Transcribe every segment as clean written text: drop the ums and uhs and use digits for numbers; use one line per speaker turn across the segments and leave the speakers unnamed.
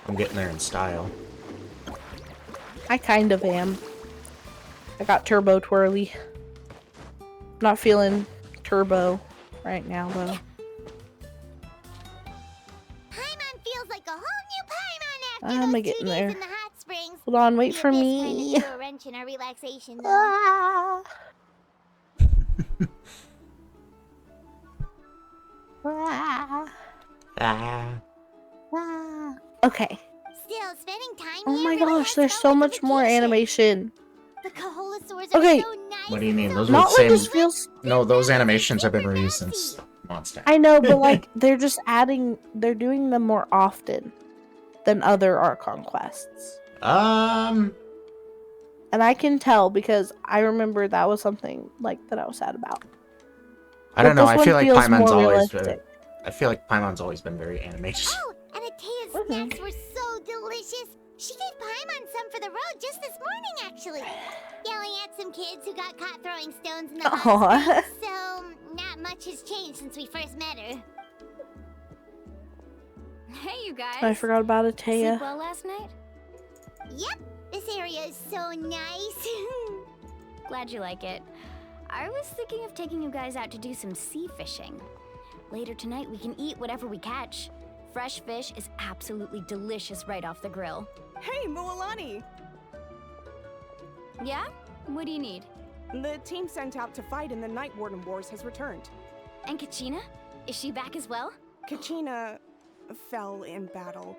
I'm getting there in style.
I kind of am. I got turbo twirly. Not feeling turbo right now, though.
Paimon feels like a whole new Paimon after
I'm
those 2
getting
days
there.
in the hot springs.
Hold on, wait
The
for
abyss
me.
kinda threw a wrench in our relaxation, though.
Ah. Ah.
Ah.
Ah. Okay.
Still, spending time
Oh
here
my
really
gosh,
has
there's
felt
so
like a
much more
vacation.
animation.
The Kaholasaurs are
Okay.
so nice.
What do you mean?
So
Those were the
Natlan
same.
just feels...
No, those animations have been reused since Monster.
I know, but like, they're just adding... They're doing them more often than other Archon quests.
Um...
And I can tell because I remember that was something like that I was sad about.
I don't know,
This
I
one
feel like
feels
Paimon's
more
always...
realistic.
I feel like Paimon's always been very animated.
Oh, and Atea's snacks were so delicious. She gave Paimon some for the road just this morning, actually. Yelling at some kids who got caught throwing stones in the hot springs, so not much has changed since we first met her.
Hey, you guys.
I forgot about Atea.
Sleep well last night?
Yep, this area is so nice.
Glad you like it. I was thinking of taking you guys out to do some sea fishing. Later tonight, we can eat whatever we catch. Fresh fish is absolutely delicious right off the grill.
Hey, Mualani!
Yeah? What do you need?
The team sent out to fight in the Night Warden Wars has returned.
And Kachina? Is she back as well?
Kachina fell in battle.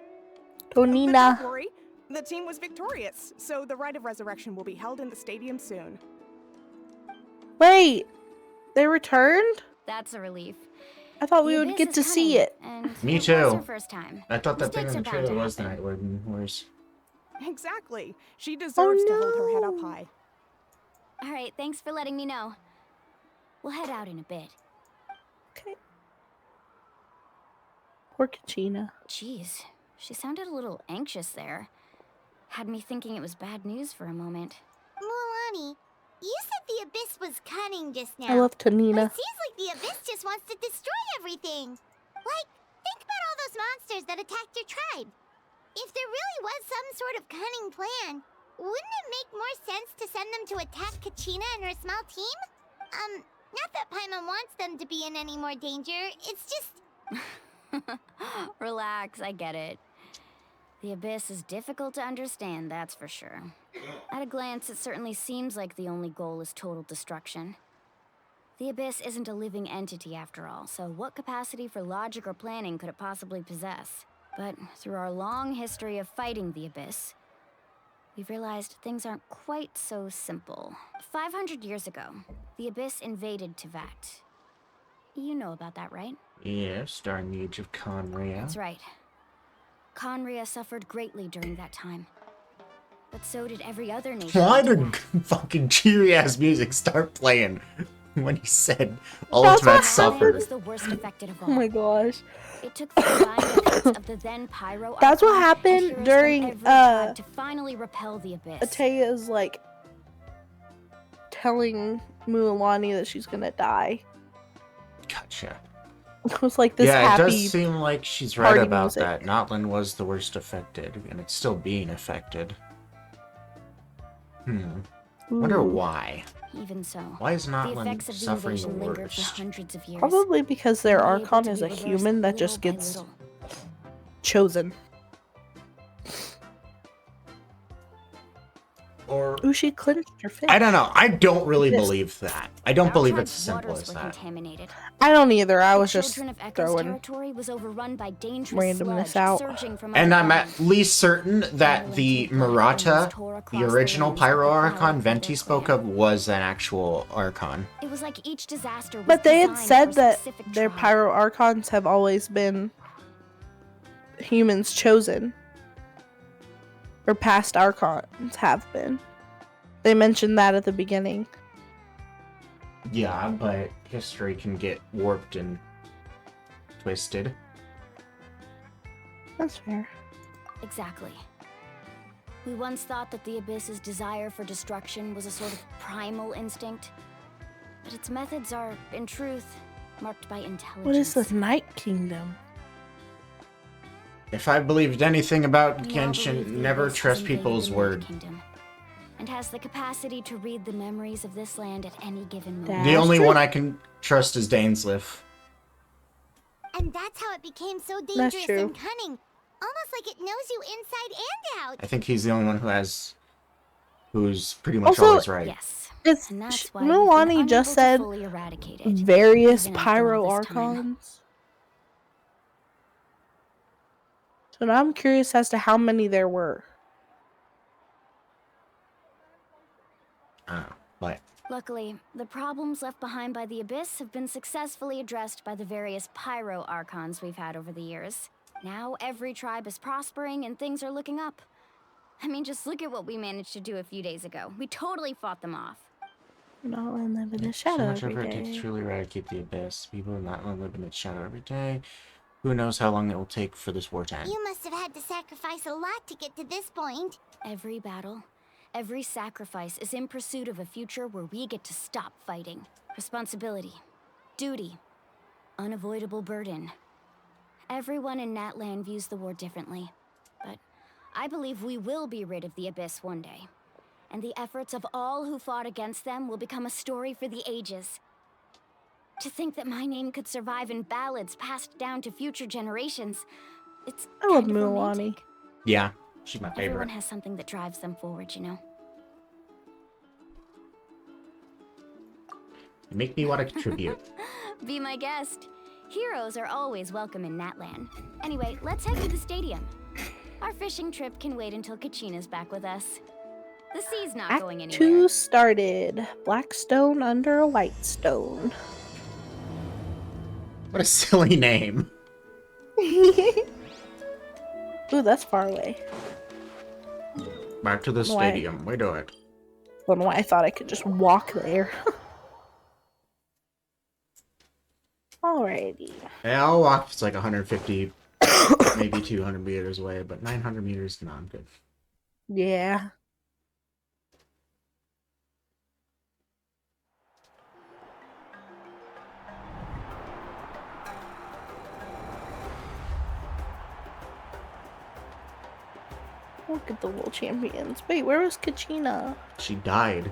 Tonina.
But don't worry, the team was victorious, so the Rite of Resurrection will be held in the stadium soon.
Wait, they returned?
That's a relief.
I thought we
The
would
Abyss
get
is
to see
coming,
it.
And
Me
it was
too.
her first time.
I thought that thing in
Mistakes
the
are bound
trailer
to
was the
happen.
Night Warden Wars.
Exactly. She deserves to hold her head up high.
All right, thanks for letting me know. We'll head out in a bit.
Okay. Poor Kachina.
Jeez, she sounded a little anxious there. Had me thinking it was bad news for a moment.
Mualani, you said the Abyss was cunning just now.
I love
But
Tonina.
it seems like the Abyss just wants to destroy everything. Like, think about all those monsters that attacked your tribe. If there really was some sort of cunning plan, wouldn't it make more sense to send them to attack Kachina and her small team? Not that Paimon wants them to be in any more danger, it's just...
Relax, I get it. The Abyss is difficult to understand, that's for sure. At a glance, it certainly seems like the only goal is total destruction. The Abyss isn't a living entity after all, so what capacity for logic or planning could it possibly possess? But through our long history of fighting the Abyss, we've realized things aren't quite so simple. 500 years ago, the Abyss invaded Tevat. You know about that, right?
Yes, during the age of Conria.
That's right. Conria suffered greatly during that time. But so did every other nation.
Why did fucking cheery ass music start playing when he said all
That's
of that
what
suffered?
Was the worst affected of all.
Oh my gosh.
It took the divine efforts of the then Pyro
That's what
Archon and
happened
heroes from
during,
every tribe to finally repel the Abyss.
Atea is like telling Mualani that she's gonna die.
Gotcha.
It was like this
Yeah, it
happy.
does seem like she's right
party
about
music.
that. Natlan was the worst affected, and it's still being affected. Wonder
Ooh.
why.
Even so,
Why is
the
Natlan
effects of the
suffering the
invasion lingered for
worst?
hundreds of years.
Probably because their
Only able
Archon
to
is
be
a
reversed
human that
little
just
by
gets
little.
chosen.
Or
Ooh, she clenched her fist.
I don't know. I don't really
Yes.
believe that. I don't
Our
believe it's
tribe's
as simple
waters
as
were
that.
contaminated.
I don't either. I
The
was just
children of Echo's
throwing.
territory was overrun by dangerous
randomness
sludge
out.
surging from
And I'm
underground.
at least certain that the Murata, the original Pyro Archon Venti spoke of, was an actual Archon.
It was like each disaster was
But they had
designed
said
for a
that
specific
their
tribe.
Pyro Archons have always been humans chosen. Or past Archons have been. They mentioned that at the beginning.
Yeah, but history can get warped and twisted.
That's fair.
Exactly. We once thought that the Abyss's desire for destruction was a sort of primal instinct, but its methods are, in truth, marked by intelligence.
What is the Night Kingdom?
If I believed anything about
We all believe
Genshin,
the
never
Abyss has
trust
invaded
people's
the Night
word.
Kingdom, and has the capacity to read the memories of this land at any given
That-
moment.
The
That's
only
true.
one I can trust is Dainsleif.
And that's how it became so
That's
dangerous
true.
and cunning. Almost like it knows you inside and out.
I think he's the only one who's pretty much
Also,
always right.
Yes,
It's
and that's why we've been
Milani
unable
just
to
said
fully eradicate it,
various
even after
pyro
all this time.
archons. So now I'm curious as to how many there were.
But
Luckily, the problems left behind by the Abyss have been successfully addressed by the various pyro archons we've had over the years. Now every tribe is prospering and things are looking up. I mean, just look at what we managed to do a few days ago. We totally fought them off.
No, and live in the
so
shadow
much
every
effort it takes to
day.
truly eradicate the Abyss. People in Natlan live in its shadow every day. Who knows how long it will take for this war to end?
You must have had to sacrifice a lot to get to this point.
Every battle, every sacrifice is in pursuit of a future where we get to stop fighting. Responsibility, duty, unavoidable burden. Everyone in Natlan views the war differently, but I believe we will be rid of the Abyss one day. And the efforts of all who fought against them will become a story for the ages. To think that my name could survive in ballads passed down to future generations, it's
I love
kind of
Mulan.
romantic.
Yeah, she's my
Everyone
favorite.
has something that drives them forward, you know?
You make me want to contribute.
Be my guest. Heroes are always welcome in Natlan. Anyway, let's head to the stadium. Our fishing trip can wait until Kachina's back with us. The sea's not
Act
going anywhere.
2 started. Black stone under a white stone.
What a silly name.
Ooh, that's far away.
Back to the
Why?
stadium. We do it.
Don't know why I thought I could just walk there. Alrighty.
Yeah, I'll walk if it's like 150, maybe 200 meters away, but 900 meters, no, I'm good.
Yeah. Look at the world champions. Wait, where was Kachina?
She died.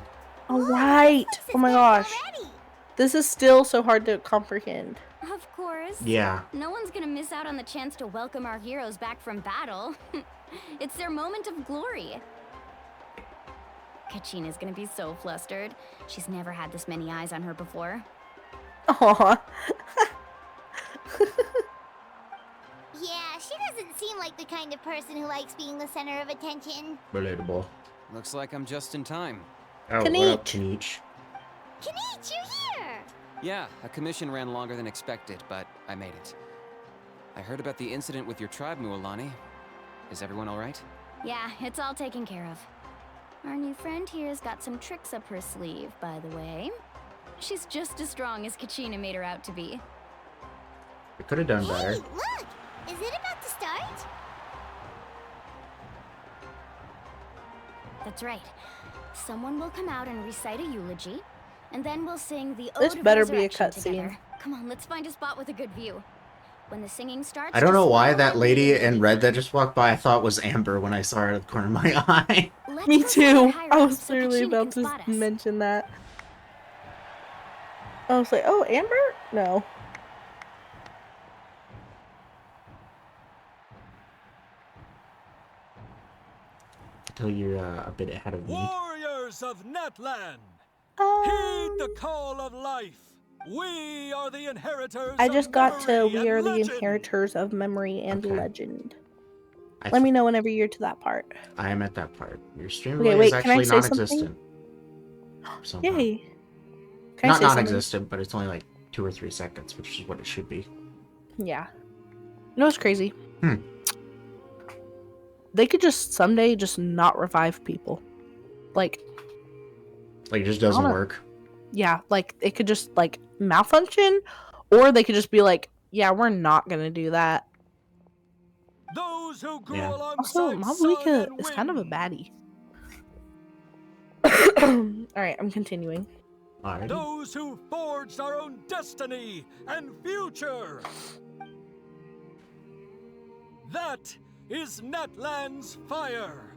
Oh, right.
This is
Oh my
good
gosh.
already.
This is still so hard to comprehend.
Of course.
Yeah.
No one's gonna miss out on the chance to welcome our heroes back from battle. It's their moment of glory. Kachina's gonna be so flustered. She's never had this many eyes on her before.
Aw.
Yeah, she doesn't seem like the kind of person who likes being the center of attention.
Relatable.
Looks like I'm just in time.
Oh, what up, Kanich?
Kanich, you're here!
Yeah, a commission ran longer than expected, but I made it. I heard about the incident with your tribe, Mualani. Is everyone alright?
Yeah, it's all taken care of. Our new friend here's got some tricks up her sleeve, by the way. She's just as strong as Kachina made her out to be.
We could have done
Hey,
better.
look! Is it about to start?
That's right. Someone will come out and recite a eulogy, and then we'll sing the
This
Ode of
better be a
Resurrection
cutscene.
together. Come on, let's find a spot with a good view. When the singing starts,
I don't know
just
why
follow
that
my
lady
lead.
in red that just walked by I thought was Amber when I saw her out of the corner of my eye.
Let's
Me
go somewhere
too.
higher
I
up
was
so
literally
Kachina
about
can
to
spot us.
mention that. I was like, oh, Amber? No.
Until you're a bit ahead of me.
Warriors of Natlan, heed
Um,
the call of life. We are the inheritors
I
of
just got to
memory
we are
and
the
legend.
inheritors of memory and
Okay.
legend.
I
Let me know whenever you're to that part.
I am at that part. Your stream
Okay,
delay
wait,
is
can I
actually
say
non-existent. Somehow.
Yay. Can I
Not
say something?
non-existent, but it's only like 2 or 3 seconds, which is what it should be.
Yeah. You know what's crazy?
Hmm.
They could just someday just not revive people. Like,
Like, it just doesn't
Honor-
work.
yeah, like it could just like malfunction, or they could just be like, yeah, we're not gonna do that.
Those who grew
Yeah.
Also,
alongside sun
Mabuika
and
is kind of a
wind.
baddie. Alright, I'm continuing.
Alrighty.
Those who forged our own destiny and future. That is Natlan's fire,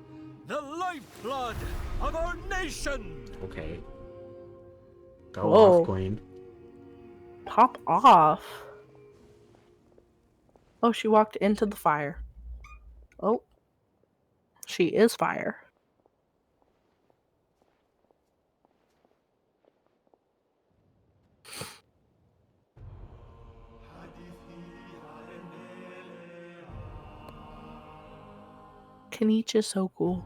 the lifeblood of our nation!
Okay. Go
Whoa.
off, Queen.
Pop off. Oh, she walked into the fire. Oh. She is fire. Kenichi's so cool.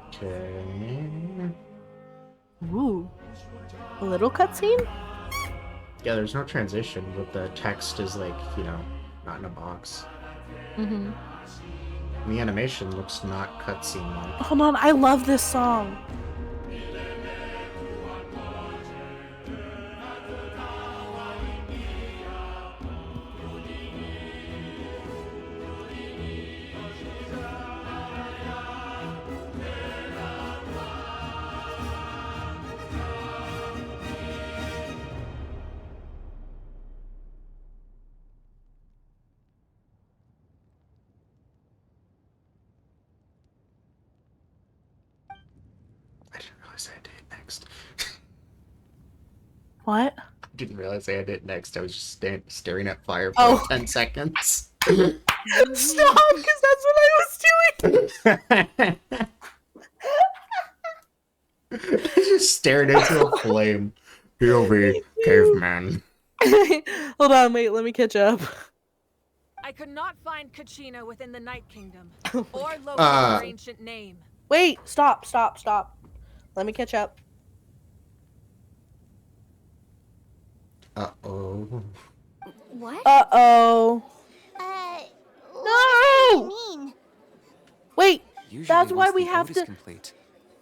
Okay.
Ooh. A little cutscene?
Yeah, there's no transition, but the text is like, you know, not in a box.
Mm-hmm.
The animation looks not cutscene like.
Hold on, I love this song.
I didn't realize I had to hit next.
What?
Didn't realize I had to hit next. I was just staring at fire for
Oh.
like 10 seconds.
Stop, because that's what I was doing.
Just staring into a flame. POV, caveman.
Hold on, wait, let me catch up.
I could not find Kachina within the Night Kingdom,
Oh
or locate her ancient name.
Wait, stop. Let me catch up.
Uh-oh.
What?
Uh-oh.
What
No!
does that mean?
Wait,
Usually
that's why
once
we
the
have
ode
to...
is complete,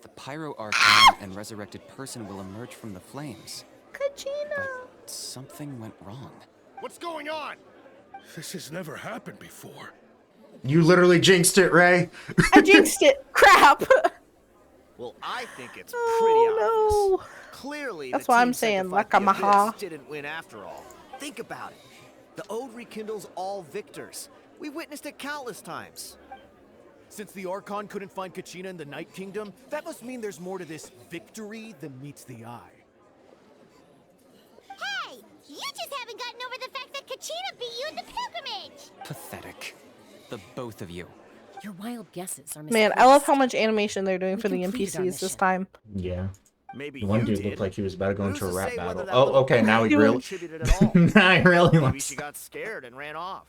the Pyro Archon and resurrected person will emerge from the flames.
Kachina.
But something went wrong.
What's going on? This has never happened before.
You literally jinxed it, Ray.
I jinxed it. Crap.
Well, I think it's pretty
Oh,
obvious. Clearly,
That's
the
why
team
I'm saying
sent to fight the
Lakamaha.
Abyss didn't win after all. Think about it. The Ode rekindles all victors. We witnessed it countless times.
Since the Archon couldn't find Kachina in the Night Kingdom, that must mean there's more to this victory than meets the eye.
Hey, you just haven't gotten over the fact that Kachina beat you in the pilgrimage.
Pathetic. The both of you.
Your wild guesses are
Man, I love how much animation they're doing for the
completed our
NPCs this
mission.
time.
Yeah.
Maybe
The one
you
dude
did.
looked like he was about to go
Who's
into a
to
rap
say whether
battle.
that
Oh,
little
okay, now he
girl
really...
contributed at all?
now he really
Maybe
wants...
she got scared and ran off.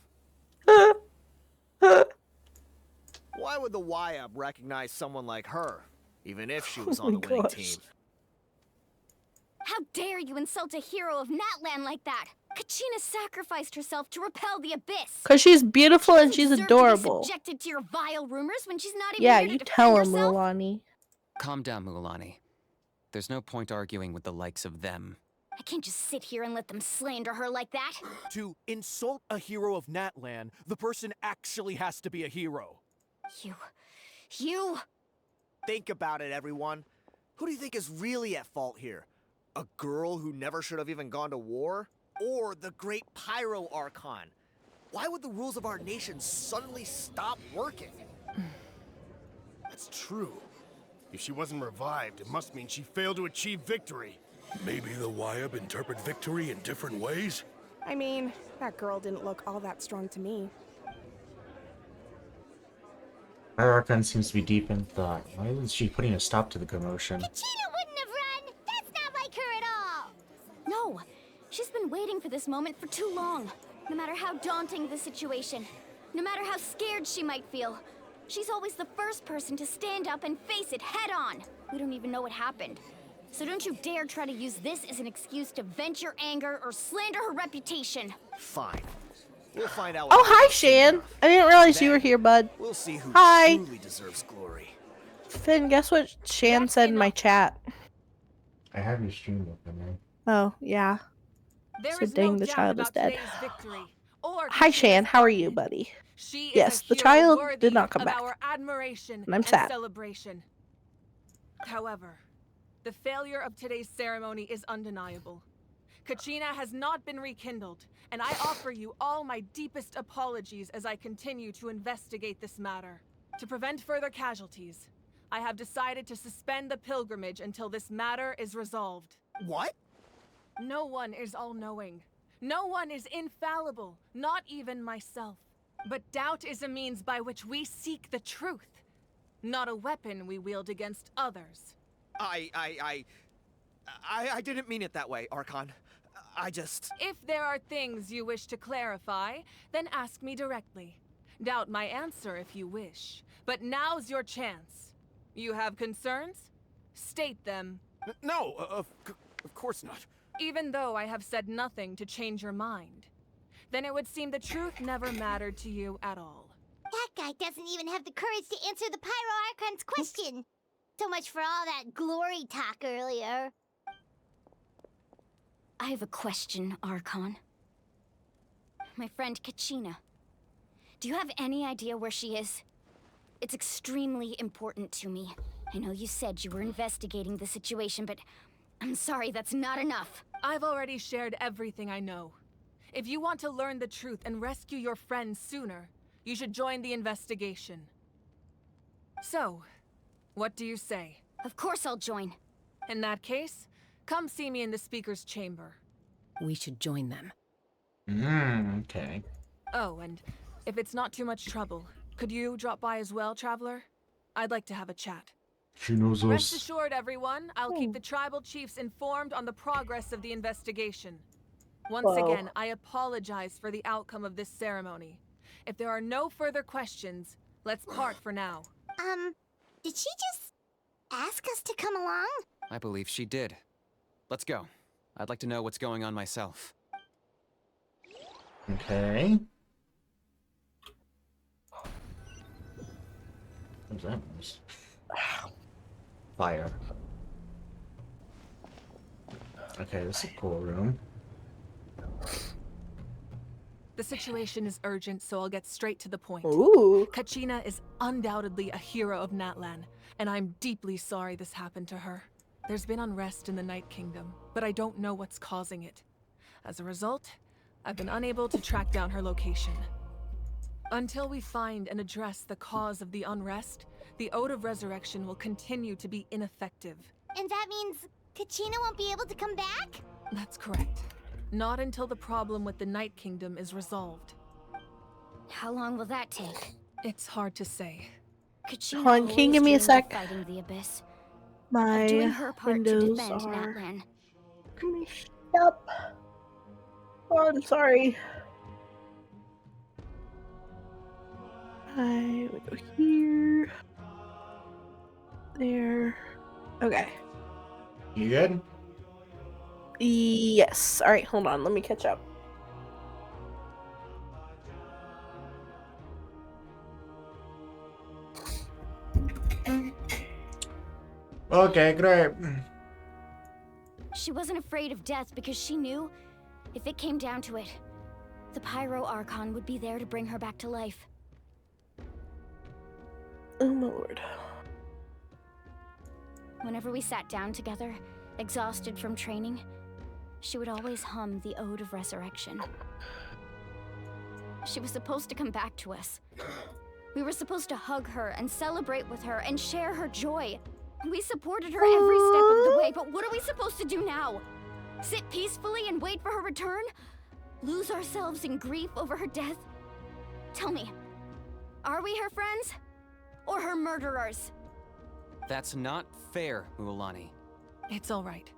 Why would the YAB recognize someone like her, even if she was
Oh
on
my
the winning
gosh.
team?
How dare you insult a hero of Natlan like that? Kachina sacrificed herself to repel the abyss.
Because she's beautiful and she's
Doesn't deserve to be
adorable.
subjected to your vile rumors when she's not even
Yeah,
here to
you
defend
tell him,
herself.
Mulan.
Calm down, Mulan. There's no point arguing with the likes of them.
I can't just sit here and let them slander her like that.
To insult a hero of Natlan, the person actually has to be a hero.
You.
Think about it, everyone. Who do you think is really at fault here? A girl who never should have even gone to war? Or the great Pyro Archon? Why would the rules of our nation suddenly stop working?
That's true. If she wasn't revived, it must mean she failed to achieve victory. Maybe the YAB interpret victory in different ways?
I mean, that girl didn't look all that strong to me.
Archon seems to be deep in thought. Why is she putting a stop to the commotion?
Kachina wouldn't have run. That's not like her at all.
No. She's been waiting for this moment for too long. No matter how daunting the situation, no matter how scared she might feel, she's always the first person to stand up and face it head on. We don't even know what happened. So don't you dare try to use this as an excuse to vent your anger or slander her reputation.
Fine. We'll find out.
Oh,
what
hi,
happens
Shan.
soon.
I didn't realize you were here, bud.
We'll see who
Hi.
truly deserves glory.
Finn, guess what Shan said in my chat?
I have your stream open, man.
Oh, yeah.
There
So
is
dang,
no
the
doubt
child is
about
dead.
today's victory, or
Hi,
Kachina's
Shan. How are you,
argument.
buddy?
She is
Yes,
a
the
hero
child
worthy
did not come
of
back.
our admiration
And I'm sad.
celebration. However, the failure of today's ceremony is undeniable. Kachina has not been rekindled, and I offer you all my deepest apologies as I continue to investigate this matter. To prevent further casualties, I have decided to suspend the pilgrimage until this matter is resolved.
What?
No one is all-knowing. No one is infallible, not even myself. But doubt is a means by which we seek the truth, not a weapon we wield against others.
I didn't mean it that way, Archon. I just...
If there are things you wish to clarify, then ask me directly. Doubt my answer if you wish. But now's your chance. You have concerns? State them.
No, of course not.
Even though I have said nothing to change your mind, then it would seem the truth never mattered to you at all.
That guy doesn't even have the courage to answer the Pyro Archon's question. So much for all that glory talk earlier.
I have a question, Archon. My friend Kachina. Do you have any idea where she is? It's extremely important to me. I know you said you were investigating the situation, but I'm sorry, that's not enough.
I've already shared everything I know. If you want to learn the truth and rescue your friend sooner, you should join the investigation. So, what do you say?
Of course I'll join.
In that case, come see me in the speaker's chamber.
We should join them.
Okay.
Oh, and if it's not too much trouble, could you drop by as well, Traveler? I'd like to have a chat.
She knows
Rest
us.
assured, everyone, I'll keep the tribal chiefs informed on the progress of the investigation. Once again, I apologize for the outcome of this ceremony. If there are no further questions, let's part for now.
Did she just ask us to come along?
I believe she did. Let's go. I'd like to know what's going on myself.
Okay. What's that noise? Fire. Okay, this is a cool room.
The situation is urgent, so I'll get straight to the point.
Ooh.
Kachina is undoubtedly a hero of Natlan, and I'm deeply sorry this happened to her. There's been unrest in the Night Kingdom, but I don't know what's causing it. As a result, I've been unable to track down her location. Until we find and address the cause of the unrest, the Ode of Resurrection will continue to be ineffective.
And that means Kachina won't be able to come back?
That's correct. Not until the problem with the Night Kingdom is resolved.
How long will that take?
It's hard to say.
Kachina
Hold on, can you give me a
always dreamed of
sec?
Fighting the Abyss.
My
Of doing her part to
windows
defend
are...
Natlan.
Stop. Oh, I'm sorry. I would go here. There. Okay.
You good?
Yes. Alright, hold on. Let me catch up.
Okay, great.
She wasn't afraid of death because she knew, if it came down to it, the Pyro Archon would be there to bring her back to life.
Oh my lord.
Whenever we sat down together, exhausted from training, she would always hum the Ode of Resurrection. She was supposed to come back to us. We were supposed to hug her and celebrate with her and share her joy. We supported her every step of the way, but what are we supposed to do now? Sit peacefully and wait for her return? Lose ourselves in grief over her death? Tell me, are we her friends? Or her murderers?
That's not fair, Mualani.
It's all right.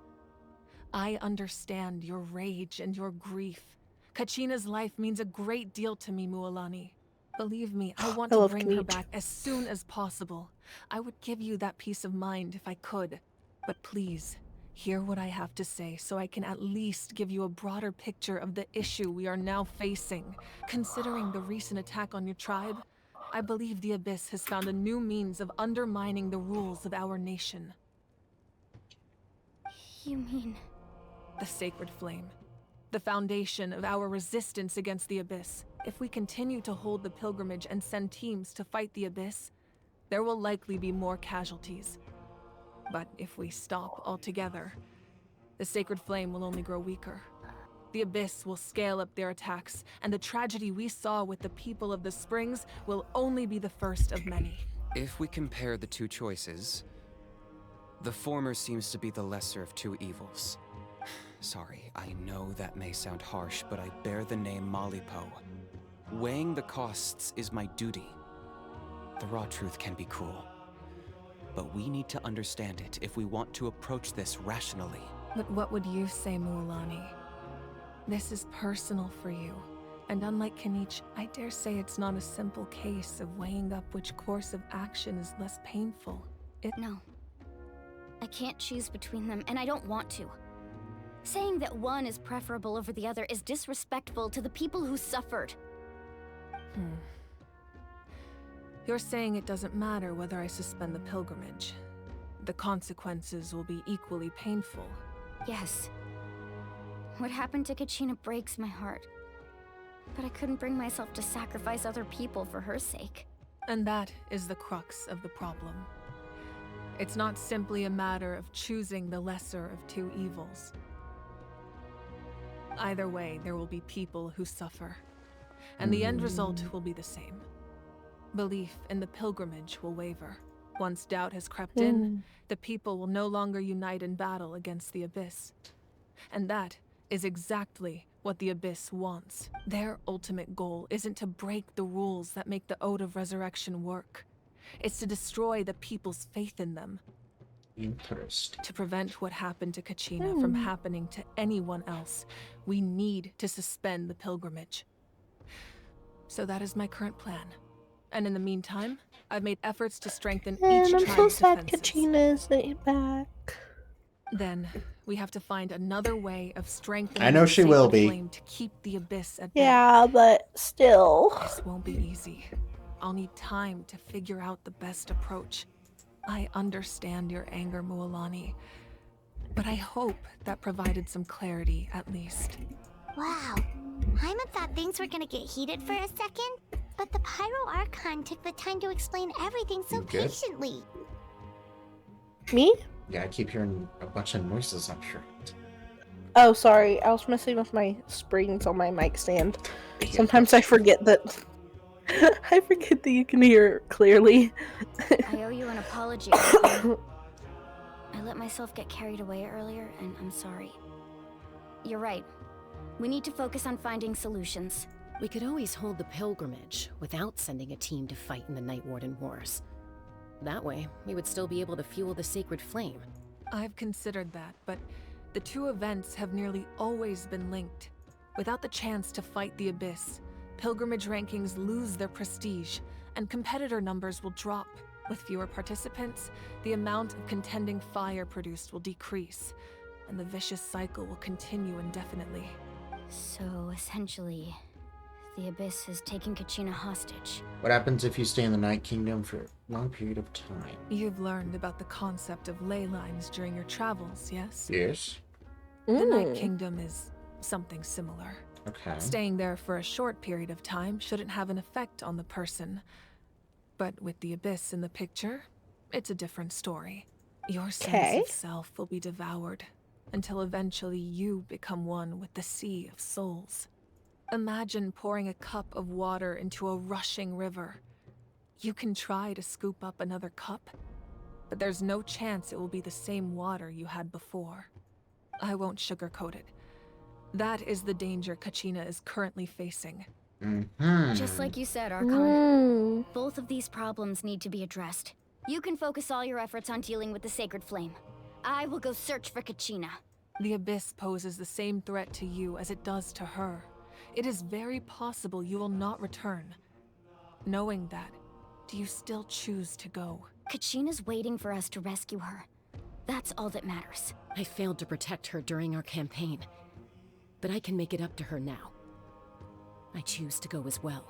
I understand your rage and your grief. Kachina's life means a great deal to me, Mualani. Believe me, I want to bring her back as soon as possible. I would give you that peace of mind if I could. But please, hear what I have to say so I can at least give you a broader picture of the issue we are now facing. Considering the recent attack on your tribe, I believe the Abyss has found a new means of undermining the rules of our nation.
You mean...
The Sacred Flame. The foundation of our resistance against the Abyss. If we continue to hold the pilgrimage and send teams to fight the Abyss, there will likely be more casualties. But if we stop altogether, the Sacred Flame will only grow weaker. The Abyss will scale up their attacks, and the tragedy we saw with the people of the Springs will only be the first of many.
If we compare the two choices, the former seems to be the lesser of two evils. Sorry, I know that may sound harsh, but I bear the name Malipo. Weighing the costs is my duty. The raw truth can be cruel, but we need to understand it if we want to approach this rationally.
But what would you say, Mualani? This is personal for you, and unlike Kanich, I dare say it's not a simple case of weighing up which course of action is less painful.
No. I can't choose between them, and I don't want to. Saying that one is preferable over the other is disrespectful to the people who suffered.
You're saying it doesn't matter whether I suspend the pilgrimage. The consequences will be equally painful.
Yes. What happened to Kachina breaks my heart. But I couldn't bring myself to sacrifice other people for her sake.
And that is the crux of the problem. It's not simply a matter of choosing the lesser of two evils. Either way, there will be people who suffer. And the end result will be the same. Belief in the pilgrimage will waver. Once doubt has crept in, the people will no longer unite in battle against the Abyss. And that is exactly what the Abyss wants. Their ultimate goal isn't to break the rules that make the Ode of Resurrection work. It's to destroy the people's faith in them.
Interesting.
To prevent what happened to Kachina from happening to anyone else, we need to suspend the pilgrimage. So that is my current plan. And in the meantime, I've made efforts to strengthen each
I'm
tribe's
so sad
defenses.
Kachina isn't back.
Then we have to find another way of strengthening
I know
the
she will
sacred
be.
flame to keep the Abyss at bay.
Yeah, but still.
This won't be easy. I'll need time to figure out the best approach. I understand your anger, Mualani, but I hope that provided some clarity at least.
Wow. Hyman thought things were gonna get heated for a second, but the Pyro Archon took the time to explain everything so
You good?
patiently.
Me?
Yeah, I keep hearing a bunch of noises, I'm sure.
Oh, sorry. I was messing with my springs on my mic stand. Sometimes I forget that. I forget that you can hear clearly.
I owe you an apology. I let myself get carried away earlier, and I'm sorry. You're right. We need to focus on finding solutions.
We could always hold the pilgrimage without sending a team to fight in the Night Warden Wars. That way, we would still be able to fuel the sacred flame.
I've considered that, but the two events have nearly always been linked. Without the chance to fight the Abyss, pilgrimage rankings lose their prestige, and competitor numbers will drop. With fewer participants, the amount of contending fire produced will decrease, and the vicious cycle will continue indefinitely.
So, essentially, the Abyss has taken Kachina hostage.
What happens if you stay in the Night Kingdom for a long period of time?
You've learned about the concept of ley lines during your travels, yes?
Yes.
The Night Kingdom is something similar.
Okay.
Staying there for a short period of time shouldn't have an effect on the person. But with the Abyss in the picture, it's a different story. Your sense of self will be devoured, until eventually you become one with the Sea of Souls. Imagine pouring a cup of water into a rushing river. You can try to scoop up another cup, but there's no chance it will be the same water you had before. I won't sugarcoat it. That is the danger Kachina is currently facing.
Just like you said, Archon. Both of these problems need to be addressed. You can focus all your efforts on dealing with the sacred flame. I will go search for Kachina.
The Abyss poses the same threat to you as it does to her. It is very possible you will not return. Knowing that, do you still choose to go?
Kachina's waiting for us to rescue her. That's all that matters.
I failed to protect her during our campaign, but I can make it up to her now. I choose to go as well.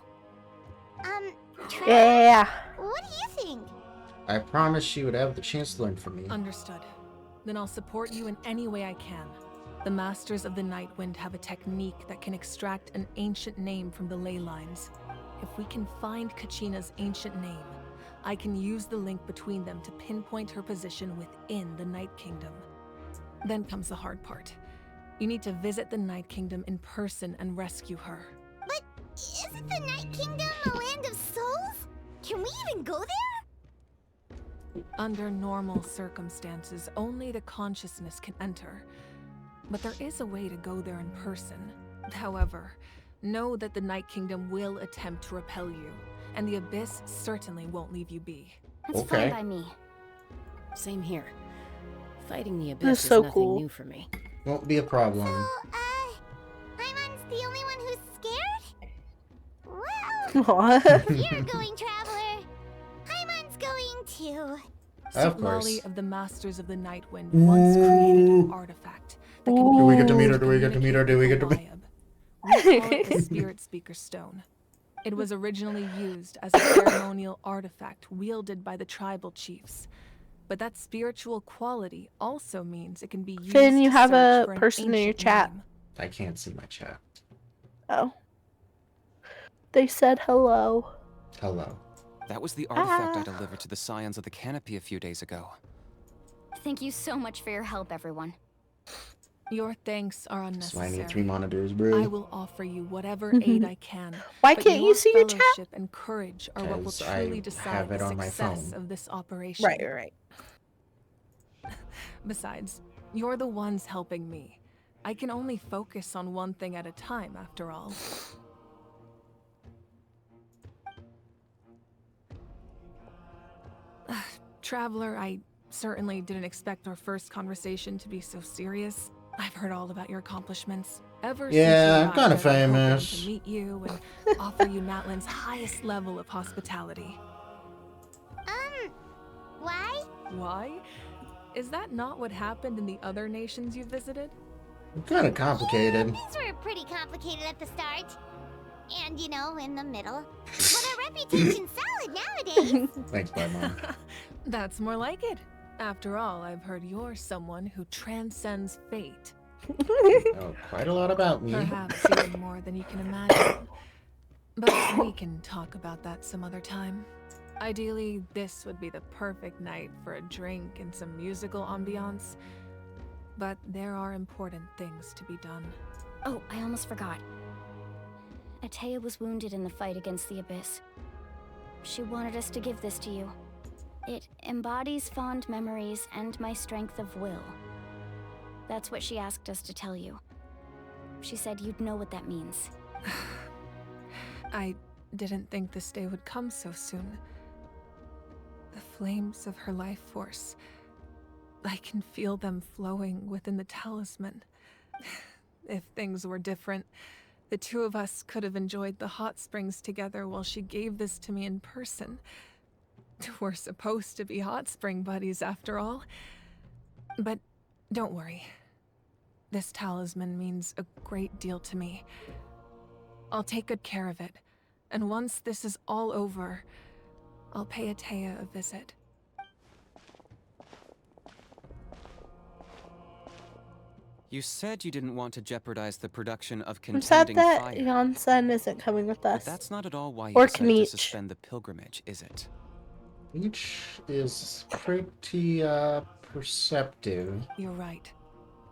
Trevor?
Yeah.
What do you think?
I promised she would have the chance to learn from me.
Understood. Then I'll support you in any way I can. The Masters of the Nightwind have a technique that can extract an ancient name from the ley lines. If we can find Kachina's ancient name, I can use the link between them to pinpoint her position within the Night Kingdom. Then comes the hard part. You need to visit the Night Kingdom in person and rescue her.
But isn't the Night Kingdom a land of souls? Can we even go there?
Under normal circumstances, only the consciousness can enter. But there is a way to go there in person. However, know that the Night Kingdom will attempt to repel you, and the Abyss certainly won't leave you be.
That's fine by me.
Same here. Fighting the Abyss
That's
is
so
nothing
cool.
new for me.
Won't be a problem.
Paimon's the only one who's scared? Well,
What?
if you're going, Traveler, Paimon's going too.
Of course.
Sigmali of the Masters of the Nightwind once created an artifact that can be
Do we get to meet
used
her? Do we get to meet her? Do we get to meet?
We call it the Spirit Speaker Stone. It was originally used as a ceremonial artifact wielded by the tribal chiefs. But that spiritual quality also means it can be used
Finn, you
to
have
search
a
for an
person in your
ancient
chat.
name.
I can't see my chat.
Oh. They said hello.
Hello.
That was the artifact I delivered to the Scions of the Canopy a few days ago.
Thank you so much for your help, everyone.
Your thanks are
So
unnecessary.
I need 3 monitors, bro.
I will offer you whatever aid I can.
Why
but
can't you see your chat?
fellowship and courage are what will
'Cause
truly
I
decide
have it
the
on my
success
phone.
of this operation.
Right.
Besides, you're the ones helping me. I can only focus on one thing at a time, after all. Traveler, I certainly didn't expect our first conversation to be so serious. I've heard all about your accomplishments. Ever since you
Yeah, I'm
arrived,
kind
I've
of
been hoping
famous.
to meet you and offer you Natlan's highest level of hospitality.
Why?
Why? Is that not what happened in the other nations you visited?
Kind of complicated.
Things were pretty complicated at the start. And, you know, in the middle. But our reputation's solid nowadays.
Thanks, bye, Mom.
That's more like it. After all, I've heard you're someone who transcends fate.
Oh, quite a lot about me.
Perhaps even more than you can imagine. But we can talk about that some other time. Ideally, this would be the perfect night for a drink and some musical ambiance. But there are important things to be done.
Oh, I almost forgot. Atea was wounded in the fight against the Abyss. She wanted us to give this to you. It embodies fond memories and my strength of will. That's what she asked us to tell you. She said you'd know what that means.
I didn't think this day would come so soon. The flames of her life force. I can feel them flowing within the talisman. If things were different, the two of us could have enjoyed the hot springs together while she gave this to me in person. We're supposed to be hot spring buddies after all. But don't worry. This talisman means a great deal to me. I'll take good care of it. And once this is all over, I'll pay Atea a visit.
You said you didn't want to jeopridize the production of
I'm sad
contending
that
fire.
Yonsen isn't coming with
But
us.
that's not at all why you
Or
decided to
Kniech.
suspend the pilgrimage, is it?
Each is pretty, perceptive.
You're right.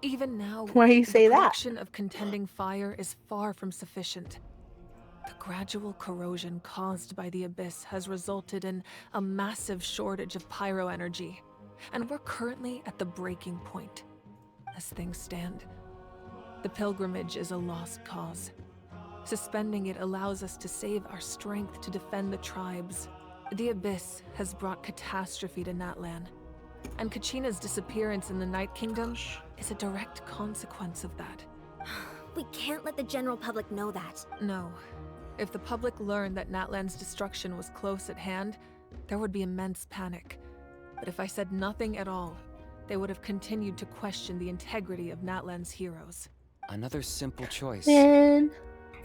Even now,
Why do you say
the
that?
production of contending fire is far from sufficient. The gradual corrosion caused by the Abyss has resulted in a massive shortage of pyro energy, and we're currently at the breaking point. As things stand, the pilgrimage is a lost cause. Suspending it allows us to save our strength to defend the tribes. The Abyss has brought catastrophe to Natlan, and Kachina's disappearance in the Night Kingdom is a direct consequence of that.
We can't let the general public know that.
No. If the public learned that Natlan's destruction was close at hand, there would be immense panic. But if I said nothing at all, they would have continued to question the integrity of Natlan's heroes.
Another simple choice.
Finn.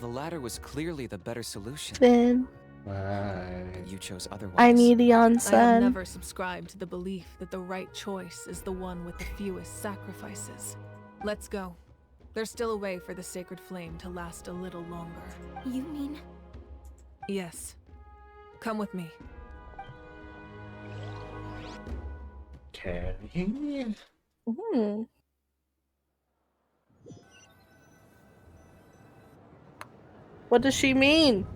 The latter was clearly the better solution.
Finn.
Why?
But you chose otherwise.
I need
I have
Yonsen.
never subscribed to the belief that the right choice is the one with the fewest sacrifices. Let's go. There's still a way for the sacred flame to last a little longer.
You mean?
Yes. Come with me.
Okay.
Hmm. What does she mean?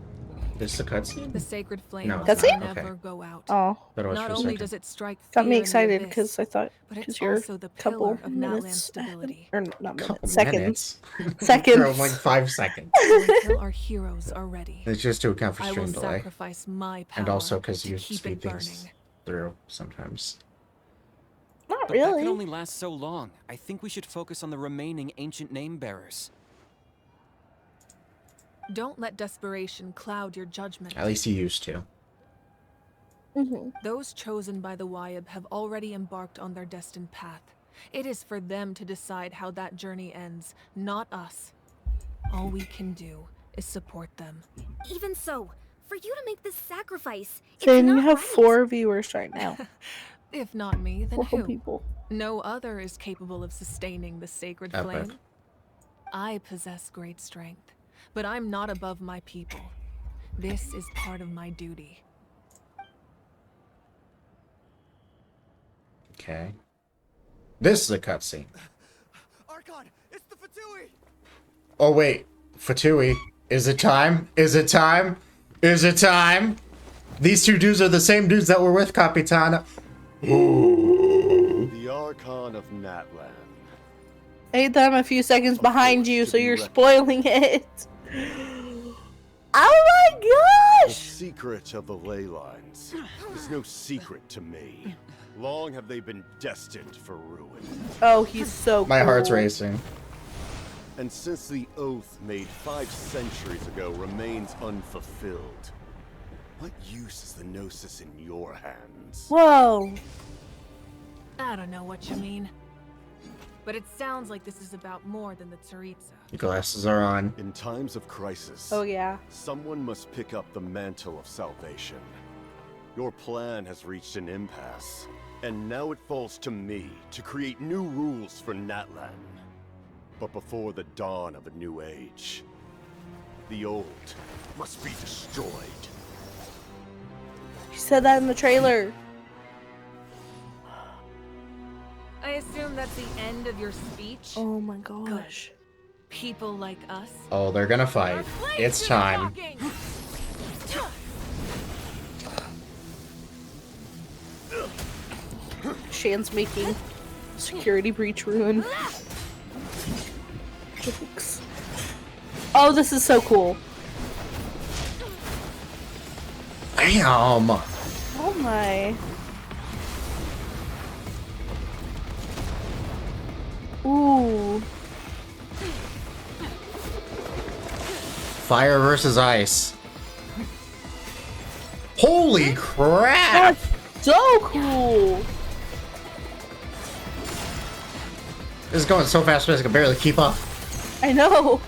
This is a cutscene?
The sacred flame
No,
must
it's not.
never
Okay.
go out.
Oh.
Not only does it strike
Got me
fear in the
excited
abyss,
because I thought
but it's
because you're
also the
couple
pillar of Natlan's
minutes
stability.
or not minutes,
Couple
seconds.
minutes.
Seconds.
Like 5 seconds.
Until our heroes are ready,
It's just to account for
I will
stream delay.
sacrifice my power
And also because
to
you
keep
speed
it
things
burning.
through sometimes.
Not
But that
really.
can only last so long. I think we should focus on the remaining ancient name bearers.
Don't let desperation cloud your judgment.
At least he used to.
Those chosen by the Wyab have already embarked on their destined path. It is for them to decide how that journey ends, not us. All we can do is support them.
Even so, for you to make this sacrifice,
Then
it's
you
not
have
right.
4 viewers right now.
If not me, then
4
who?
people.
No other is capable of sustaining the sacred
Epic.
flame. I possess great strength, but I'm not above my people. This is part of my duty.
Okay. This is a cutscene.
Archon, it's the Fatui!
Oh wait, Fatui. Is it time? Is it time? Is it time? These 2 dudes are the same dudes that were with Capitana.
The Archon of Natlan.
Ain't that I'm a few seconds behind you, so you're spoiling it. Oh my
The
gosh!
secret of the ley lines is no secret to me. Long have they been destined for ruin.
Oh, he's so cool.
My heart's racing.
And since the oath made 5 centuries ago remains unfulfilled, what use is the Gnosis in your hands?
Whoa.
I don't know what you mean. But it sounds like this is about more than the Tsaritsa.
Your glasses are on.
In times of crisis,
Oh yeah.
someone must pick up the mantle of salvation. Your plan has reached an impasse, and now it falls to me to create new rules for Natlan. But before the dawn of a new age, the old must be destroyed.
He said that in the trailer.
I assume that's the end of your speech?
Oh my gosh.
People like us?
Oh, they're gonna fight. It's time.
Shan's making security breach ruin. Jokes. Oh, this is so cool.
Bam!
Oh my. Ooh.
Fire versus ice. Holy crap!
That's so cool.
This is going so fast, I can barely keep up.
I know.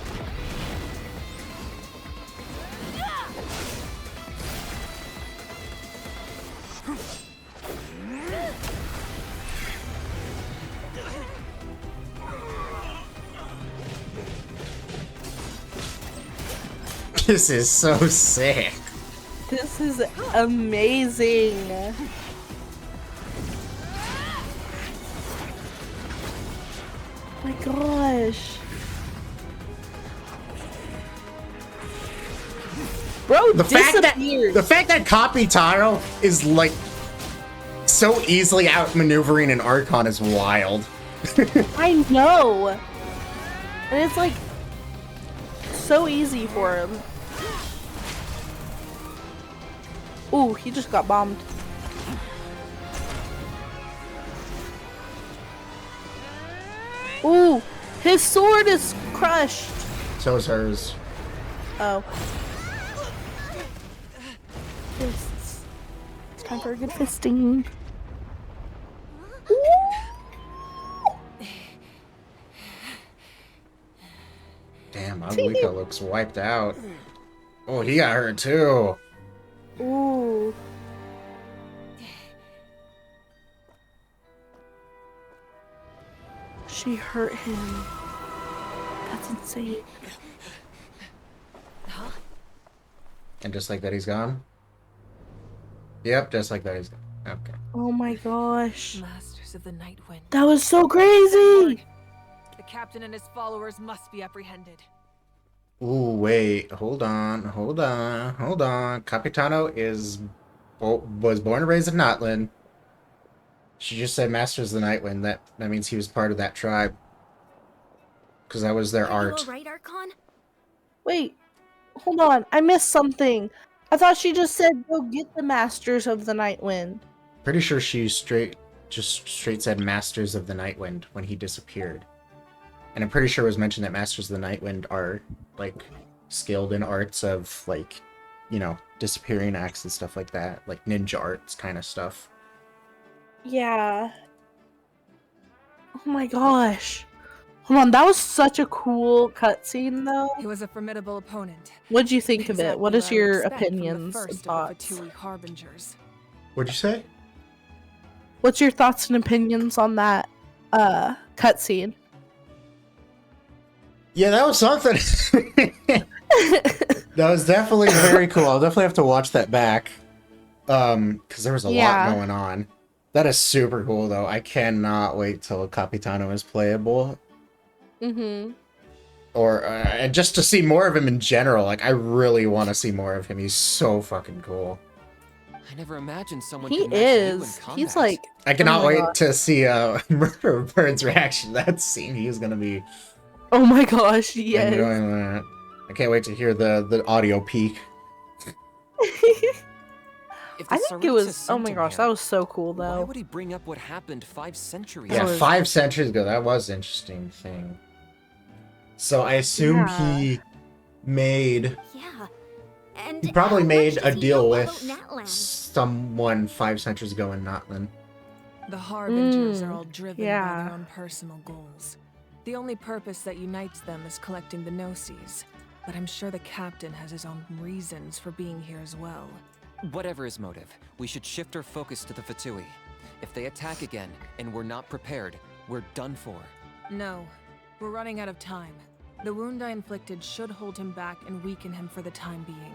This is so sick.
This is amazing. My gosh. Bro,
The fact that Capitano is like so easily outmaneuvering an Archon is wild.
I know. And it's like so easy for him. Ooh, he just got bombed. Ooh, his sword is crushed.
So is hers.
Oh. Fists. It's time for a good fisting.
Damn, Aguika looks wiped out. Oh, he got hurt too.
Ooh. She hurt him. That's insane.
And just like that, he's gone? Yep, just like that, he's gone. Okay.
Oh my gosh.
Masters of the Night Wind.
That was so crazy!
The captain and his followers must be apprehended.
Ooh, wait. Hold on. Capitano was born and raised in Natlan. She just said Masters of the Nightwind. That means he was part of that tribe. Because that was their
Are you
art.
alright, Archon?
Wait, hold on. I missed something. I thought she just said go get the Masters of the Nightwind.
Pretty sure she straight said Masters of the Nightwind when he disappeared. And I'm pretty sure it was mentioned that Masters of the Nightwind are, like, skilled in arts of, like, you know, disappearing acts and stuff like that. Like, ninja arts kind of stuff.
Yeah. Oh my gosh. Hold on, that was such a cool cutscene, though.
He was a formidable opponent.
What'd you think of it?
Exactly
What is
I would
your
expect from the
opinions and
first of the
thoughts?
Fatui harbingers.
What'd you say?
What's your thoughts and opinions on that cutscene?
Yeah, that was something. That was definitely very cool. I'll definitely have to watch that back. Because there was a lot going on. That is super cool, though. I cannot wait till Capitano is playable.
Mm-hmm.
Or and just to see more of him in general. Like, I really want to see more of him. He's so fucking cool.
I never imagined someone
He
could match you in
is.
combat.
He's like...
I cannot
oh my
wait
God.
to see Murder Bird's reaction. That scene, he's gonna be...
Oh my gosh, yes.
enjoying that. I can't wait to hear the audio peak.
I think it was... oh my gosh, that was so cool, though.
Why would he bring up what happened 5 centuries
Yeah,
ago?
5 centuries ago. That was an interesting thing. So I assume he made...
Yeah. And
He probably
how
made
much
a
does he
deal
know
with
about Natlan?
someone 5 centuries ago in Natlan.
The harbingers are all
Mm,
driven by
yeah.
their own personal goals. The only purpose that unites them is collecting the Gnosis. But I'm sure the captain has his own reasons for being here as well.
Whatever his motive, we should shift our focus to the Fatui. If they attack again, and we're not prepared, we're done for.
No, we're running out of time. The wound I inflicted should hold him back and weaken him for the time being.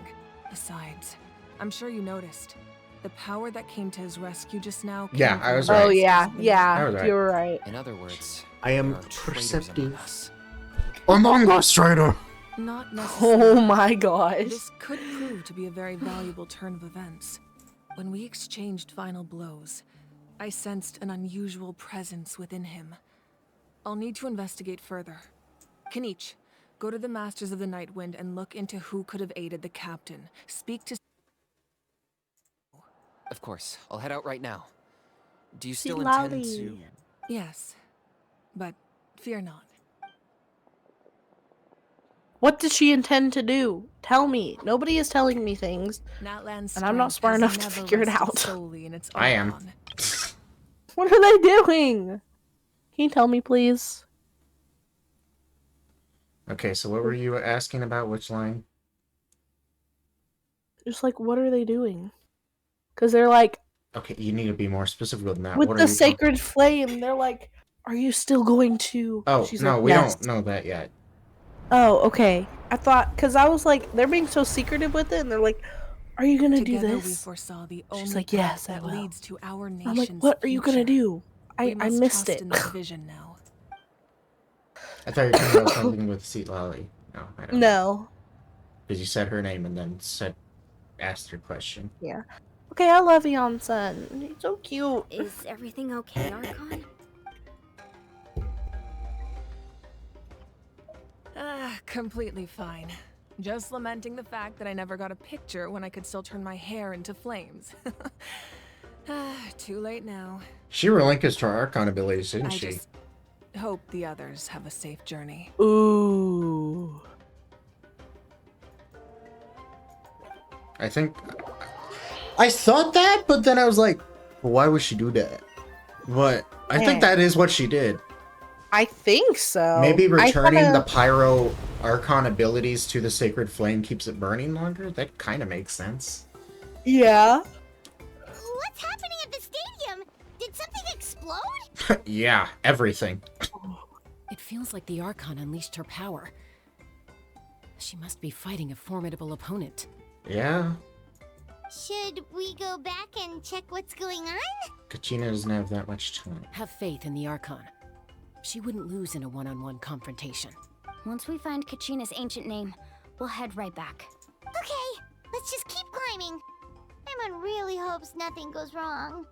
Besides, I'm sure you noticed. The power that came to his rescue just now...
Yeah,
came
I
from
was
the
right.
Oh,
Gnosis
yeah,
beneath.
yeah,
I was right.
you were right.
In other words,
I am
there are traitors
perceptive.
among us.
Among Us Trader!
Not necessarily.
Oh my gosh.
This could prove to be a very valuable turn of events. When we exchanged final blows, I sensed an unusual presence within him. I'll need to investigate further. Kanich, go to the Masters of the Nightwind and look into who could have aided the captain. Speak to...
Of course, I'll head out right now. Do you
See
still intend
Lolly.
to...
Yes, but fear not.
What does she intend to do? Tell me. Nobody is telling me things.
Natlan's
And I'm not
strength
smart
has
enough to
never
figure it
rested
out.
solely in its
I am.
Archon.
What are they doing? Can you tell me, please?
Okay, so what were you asking about? Which line?
Just like, what are they doing? Because they're like,
Okay, you need to be more specific than that.
with
What
the
are you talking-
sacred flame, they're like, are you still going to...
Oh,
She's
no,
like,
we
yes.
don't know that yet.
Oh, okay. I thought, because I was like, they're being so secretive with it, and they're like, are you gonna do
Together we
this?
foresaw the only
She's like,
path
yes, I
that
will.
leads to our
I'm
nation's
like, what are you gonna
future.
do?
We
I
must
missed
trust
it.
in that vision now.
I thought you were talking about something with Seat Lolly. No, I don't.
No.
Because you said her name and then asked her question.
Yeah. Okay, I love Yon-san. He's so cute.
Is everything okay, Archon?
Completely fine. Just lamenting the fact that I never got a picture when I could still turn my hair into flames. Too late now.
She relinquished her Archon abilities, didn't
I
she?
just hope the others have a safe journey.
Ooh.
I think... I thought that, but then I was like, well, why would she do that? But I think that is what she did.
I think so.
Maybe returning the
the
Pyro Archon abilities to the Sacred Flame keeps it burning longer? That kind of makes sense.
Yeah.
What's happening at the stadium? Did something explode?
Yeah, everything.
It feels like the Archon unleashed her power. She must be fighting a formidable opponent.
Yeah.
Should we go back and check what's going on?
Kachina doesn't have that much time.
Have faith in the Archon. She wouldn't lose in a one-on-one confrontation.
Once we find Kachina's ancient name, We'll head right back.
Okay, let's just keep climbing. Paimon really hopes nothing goes wrong.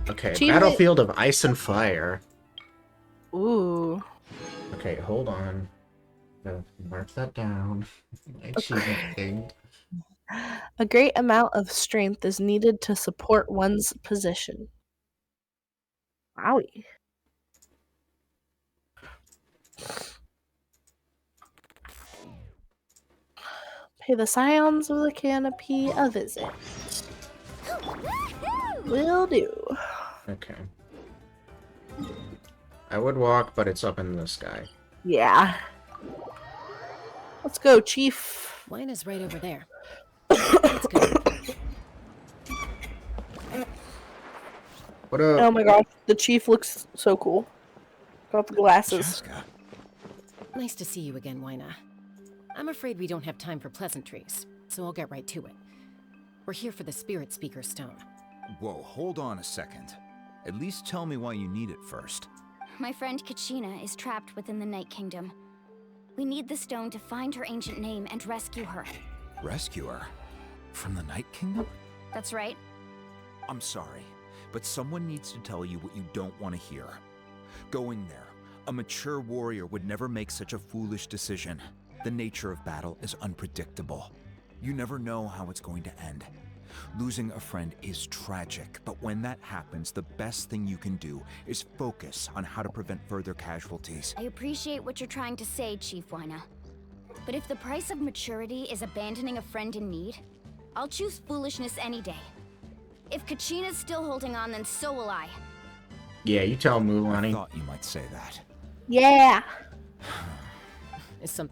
Okay,
Achievement-
Battlefield of Ice and Fire.
Ooh.
Okay, hold on. Mark that down. My achievement thing.
A great amount of strength is needed to support one's position. Wowie. Pay the Scions of the Canopy a visit. Will do.
Okay. I would walk, but it's up in the sky.
Yeah. Let's go, Chief.
Wine is right over there. Let's go.
What up?
Oh my gosh, the Chief looks so cool. Got the glasses.
Nice to see you again, Wyna. I'm afraid we don't have time for pleasantries, so I'll get right to it. We're here for the Spirit Speaker Stone.
Whoa, hold on a second. At least tell me why you need it first.
My friend Kachina is trapped within the Night Kingdom. We need the stone to find her ancient name and rescue her.
Rescue her? From the Night Kingdom?
That's right.
I'm sorry, but someone needs to tell you what you don't want to hear. Going there, a mature warrior would never make such a foolish decision. The nature of battle is unpredictable. You never know how it's going to end. Losing a friend is tragic, but when that happens, the best thing you can do is focus on how to prevent further casualties.
I appreciate what you're trying to say, Chief Wyna. But if the price of maturity is abandoning a friend in need, I'll choose foolishness any day. If Kachina's still holding on, then so will I.
Yeah, you tell
I
Mulaney.
thought you might say that.
Yeah.
Is some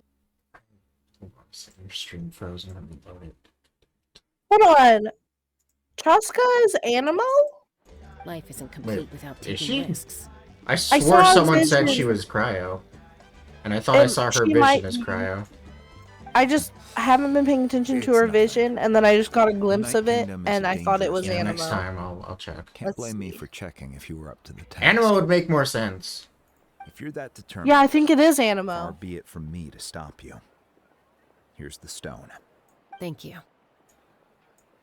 Your stream frozen. Let me load it.
Hold on. Chaska is Animo?
life isn't complete
Wait,
without
is
taking
she?
risks.
I
saw
swore
a
someone said
vision.
she was Cryo. And I thought I saw her
she
vision
might
as
be.
Cryo.
I just haven't been paying attention to
It's
her
nothing.
vision, and then I just got a glimpse
Night
of it,
Kingdom is
and
a
I thought it
dangerous
was
Yeah,
Animo.
next time I'll check.
Can't
Let's
blame me
see.
for checking if you were up to the task.
Animo would make more sense.
If you're that determined,
Yeah, I think it is
far
Animo.
be it from me to stop you. Here's the stone.
Thank you.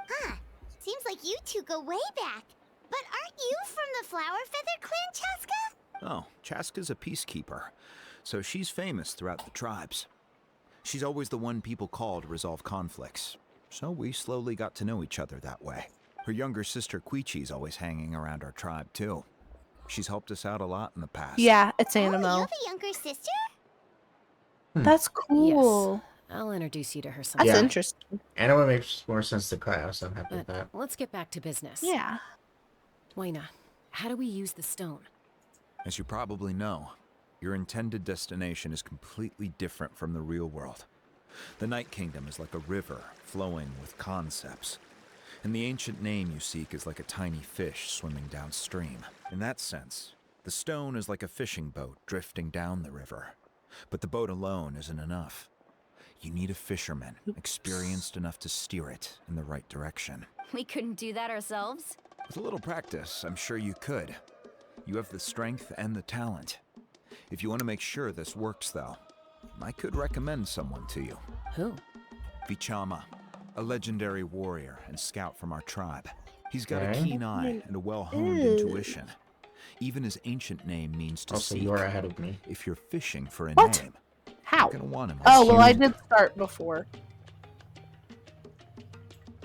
Huh. Seems like you two go way back. But aren't you from the Flower Feather Clan, Chaska?
Oh, Chaska's a peacekeeper, so she's famous throughout the tribes. She's always the one people call to resolve conflicts, so we slowly got to know each other that way. Her younger sister Quichi's always hanging around our tribe, too. She's helped us out a lot in the past.
Yeah, it's
Oh,
Animo.
you're the younger sister?
That's cool.
I'll introduce you to her
That's
sometime.
Yeah.
interesting.
Animo makes more sense to Cryo, so I'm happy with
But
that.
let's get back to business.
Yeah.
Wyna, how do we use the stone?
As you probably know, your intended destination is completely different from the real world. The Night Kingdom is like a river flowing with concepts, and the ancient name you seek is like a tiny fish swimming downstream. In that sense, the stone is like a fishing boat drifting down the river, but the boat alone isn't enough. You need a fisherman experienced enough to steer it in the right direction.
We couldn't do that ourselves?
With a little practice, I'm sure you could. You have the strength and the talent. If you want to make sure this works, though, I could recommend someone to you.
Who?
Vichama, a legendary warrior and scout from our tribe. He's got a
Okay.
keen eye and a well-honed
Ew.
intuition. Even his ancient name means to
Also,
seek.
you're ahead of me.
If you're fishing for a
What?
name,
How?
you're gonna want him.
Oh, well, I
Huge.
did start before.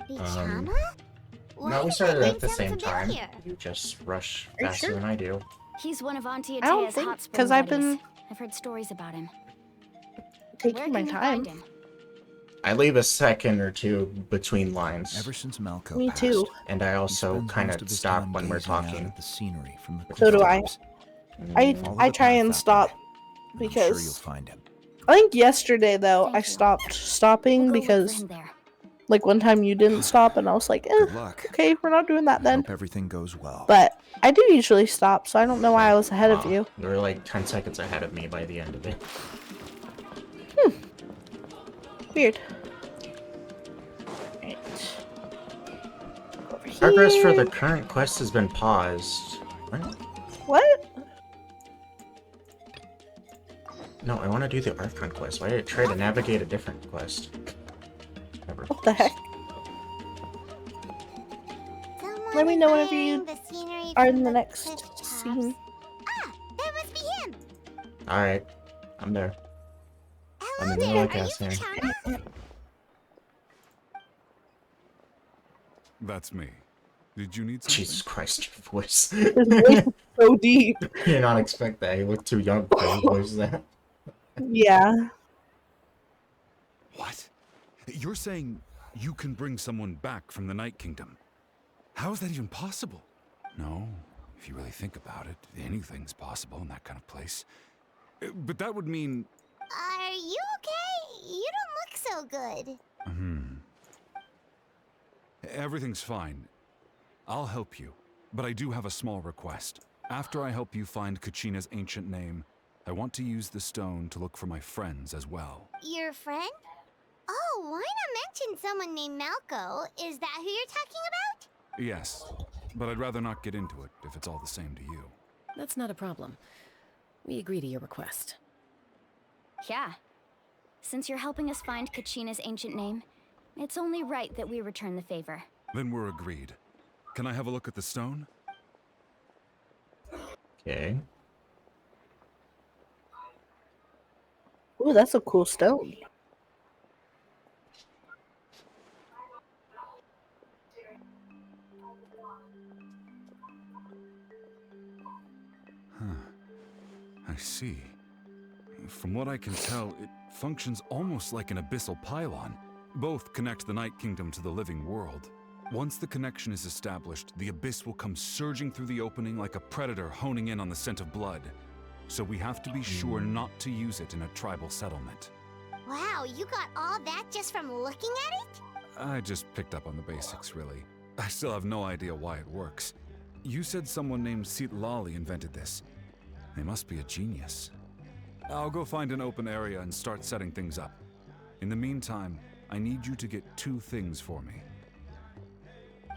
Bichama? Why
No, we
does that
started
name
at the
sound
same time.
familiar?
You just rush
you
faster
sure?
than I do.
He's one of Auntie
I don't
Atea's
think-
hot spring
'cause I've
buddies.
been-
I've heard stories about him.
Taking
Where
my
can we
time.
find him?
I leave a second or two between lines.
Ever since Malco
Me
passed,
too.
And I
he
also
spends
kind
most
of
of his
stop
time
when we're
gazing out
talking.
at the scenery from the
So do I.
clifftops.
I
Follow
I
the
try
path
and
that
stop
way, and I'm sure you'll
because
find him.
I think yesterday though
Thank
I
you.
stopped stopping
We'll go look for
because
him there.
like one time you didn't stop and I was like,
Good luck.
okay, we're not doing that then.
Hope everything goes well.
But I do usually stop, so I don't know why I was ahead of
Wow,
you.
You were like 10 seconds ahead of me by the end of it.
Weird. Right. Over
Progress for the
here.
current quest has been paused. What?
What?
want to do the Archon quest? Why did it try to navigate a different quest? Never.
What the heck? Let me know whenever you are in the next scene.
Ah, that must be him.
Alright. I'm there. I'm in the
Hello
middle
there.
of
Are
the
you
cast here.
Chana?
That's me. Did you need something?
Jesus Christ, your voice.
His voice is so deep.
You did not expect that. You look too young for his voice that.
Yeah.
What? You're saying you can bring someone back from the Night Kingdom? How is that even possible? No, if you really think about it, anything's possible in that kind of place. But that would mean...
Are you okay? You don't look so good.
Everything's fine. I'll help you, but I do have a small request. After I help you find Kachina's ancient name, I want to use the stone to look for my friends as well.
Your friend? Oh, why not mention someone named Malco? Is that who you're talking about?
Yes, but I'd rather not get into it if it's all the same to you.
That's not a problem. We agree to your request.
Yeah. Since you're helping us find Kachina's ancient name, it's only right that we return the favor.
Then we're agreed. Can I have a look at the stone?
Okay.
Ooh, that's a cool stone.
I see. From what I can tell, it functions almost like an abyssal pylon. Both connect the Night Kingdom to the living world. Once the connection is established, the abyss will come surging through the opening like a predator honing in on the scent of blood. So we have to be sure not to use it in a tribal settlement.
Wow, you got all that just from looking at it?
I just picked up on the basics, really. I still have no idea why it works. You said someone named Lali invented this. They must be a genius. I'll go find an open area and start setting things up. In the meantime, I need you to get 2 things for me.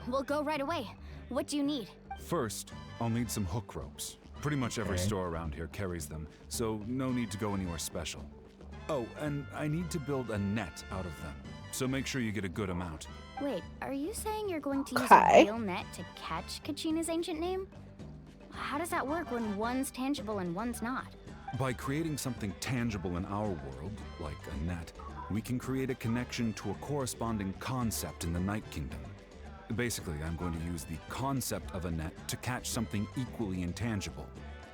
We'll go right away. What do you need?
First, I'll need some hook ropes. Pretty much every store around here carries them, so no need to go anywhere special. Oh, and I need to build a net out of them, so make sure you get a good amount.
Wait, are you saying you're going to use a real net to catch Kachina's ancient name? How does that work when one's tangible and one's not?
By creating something tangible in our world, like a net, we can create a connection to a corresponding concept in the Night Kingdom. Basically, I'm going to use the concept of a net to catch something equally intangible,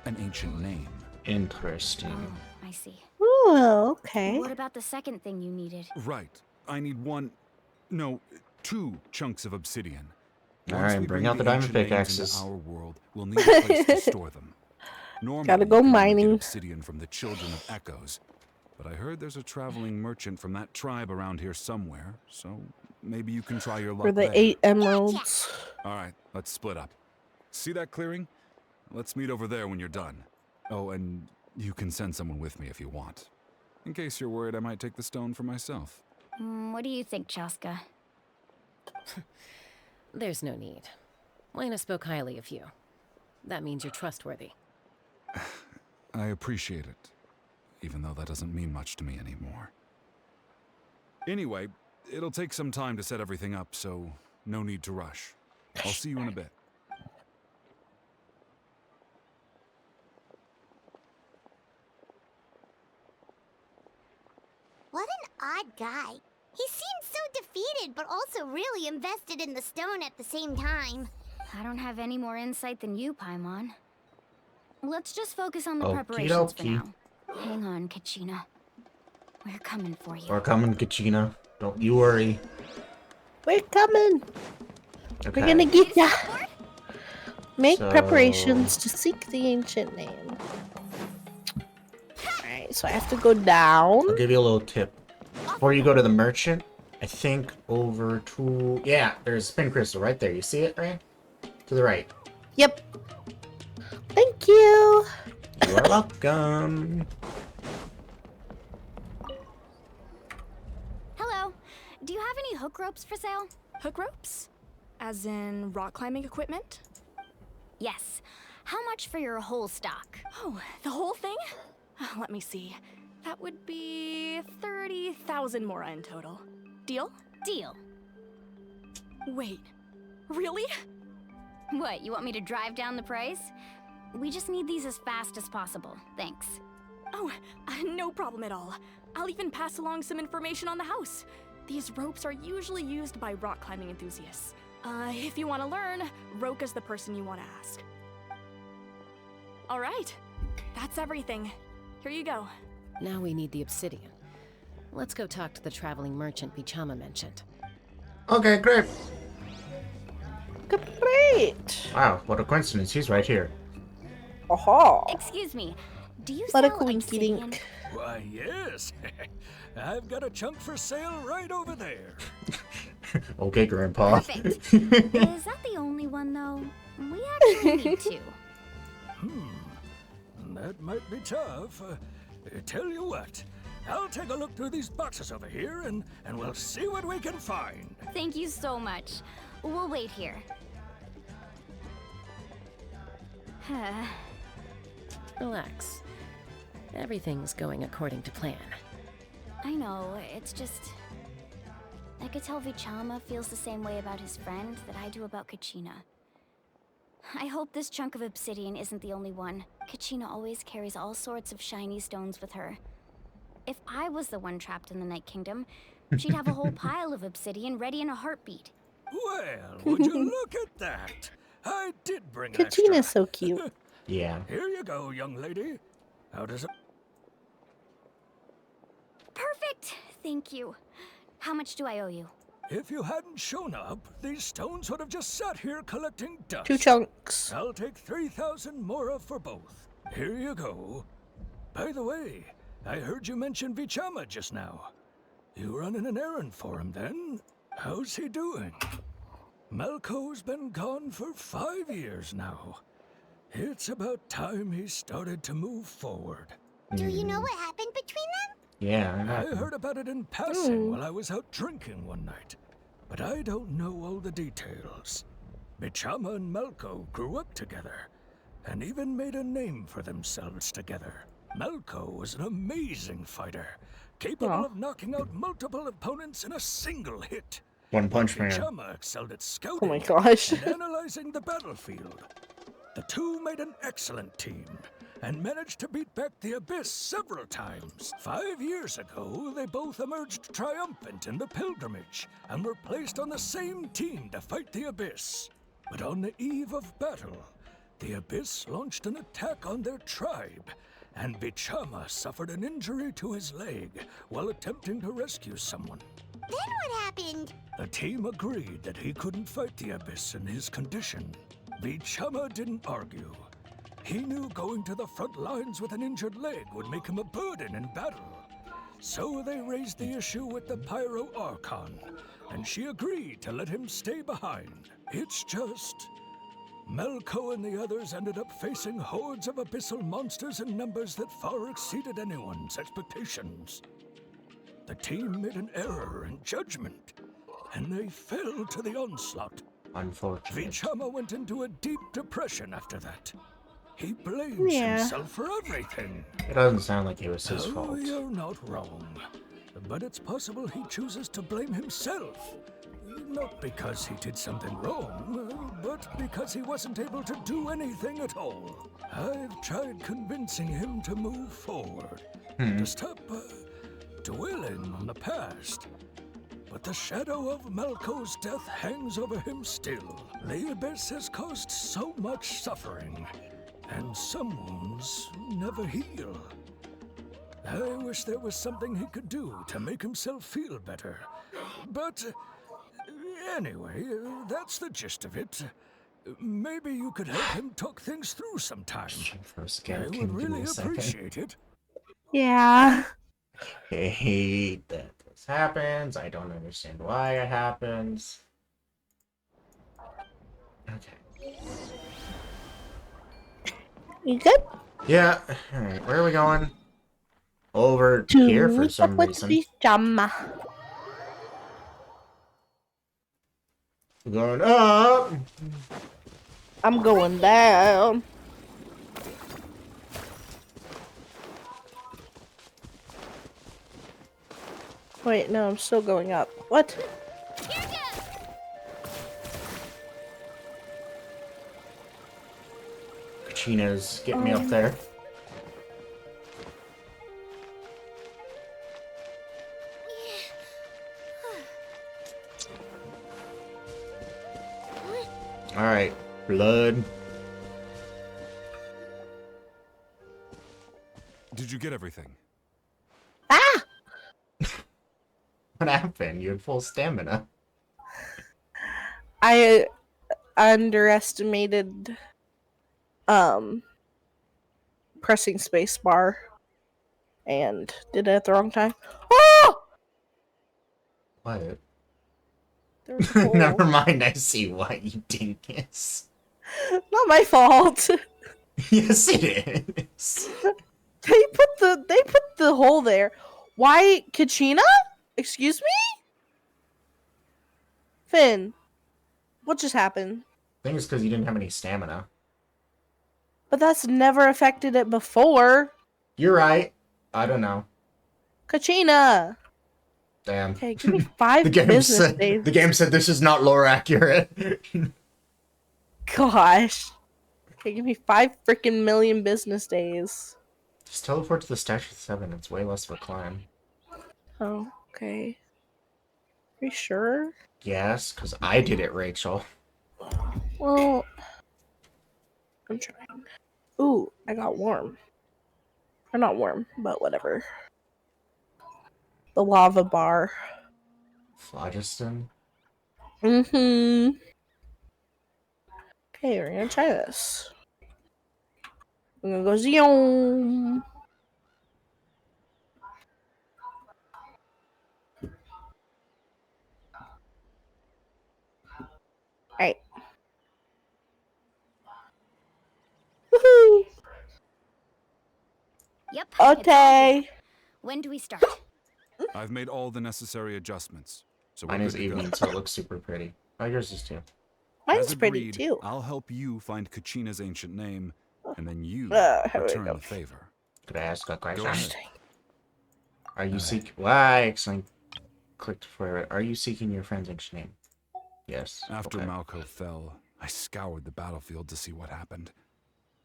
an ancient name.
Interesting.
Oh, I see.
Ooh, okay.
What about the second thing you needed?
Right. I need 2 chunks of obsidian.
Alright, bring out the diamond pickaxes.
Our world, we'll need a place to store them. Normally,
Gotta go
you can
mining.
get obsidian from the Children of Echoes, but I heard there's a traveling merchant from that tribe around here somewhere, so maybe you can try your luck
For the
there.
8 emeralds.
Alright, let's split up. See that clearing? Let's meet over there when you're done. Oh, and you can send someone with me if you want. In case you're worried I might take the stone for myself.
What do you think, Chaska?
There's no need. Lena spoke highly of you. That means you're trustworthy.
I appreciate it, even though that doesn't mean much to me anymore. Anyway, it'll take some time to set everything up, so no need to rush. I'll see you in a bit.
What an odd guy. He seemed so defeated, but also really invested in the stone at the same time.
I don't have any more insight than you, Paimon. Let's just focus on the
Okie
preparations for
dokie.
now. Hang on, Kachina. We're coming for you.
We're coming, Kachina. Don't you worry.
We're coming.
Okay.
We're gonna get ya. Make
So-
preparations to seek the ancient name. Alright, so I have to go down.
I'll give you a little tip. Before you go to the merchant, I think over to... Yeah, there's a spin crystal right there. You see it, right? To the right.
Yep. Thank you.
You are welcome.
Hello. Do you have any hook ropes for sale?
Hook ropes? As in rock climbing equipment?
Yes. How much for your whole stock?
Oh, the whole thing? Let me see.
That would be 30,000 mora in total. Deal?
Deal.
Wait, really?
What, you want me to drive down the price? We just need these as fast as possible. Thanks.
Oh, no problem at all. I'll even pass along some information on the house. These ropes are usually used by rock climbing enthusiasts. If you want to learn, Roka's the person you want to ask. All right, that's everything. Here you go.
Now we need the obsidian. Let's go talk to the traveling merchant Bichama mentioned.
Okay, great.
Great.
Wow, what a coincidence. He's right here.
Aha.
Excuse me. Do you
Let a
sell
winky
obsidian?
dink.
Why, yes. I've got a chunk for sale right over there.
Okay, Grandpa.
Perfect. Is that the only one, though? We actually need two.
That might be tough. Tell you what, I'll take a look through these boxes over here, and we'll see what we can find.
Thank you so much. We'll wait here.
Relax. Everything's going according to plan.
I know, it's just... I could tell Vichama feels the same way about his friend that I do about Kachina. I hope this chunk of obsidian isn't the only one. Kachina always carries all sorts of shiny stones with her. If I was the one trapped in the Night Kingdom, she'd have a whole pile of obsidian ready in a heartbeat.
Well, would you look at that? I did bring
Kachina's
extra.
so cute.
Yeah.
Here you go, young lady. How does it...
Perfect! Thank you. How much do I owe you?
If you hadn't shown up, these stones would have just sat here collecting dust.
2 chunks.
I'll take 3,000 mora for both. Here you go. By the way, I heard you mention Vichama just now. You running an errand for him then? How's he doing? Malco's been gone for 5 years now. It's about time he started to move forward.
Do you know what happened between them?
Yeah.
I heard about it in passing while I was out drinking one night, but I don't know all the details. Bichama and Malco grew up together, and even made a name for themselves together. Malco was an amazing fighter, capable of knocking out multiple opponents in a single hit.
One Punch Man.
Bichama excelled at scouting
Oh my gosh.
and analyzing the battlefield. The two made an excellent team, and managed to beat back the Abyss several times. 5 years ago, they both emerged triumphant in the pilgrimage, and were placed on the same team to fight the Abyss. But on the eve of battle, the Abyss launched an attack on their tribe, and Bichama suffered an injury to his leg while attempting to rescue someone.
Then what happened?
The team agreed that he couldn't fight the Abyss in his condition. Bichama didn't argue. He knew going to the front lines with an injured leg would make him a burden in battle. So they raised the issue with the Pyro Archon, and she agreed to let him stay behind. It's just... Malco and the others ended up facing hordes of abyssal monsters in numbers that far exceeded anyone's expectations. The team made an error in judgment, and they fell to the onslaught.
Unfortunate.
Vichama went into a deep depression after that. He blames himself for everything.
It doesn't sound like it was his fault.
You're not wrong. But it's possible he chooses to blame himself. Not because he did something wrong, but because he wasn't able to do anything at all. I've tried convincing him to move forward, to stop dwelling on the past. But the shadow of Malco's death hangs over him still. The Abyss has caused so much suffering, and some wounds never heal. I wish there was something he could do to make himself feel better. But anyway, that's the gist of it. Maybe you could help him talk things through sometime. I would really appreciate it.
Yeah.
I hate that this happens. I don't understand why it happens. Okay.
You good?
Yeah. Alright, where are we going? Over
To
here for
meet
some
up with
reason.
Bichama.
We're going up!
I'm going down. Wait, no, I'm still going up. What?
Kachina's getting me up there. Alright, blood.
Did you get everything?
Ah!
What happened? You had full stamina.
I underestimated pressing spacebar and did it at the wrong time. Oh!
What?
There was a hole.
Never mind, I see why you dingus.
Not my fault.
Yes, it is.
They put the hole there. Why, Kachina? Excuse me? Finn, what just happened?
I think it's because you didn't have any stamina.
But that's never affected it before.
You're right. I don't know.
Kachina!
Damn.
Okay, give me 5 business days.
The game said this is not lore accurate.
Gosh. Okay, give me 5 freaking million business days.
Just teleport to the Statue of 7. It's way less of a climb.
Oh, okay. Are you sure?
Yes, because I did it, Rachel.
Well, I'm trying. Ooh, I got warm. Or not warm, but whatever. The lava bar.
Phlogiston?
Mm-hmm. Okay, we're gonna try this. I'm gonna go zoom. Alright. Woohoo!
Yep.
Okay.
When do we start?
I've made all the necessary adjustments. So
Mine
we're
is
good to go.
evening, so it looks super pretty. Oh, yours is too.
Mine's
As
pretty
agreed,
too.
I'll help you find Kachina's ancient name, and then you
Here we
return
go.
the favor.
Could I ask a
Go
question?
ahead.
Are you seeking... Why? Excellent. Clicked for it. Are you seeking your friend's ancient name? Yes.
After
Okay.
Malco fell, I scoured the battlefield to see what happened.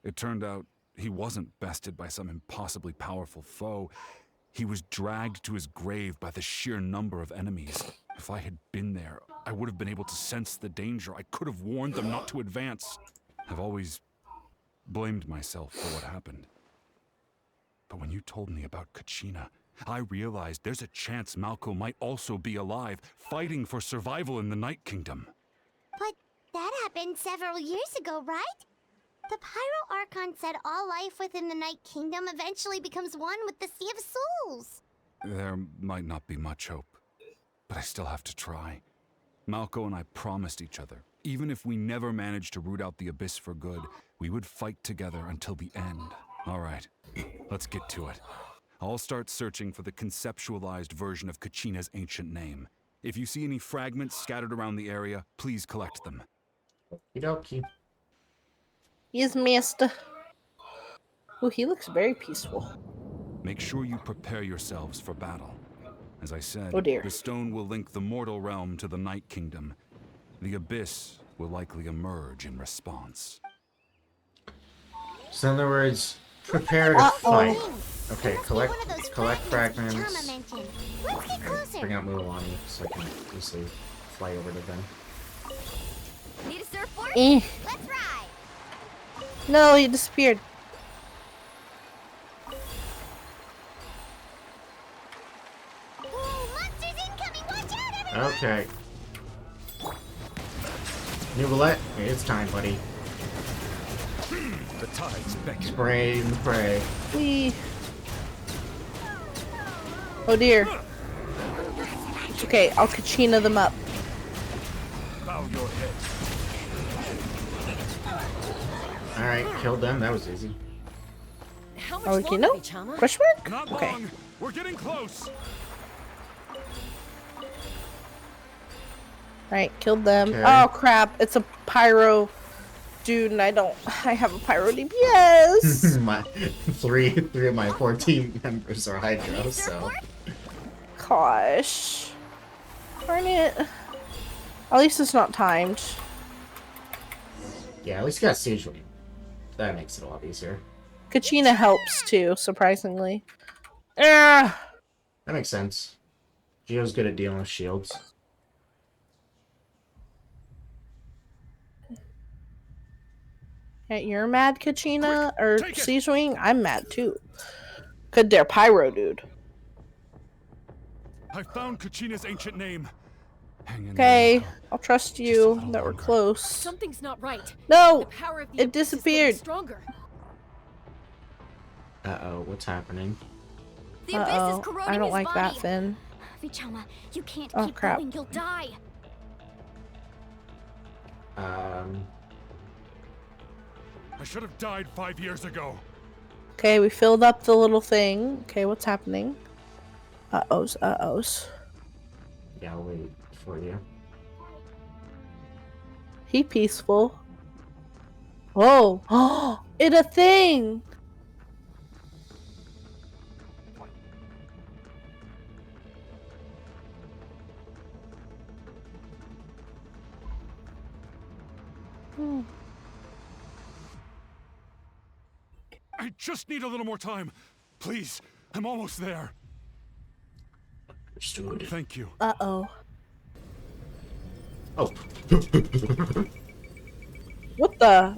It turned out he wasn't bested by some impossibly powerful foe. He was dragged to his grave by the sheer number of enemies. If I had been there, I would have been able to sense the danger. I could have warned them not to advance. I've always blamed myself for what happened. But when you told me about Kachina, I realized there's a chance Malco might also be alive, fighting for survival in the Night Kingdom.
But that happened several years ago, right? The Pyro Archon said all life within the Night Kingdom eventually becomes one with the Sea of Souls.
There might not be much hope, but I still have to try. Malco and I promised each other, even if we never managed to root out the Abyss for good, we would fight together until the end. All right, let's get to it. I'll start searching for the conceptualized version of Kachina's ancient name. If you see any fragments scattered around the area, please collect them.
Okie
He's master. Oh, he looks very peaceful.
Make sure you prepare yourselves for battle. As I said,
Oh dear.
the stone will link the mortal realm to the Night Kingdom. The Abyss will likely emerge in response.
So in other words, prepare to fight. Okay, collect fragments.
Let's get
And
closer.
bring out Mualani so I can easily fly over to them.
Need a surfboard?
Eh.
Let's ride.
No, he disappeared.
Ooh, monsters incoming! Watch out, everyone!
Okay. Nuvolette, it's time, buddy.
The tides beckon.
Spray and pray.
Whee. Oh dear. It's okay, I'll Kachina them up.
Bow your head.
Alright, killed them. That was easy.
How much
Oh,
longer,
Kino?
Bichama?
Question mark?
Not
Okay.
long. We're getting close.
Right, killed them.
Okay.
Oh crap, it's a pyro dude and I have a pyro DPS.
Three of my 4 team members are Hydra, so...
Gosh. Darn it. At least it's not timed.
Yeah, at least you got Siege Wing. That makes it a lot easier.
Kachina helps too, surprisingly. Ah!
That makes sense. Gio's good at dealing with shields.
Hey, you're mad, Kachina? Or Siege Wing? I'm mad too. Cause they're pyro, dude.
I found Kachina's ancient name.
Okay, I'll trust you that we're close.
Something's not right.
No!
The power of the
It
abyss is
disappeared.
getting stronger.
Uh-oh, what's happening?
The abyss is
Uh-oh.
corroding
I don't
his
like
body.
that, Finn.
Vichama, you can't
Oh,
keep
crap.
going. You'll die.
I should have died 5 years ago.
Okay, we filled up the little thing. Okay, what's happening? Uh-ohs, uh-ohs.
Yeah, I'll wait for you.
He peaceful. Whoa! Oh, it a thing! Hmm.
I just need a little more time. Please, I'm almost there.
Understood.
Thank you.
Uh-oh.
Oh.
What the?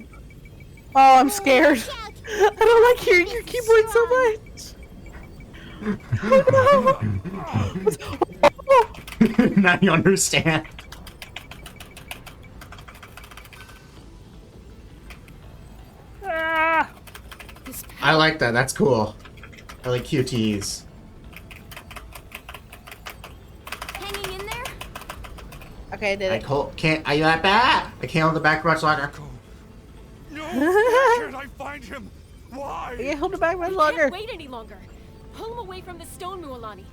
Oh, I'm scared. I don't like hearing your keyboard so much. Oh no!
Now you understand.
Ah!
I like that. That's cool. I like QTEs.
Hanging in there?
Okay, I did
I
it.
can't. Are you at bat? I can't hold it back much longer.
No! Why can't I find him? Why?
I can't hold it back much
We
longer.
can't wait any longer. Pull him away from the stone, Mualani.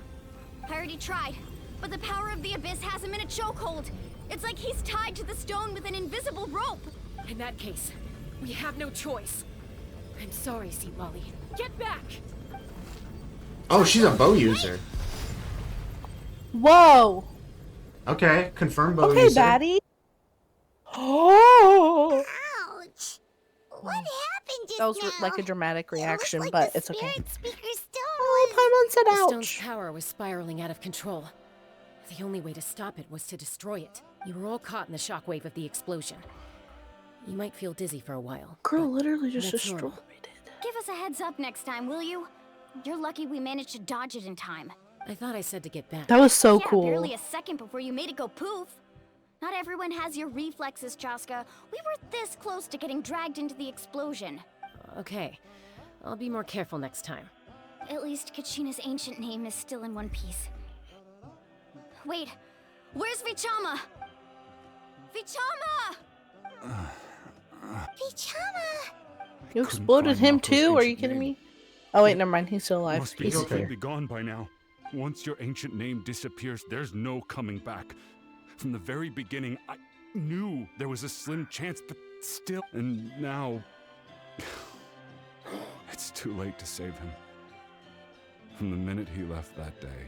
I already tried, but the power of the abyss has him in a chokehold. It's like he's tied to the stone with an invisible rope.
In that case, we have no choice. I'm sorry, Seat Lolly. Get back!
Oh, she's a bow user.
Whoa!
Okay, confirmed bow
Okay,
user.
baddie. Oh!
Ouch! What happened just
That was
now?
like a dramatic reaction,
like
but
the
it's okay.
Spirit Speaker Stone
Oh,
was...
Paimon said
The
ouch.
stone's power was spiraling out of control. The only way to stop it was to destroy it. You were all caught in the shockwave of the explosion. You might feel dizzy for a while.
Girl
but
literally just
that's
destroyed
normal.
me.
Give us a heads up next time, will you? You're lucky we managed to dodge it in time.
I thought I said to get back.
That was so
Yeah,
cool.
barely a second before you made it go poof. Not everyone has your reflexes, Chaska. We were this close to getting dragged into the explosion.
Okay. I'll be more careful next time.
At least Kachina's ancient name is still in one piece. Wait, where's Vichama? Vichama!
Vichama!
You
Couldn't
exploded
find
him
Mako's
too? Are you
ancient
kidding
name.
me? Oh wait, never mind. He's still alive.
Must be
He's
completely gone by now. Once your ancient name disappears, there's no coming back. From the very beginning, I knew there was a slim chance, but still. And now, it's too late to save him. From the minute he left that day,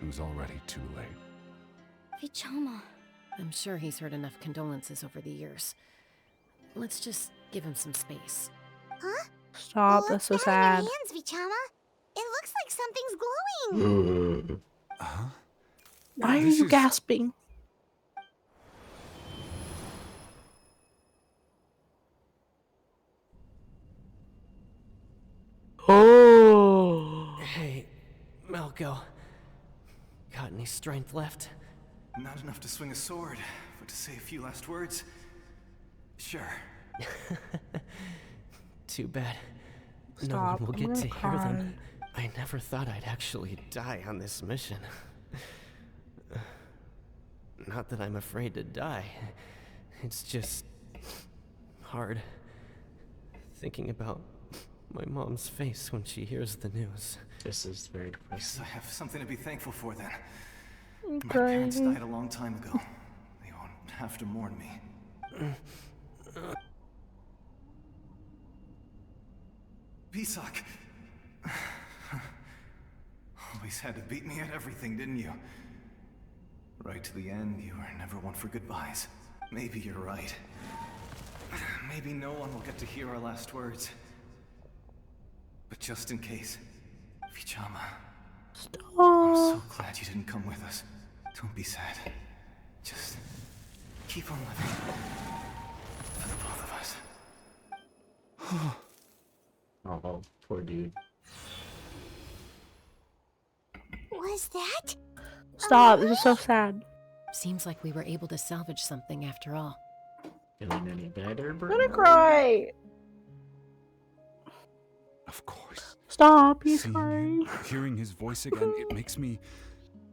it was already too late.
Vichama.
I'm sure he's heard enough condolences over the years. Let's just give him some space.
Huh?
Stop.
Look
That's so
down
sad.
your hands, Vichama. It looks like something's glowing.
Huh?
Why are
This
you
is-
gasping? Oh.
Hey, Malco. Got any strength left?
Not enough to swing a sword, but to say a few last words? Sure.
Too bad. No
Stop,
one will
I'm
get
gonna
to hear them.
cry.
I never thought I'd actually die on this mission. Not that I'm afraid to die. It's just hard thinking about my mom's face when she hears the news.
This is very
Guess
depressing.
I have something to be thankful for then.
I'm
My parents
crying.
died a long time ago. They won't have to mourn me. Pisak. Always had to beat me at everything, didn't you? Right to the end, you were never one for goodbyes. Maybe you're right. Maybe no one will get to hear our last words. But just in case, Vichama, I'm so glad you didn't come with us. Don't be sad. Just keep on living. For the both of us.
Oh, poor dude.
Was that?
Stop, this is so sad.
Seems like we were able to salvage something after all.
Feeling any better, bro?
I'm gonna cry.
Of course.
Stop, he's
Seeing
crying.
him, hearing his voice again, it makes me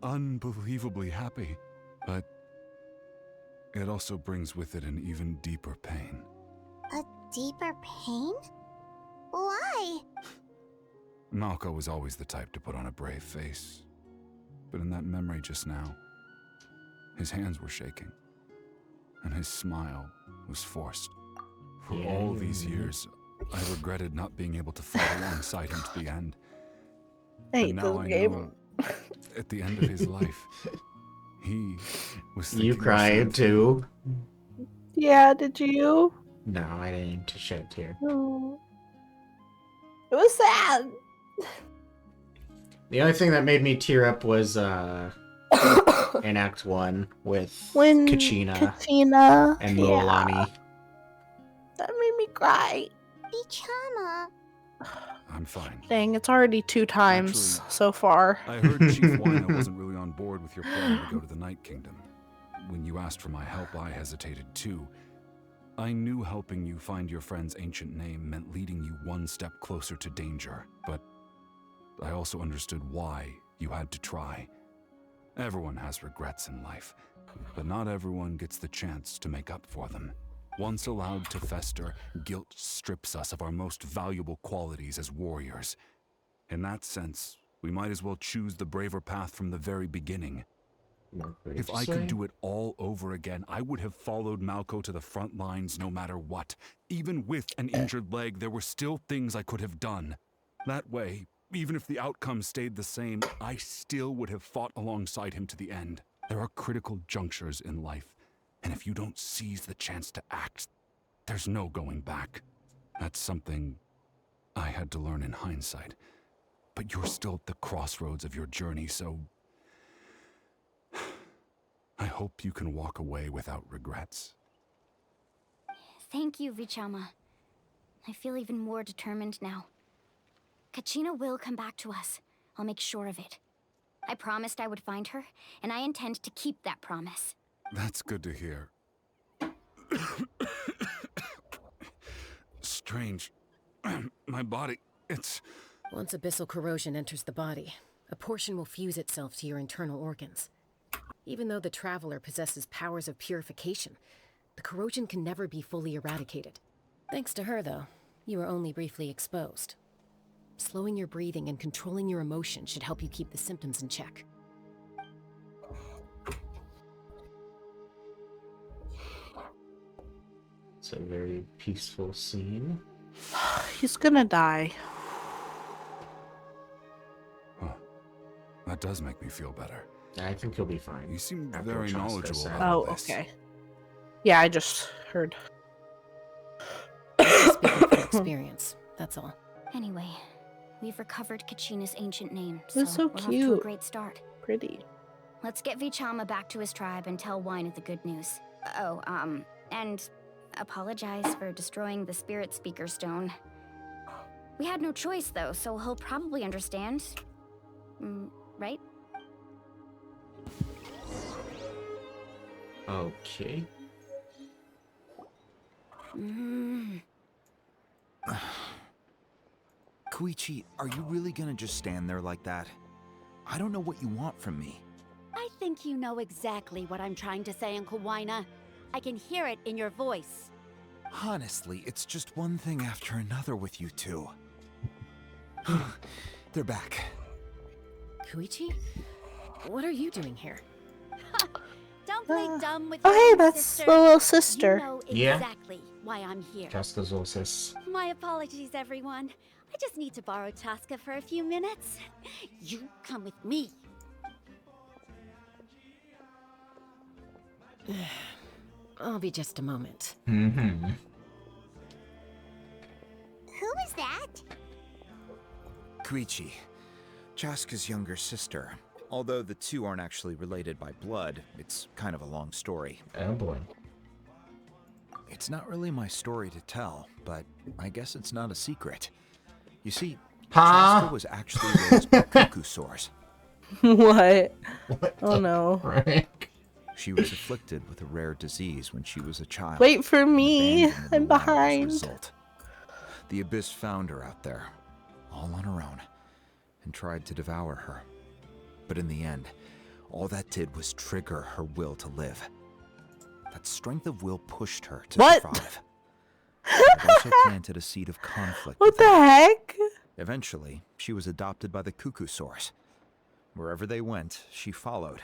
unbelievably happy. But it also brings with it an even deeper pain.
A deeper pain? Why?
Malco was always the type to put on a brave face. But in that memory just now, his hands were shaking, and his smile was forced. For all these years, I regretted not being able to fight alongside him to the end.
Hey,
And now I know, at the end of his life, he was thinking
You
the
cried
same
too?
Yeah, did you?
No, I didn't to shed a tear.
No. It was sad.
The only thing that made me tear up was in Act 1 with
When
Kachina and Mualani.
That made me cry.
Vichama.
I'm fine.
Dang, it's already 2 times so far.
I heard Chief Wina wasn't really on board with your plan to go to the Night Kingdom. When you asked for my help, I hesitated too. I knew helping you find your friend's ancient name meant leading you one step closer to danger, but I also understood why you had to try. Everyone has regrets in life, but not everyone gets the chance to make up for them. Once allowed to fester, guilt strips us of our most valuable qualities as warriors. In that sense, we might as well choose the braver path from the very beginning. If I could do it all over again, I would have followed Malco to the front lines no matter what. Even with an injured leg, there were still things I could have done. That way, even if the outcome stayed the same, I still would have fought alongside him to the end. There are critical junctures in life, and if you don't seize the chance to act, there's no going back. That's something I had to learn in hindsight. But you're still at the crossroads of your journey, so I hope you can walk away without regrets.
Thank you, Vichama. I feel even more determined now. Kachina will come back to us. I'll make sure of it. I promised I would find her, and I intend to keep that promise.
That's good to hear. Strange. My body, it's...
Once abyssal corrosion enters the body, a portion will fuse itself to your internal organs. Even though the Traveler possesses powers of purification, the corrosion can never be fully eradicated. Thanks to her, though, you were only briefly exposed. Slowing your breathing and controlling your emotions should help you keep the symptoms in check.
It's a very peaceful scene.
He's gonna die.
That does make me feel better.
I think he'll be fine.
You seem
after
very
Chaska
knowledgeable
said.
about
Oh,
this.
okay. Yeah, I just heard.
Speaking from experience, that's all.
Anyway, we've recovered Kachina's ancient name,
That's so
we're off to a
cute.
great start.
Pretty.
Let's get Vichama back to his tribe and tell Wina the good news. Oh, and apologize for destroying the Spirit Speaker Stone. We had no choice, though, so he'll probably understand. Right?
Okay.
Koichi, are you really gonna just stand there like that? I don't know what you want from me.
I think you know exactly what I'm trying to say, Uncle Wina. I can hear it in your voice.
Honestly, it's just one thing after another with you two. They're back.
Koichi? What are you doing here?
Don't play dumb with
Oh,
your
hey,
own
that's
sister.
the little sister.
You know
Yeah.
exactly why I'm here.
Chaska's little sis.
My apologies, everyone. I just need to borrow Chaska for a few minutes. You come with me.
I'll be just a moment.
Mm-hmm.
Who is that?
Koichi, Chaska's younger sister. Although the two aren't actually related by blood, it's kind of a long story.
Oh boy.
It's not really my story to tell, but I guess it's not a secret. You see,
Huh?
Chaska was actually raised by cuckoo sores.
What? Oh no.
Frick?
She was afflicted with a rare disease when she was a child.
Wait for
and
me.
abandoned in
I'm
the wild as a
behind.
result. The Abyss found her out there, all on her own, and tried to devour her. But in the end, all that did was trigger her will to live. That strength of will pushed her to survive. It also planted a seed of conflict.
What the heck?
Eventually, she was adopted by the cuckoo source. Wherever they went, she followed,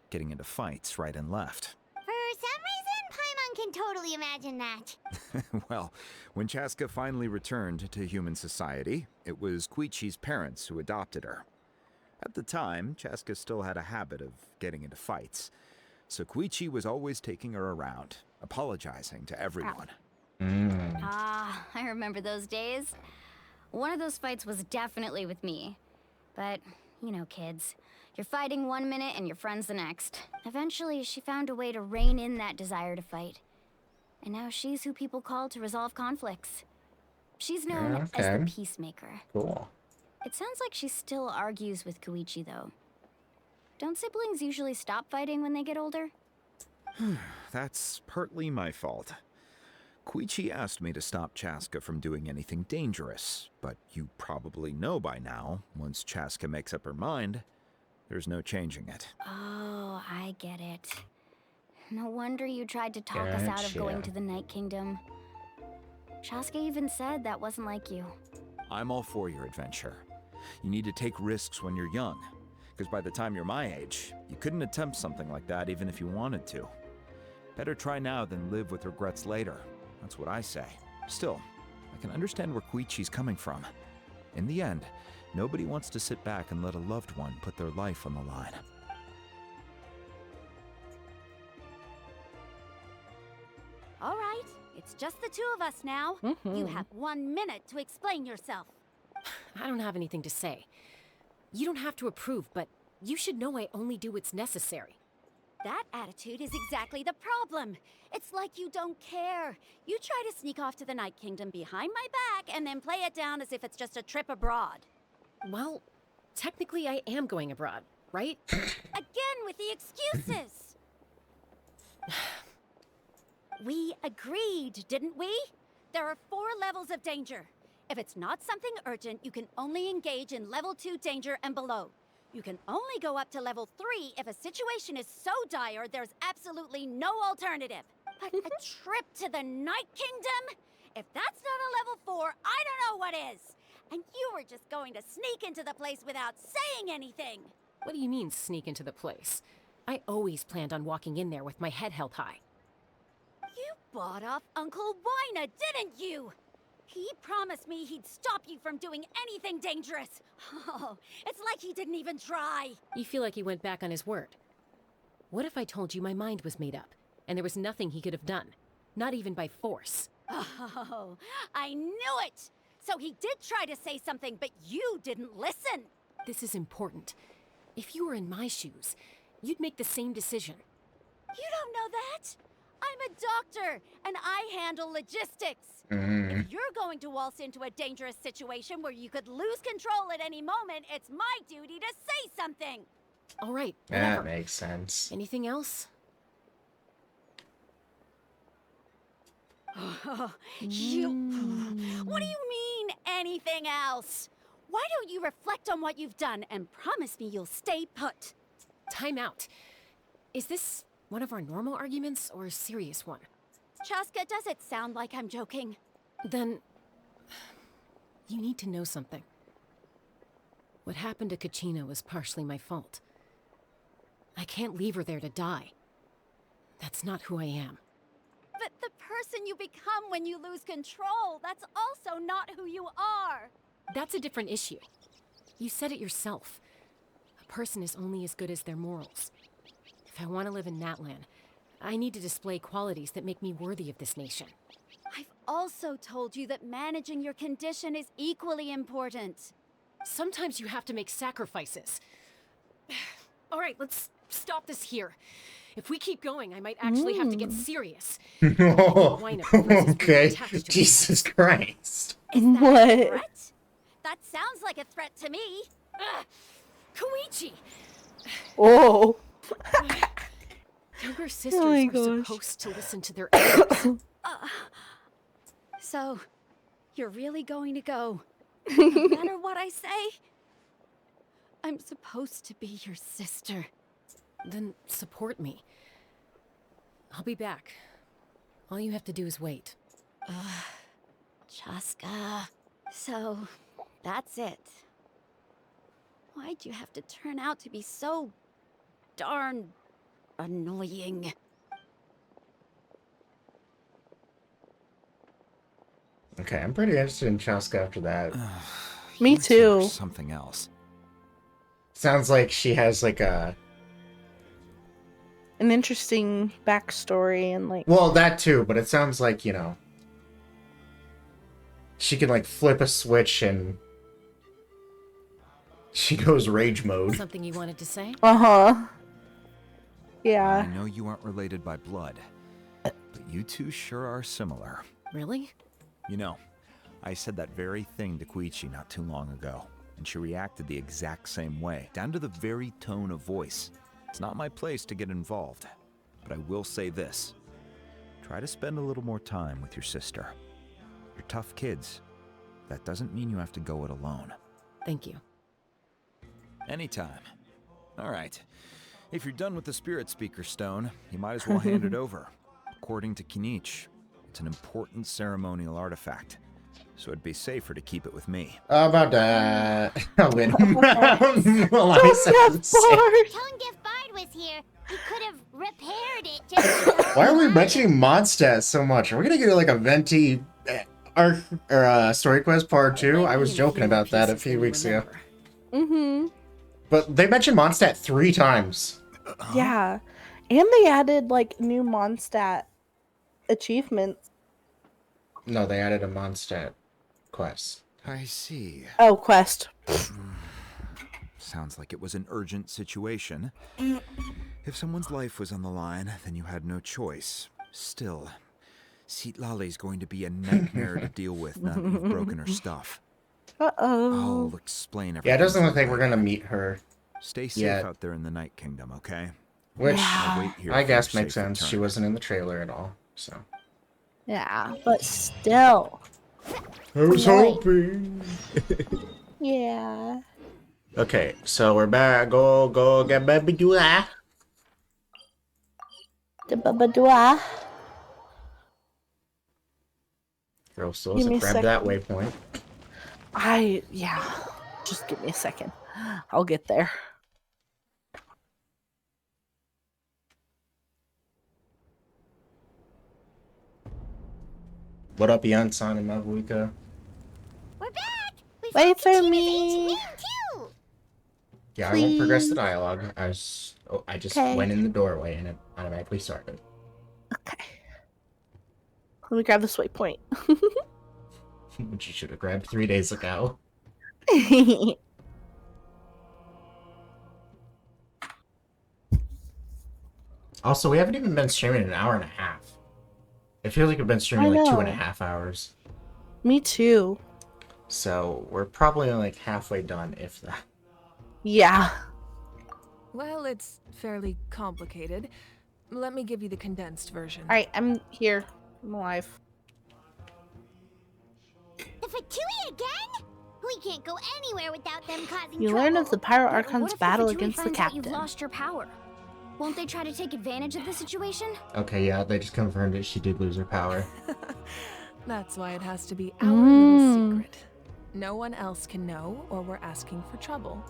getting into fights right and left.
For some reason, Paimon can totally imagine that.
Well, when Chaska finally returned to human society, it was Koichi's parents who adopted her. At the time, Chaska still had a habit of getting into fights, so Koichi was always taking her around, apologizing to everyone.
Ah, I remember those days. One of those fights was definitely with me. But, you know, kids. You're fighting one minute and your friend's the next. Eventually, she found a way to rein in that desire to fight. And now she's who people call to resolve conflicts. She's known as the peacemaker.
Cool.
It sounds like she still argues with Koichi, though. Don't siblings usually stop fighting when they get older?
That's partly my fault. Koichi asked me to stop Chaska from doing anything dangerous, but you probably know by now, once Chaska makes up her mind, there's no changing it.
Oh, I get it. No wonder you tried to talk us out of going to the Night Kingdom. Chaska even said that wasn't like you.
I'm all for your adventure. You need to take risks when you're young, because by the time you're my age, you couldn't attempt something like that even if you wanted to. Better try now than live with regrets later. That's what I say. Still, I can understand where Koichi's coming from. In the end, nobody wants to sit back and let a loved one put their life on the line.
All right, it's just the two of us now. You have 1 minute to explain yourself.
I don't have anything to say. You don't have to approve, but you should know I only do what's necessary.
That attitude is exactly the problem. It's like you don't care. You try to sneak off to the Night Kingdom behind my back and then play it down as if it's just a trip abroad.
Well, technically I am going abroad, right?
Again with the excuses. We agreed, didn't we? There are 4 levels of danger. If it's not something urgent, you can only engage in level 2 danger and below. You can only go up to level 3 if a situation is so dire there's absolutely no alternative. But a trip to the Night Kingdom? If that's not a level 4, I don't know what is. And you were just going to sneak into the place without saying anything.
What do you mean, sneak into the place? I always planned on walking in there with my head held high.
You bought off Uncle Wina, didn't you? He promised me he'd stop you from doing anything dangerous. Oh, it's like he didn't even try.
You feel like he went back on his word. What if I told you my mind was made up, and there was nothing he could have done? Not even by force.
Oh, I knew it! So he did try to say something, but you didn't listen.
This is important. If you were in my shoes, you'd make the same decision.
You don't know that? I'm a doctor, and I handle logistics. If you're going to waltz into a dangerous situation where you could lose control at any moment, it's my duty to say something.
All right,
that makes sense.
Anything else?
What do you mean, anything else? Why don't you reflect on what you've done and promise me you'll stay put?
Time out. Is this one of our normal arguments or a serious one?
Chaska, does it sound like I'm joking?
Then you need to know something. What happened to Kachina was partially my fault. I can't leave her there to die. That's not who I am.
But the person you become when you lose control, that's also not who you are.
That's a different issue. You said it yourself. A person is only as good as their morals. If I want to live in Natlan, I need to display qualities that make me worthy of this nation.
I've also told you that managing your condition is equally important.
Sometimes you have to make sacrifices. All right, let's stop this here. If we keep going, I might actually have to get serious.
Okay, Jesus Christ.
Is that a threat? That sounds like a threat to me.
Koichi!
Oh.
Younger sisters are supposed to listen to their elders.
So, you're really going to go, no matter what I say? I'm supposed to be your sister.
Then support me. I'll be back. All you have to do is wait.
Chaska. So, that's it. Why'd you have to turn out to be so darn annoying?
Okay, I'm pretty interested in Chaska after that.
Me too.
Something else.
Sounds like she has like
an interesting backstory and like.
Well, that too, but it sounds like, you know, she can like flip a switch and she goes rage mode.
Something you wanted to say?
Yeah.
I know you aren't related by blood, but you two sure are similar.
Really?
You know, I said that very thing to Koichi not too long ago, and she reacted the exact same way, down to the very tone of voice. It's not my place to get involved, but I will say this. Try to spend a little more time with your sister. You're tough kids. That doesn't mean you have to go it alone.
Thank you.
Anytime. All right. If you're done with the Spirit Speaker Stone, you might as well hand it over. According to Kinich, it's an important ceremonial artifact, so it'd be safer to keep it with me.
How about that? I'll win.
If Tongiff Bard was here, he could have repaired it just
Why are we mentioning Mondstadt so much? Are we gonna get like a Venti arc or Story Quest Part 2? I was joking about that a few weeks ago. But they mentioned Mondstadt 3 times.
Yeah. And they added like new Mondstadt achievements.
No, they added a Mondstadt quest.
I see.
Oh, quest.
Sounds like it was an urgent situation. If someone's life was on the line, then you had no choice. Still, Citlali's going to be a nightmare to deal with now that you've broken her stuff. I'll explain everything.
Yeah, it doesn't look like we're gonna meet her.
Stay safe
yet.
out there in the Night Kingdom, okay?
Which
I'll wait here
I
for
guess
your
makes
safe
sense.
return.
She wasn't in the trailer at all, so.
Yeah, but still.
I was hoping.
Yeah.
Okay, so we're back. Go get baby Dula.
The Babadua.
Girl still
Give me
doesn't
a
grab that
second.
waypoint.
Yeah. Just give me a second. I'll get there.
What up, Yan-san and Mavuika?
We're back! We
Wait for
found
me.
Kachina's ancient name, too!
Yeah, I won't progress the dialogue. I just
Okay.
went in the doorway and it automatically started.
Let me grab this waypoint.
Which you should have grabbed 3 days ago. Also, we haven't even been streaming an hour and a half. It feels like we've been streaming
I
like
know.
2.5 hours.
Me too.
So we're probably like halfway done, if that.
Yeah.
Well, it's fairly complicated. Let me give you the condensed version.
Alright, I'm here. I'm alive.
The Fatui again? We can't go anywhere without them causing
You
trouble.
learn of the Pyro
What
Archon's
if
battle
the Fatui
against the
finds out
captain.
You've lost your power. Won't they try to take advantage of the situation?
Okay, yeah, they just confirmed that she did lose her power.
That's why it has to be our little secret. No one else can know, or we're asking for trouble.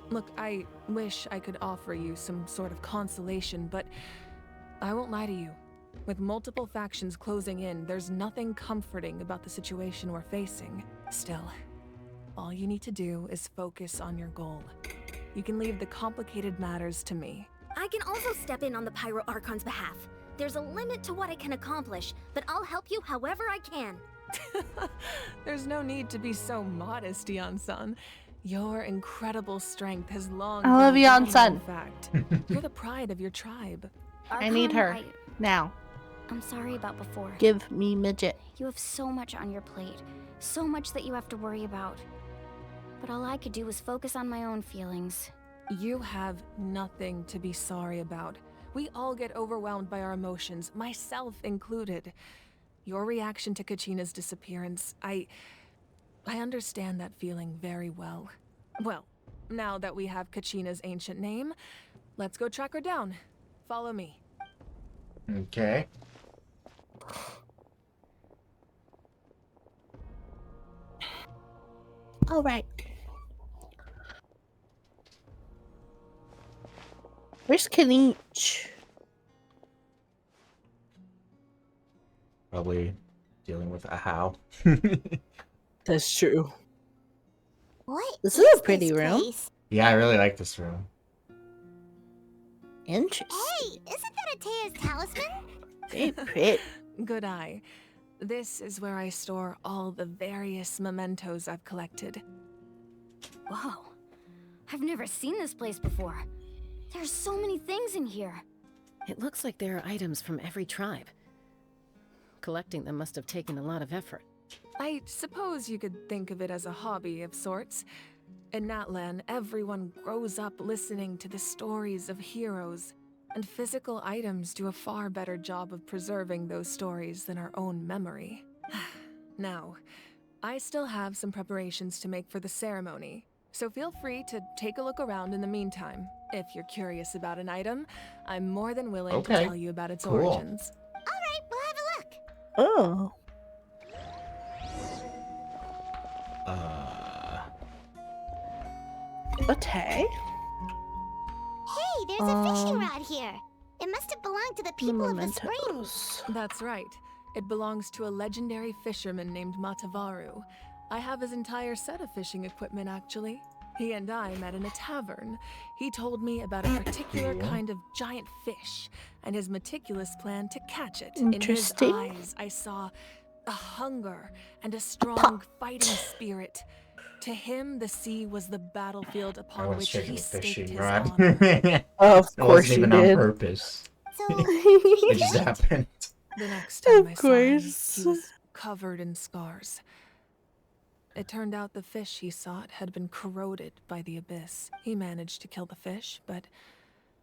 Look, I wish I could offer you some sort of consolation, but I won't lie to you. With multiple factions closing in, there's nothing comforting about the situation we're facing. Still, all you need to do is focus on your goal. You can leave the complicated matters to me.
I can also step in on the Pyro Archon's behalf. There's a limit to what I can accomplish, but I'll help you however I can.
There's no need to be so modest, Yan-san. Your incredible strength has long
I love
been a
Yan-san.
fact. You're the pride of your tribe.
I need her. Now.
I'm sorry about before.
Give me midget.
You have so much on your plate. So much that you have to worry about. But all I could do was focus on my own feelings.
You have nothing to be sorry about. We all get overwhelmed by our emotions, myself included. Your reaction to Kachina's disappearance, I understand that feeling very well. Well, now that we have Kachina's ancient name, let's go track her down. Follow me.
Okay.
All right. Where's Kanich?
Probably dealing with a how.
That's true.
What?
This is a pretty room.
Place?
Yeah, I really like this room.
Interesting.
Hey, isn't that Atea's talisman?
Very pretty.
Good eye. This is where I store all the various mementos I've collected.
Whoa. I've never seen this place before. There's so many things in here.
It looks like there are items from every tribe. Collecting them must have taken a lot of effort.
I suppose you could think of it as a hobby of sorts. In Natlan, everyone grows up listening to the stories of heroes, and physical items do a far better job of preserving those stories than our own memory. Now, I still have some preparations to make for the ceremony, so feel free to take a look around in the meantime. If you're curious about an item, I'm more than willing to tell you about its origins.
Alright, we'll have a look.
Oh. Okay.
Hey, there's a fishing rod here. It must have belonged to the people of the spring.
That's right. It belongs to a legendary fisherman named Matavaru. I have his entire set of fishing equipment, actually. He and I met in a tavern. He told me about a particular kind of giant fish and his meticulous plan to catch it.
Interesting.
In his eyes, I saw a hunger and a strong fighting spirit. To him, the sea was the battlefield upon which he staked his honor.
Of course
it
you
wasn't even
did.
on purpose. It just happened.
The next time I
Of
saw him,
course.
he was covered in scars. It turned out the fish he sought had been corroded by the abyss. He managed to kill the fish, but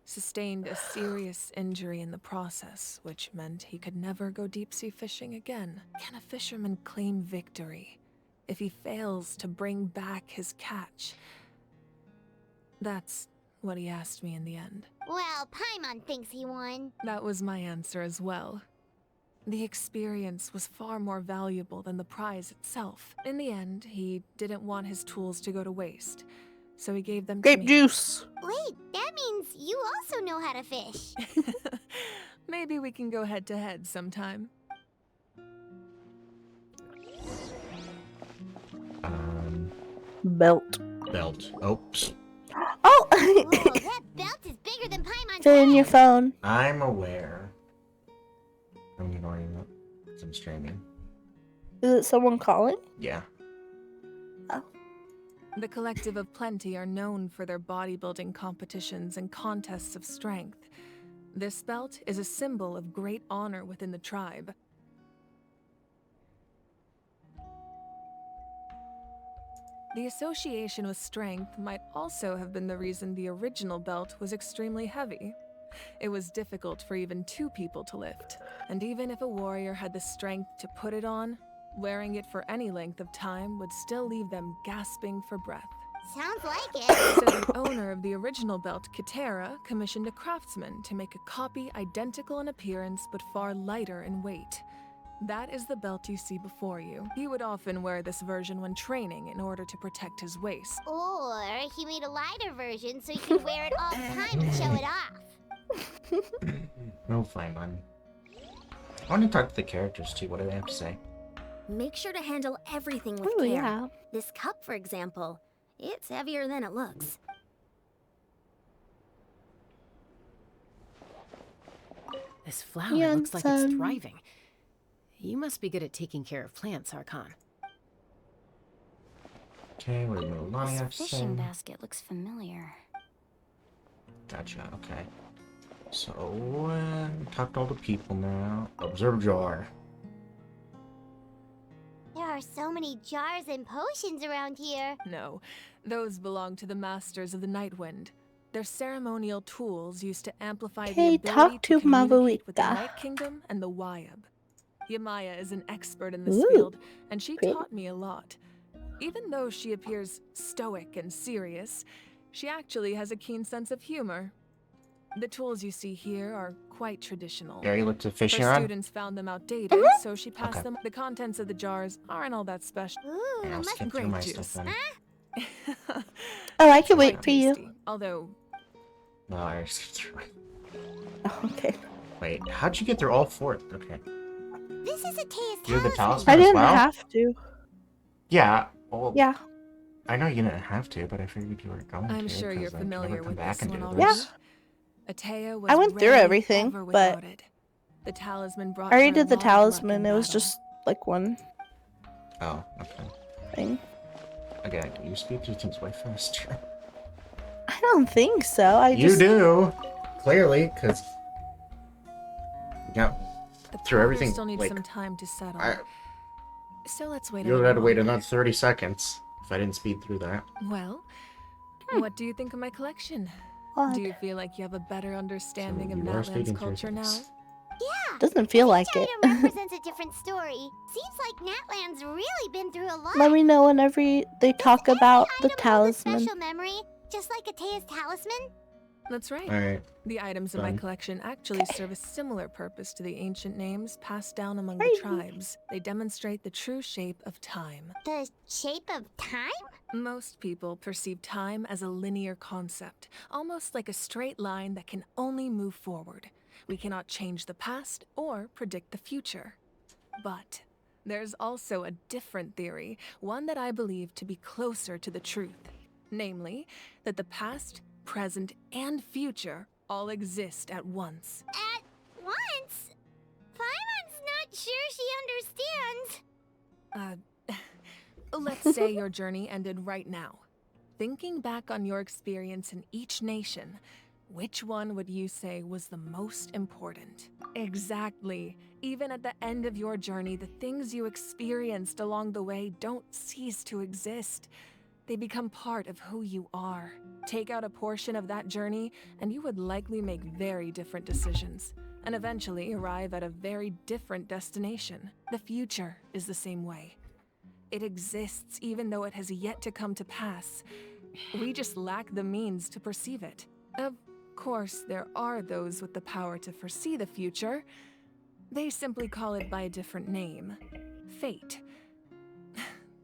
sustained a serious injury in the process, which meant he could never go deep-sea fishing again. Can a fisherman claim victory if he fails to bring back his catch? That's what he asked me in the end.
Well, Paimon thinks he won.
That was my answer as well. The experience was far more valuable than the prize itself. In the end, he didn't want his tools to go to waste, so he gave them to
Grape
me.
juice.
Wait, that means you also know how to fish.
Maybe we can go head-to-head sometime.
Belt.
Belt. Oops.
Oh!
Whoa, that belt is bigger than Paimon's
Fit in
head.
your phone.
I'm aware. I'm ignoring that. 'Cause I'm streaming.
Is it someone calling?
Yeah.
The Collective of Plenty are known for their bodybuilding competitions and contests of strength. This belt is a symbol of great honor within the tribe. The association with strength might also have been the reason the original belt was extremely heavy. It was difficult for even two people to lift, and even if a warrior had the strength to put it on, wearing it for any length of time would still leave them gasping for breath.
Sounds like it.
So the owner of the original belt, Kitera, commissioned a craftsman to make a copy identical in appearance but far lighter in weight. That is the belt you see before you. He would often wear this version when training in order to protect his waist.
Or he made a lighter version so he could wear it all the time and show it off.
No fine, man. I want to talk to the characters too. What do they have to say?
Make sure to handle everything with
Oh,
care.
yeah.
This cup, for example, it's heavier than it looks.
This flower looks like it's thriving. You must be good at taking care of plants, Archon.
Okay, what do Milani have
This
to say?
fishing basket looks familiar.
Gotcha, okay. So, talk to all the people now. Observe jar.
There are so many jars and potions around here.
No, those belong to the Masters of the Nightwind. They're ceremonial tools used to amplify the
Okay,
ability
talk
to
to
communicate with the
Mavuika.
Night Kingdom and the Wyab. Yamaya is an expert in this
Ooh,
field, and she
great.
taught me a lot. Even though she appears stoic and serious, she actually has a keen sense of humor. The tools you see here are quite traditional.
Gary looked at fishing
Her
rod?
students found them outdated, so she passed
Okay.
them. The contents of the jars aren't all that special.
Ooh,
Yeah, I'll
must
skip through
grape
my
juice.
stuff then.
Oh, I can
Quite
wait for you.
tasty, although
No, I already skipped through it.
Oh, okay.
Wait, how'd you get through all four? Okay.
This is a Tea's
You're the
talisman.
talisman
I
as
didn't
well?
have to.
Yeah, well,
Yeah.
I know you didn't have to, but I figured you were going
I'm
to.
sure
'cause,
you're
like,
familiar
never come
with
back
this
and
one
do
already.
this.
Atea was
I went through
rarely
everything,
ever
but
without it. The talisman brought
I already
her
did the
a lot of luck
talisman.
in
It was
battle.
just like one
Oh, okay.
thing.
Okay, you speed through things way faster.
I don't think so. I
You
just
do! Clearly, because... Yeah,
The
through
powder
everything,
still needs
like...
some time to settle.
I,
So let's wait.
you
a
would have
little
to wait
longer.
another 30 seconds if I didn't speed through that.
Well, what do you think of my collection?
Odd.
Do you feel like you have a better understanding of
you are
Natlan's
speaking through
culture now?
things.
Yeah.
doesn't feel like
Each
it.
item represents a different story. Seems like Natlan's really been through a lot.
Let me know whenever they talk about the
Item holds a
talisman.
special memory, just like Atea's talisman.
That's right.
Alright.
The items in my
Done.
collection actually serve a similar purpose to the ancient names passed down among the
Right.
tribes. They demonstrate the true shape of time.
The shape of time?
Most people perceive time as a linear concept, almost like a straight line that can only move forward. We cannot change the past or predict the future. But there's also a different theory, one that I believe to be closer to the truth. Namely, that the past, present, and future all exist at once.
At once? Paimon's not sure she understands.
Let's say your journey ended right now. Thinking back on your experience in each nation, which one would you say was the most important? Exactly. Even at the end of your journey, the things you experienced along the way don't cease to exist. They become part of who you are. Take out a portion of that journey, and you would likely make very different decisions, and eventually arrive at a very different destination. The future is the same way. It exists even though it has yet to come to pass. We just lack the means to perceive it. Of course, there are those with the power to foresee the future. They simply call it by a different name. Fate.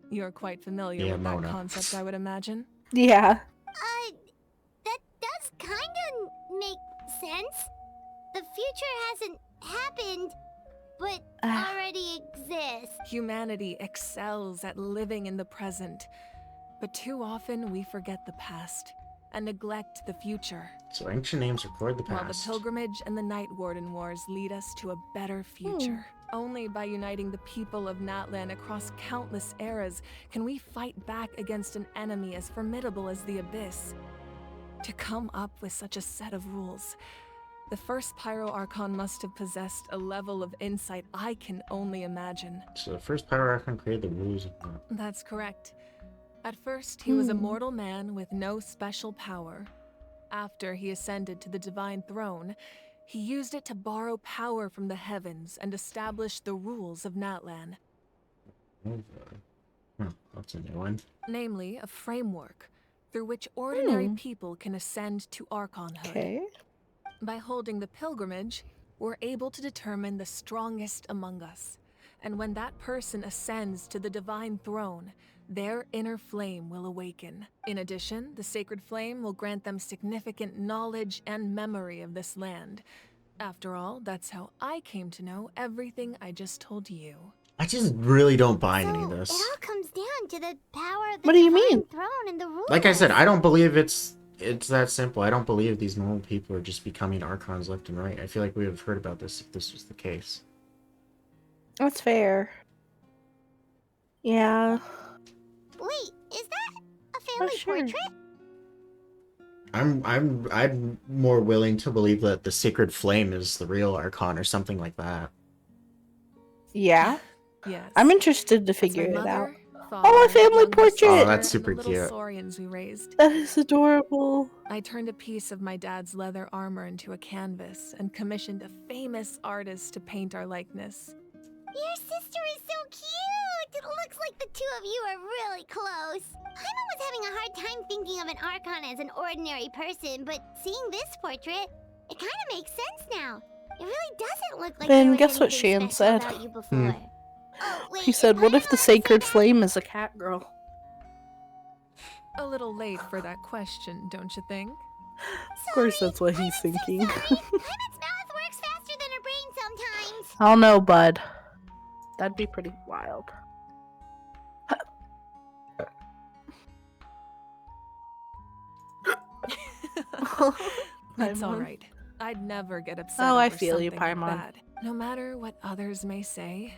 You're quite familiar
Yeah,
with that
Mona.
concept, I would imagine.
Yeah.
That does kinda make sense. The future hasn't happened, but already exists.
Humanity excels at living in the present, but too often we forget the past and neglect the future.
So ancient names record the
While the
past.
pilgrimage and the Night Warden Wars lead us to a better future. Only by uniting the people of Natlan across countless eras can we fight back against an enemy as formidable as the Abyss. To come up with such a set of rules, the first Pyro Archon must have possessed a level of insight I can only imagine.
So the first Pyro Archon created the rules of the...
That's correct. At first, he was a mortal man with no special power. After he ascended to the divine throne, he used it to borrow power from the heavens and establish the rules of Natlan.
That's a new one.
Namely, a framework through which ordinary people can ascend to Archonhood.
Okay.
By holding the pilgrimage, we're able to determine the strongest among us. And when that person ascends to the divine throne, their inner flame will awaken. In addition, the sacred flame will grant them significant knowledge and memory of this land. After all, that's how I came to know everything I just told you.
I just really don't buy any of
It
this.
all comes down to the power of the
What do you
divine
mean?
throne and the rules.
Like I said, I don't believe it's that simple. I don't believe these normal people are just becoming Archons left and right. I feel like we would have heard about this if this was the case.
That's fair. Yeah.
Wait, is that a family
sure.
portrait?
I'm more willing to believe that the Sacred Flame is the real Archon or something like that.
Yeah.
Yes.
I'm interested to
That's
figure
my
it out.
mother,
Oh, my
father,
family
younger
portrait!
sister,
Oh, that's
and
super
the little
cute.
Saurians we raised.
That is adorable.
I turned a piece of my dad's leather armor into a canvas and commissioned a famous artist to paint our likeness.
Your sister is so cute! It looks like the two of you are really close. Paimon was having a hard time thinking of an Archon as an ordinary person, but seeing this portrait, it kind of makes sense now. It really doesn't look like
Then
there was
guess what
anything
Shan
special
said?
about you before. Oh, wait,
He said, what if the Sacred Flame is a cat girl?
A little late for that question, don't you think?
Of course that's what he's thinking.
Paimon's mouth works faster than her brain sometimes.
I don't know, bud. That'd be pretty wild.
That's
Paimon.
alright. I'd never get upset
Oh, I
over
feel you,
something like
Paimon.
that. No matter what others may say,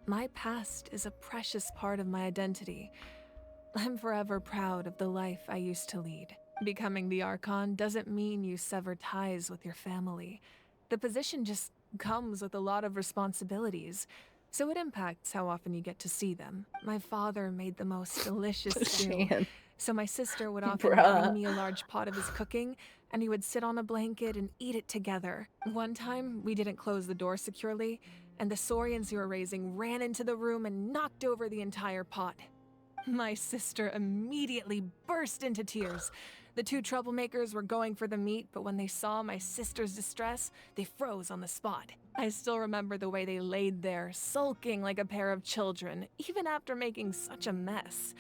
my past is a precious part of my identity. I'm forever proud of the life I used to lead. Becoming the Archon doesn't mean you sever ties with your family. The position just comes with a lot of responsibilities, so it impacts how often you get to see them. My father made the most delicious stew,
Shan.
so my sister would often
Bruh.
bring me a large pot of his cooking, and he would sit on a blanket and eat it together. One time, we didn't close the door securely, and the Saurians you were raising ran into the room and knocked over the entire pot. My sister immediately burst into tears. The two troublemakers were going for the meat, but when they saw my sister's distress, they froze on the spot. I still remember the way they laid there, sulking like a pair of children, even after making such a mess.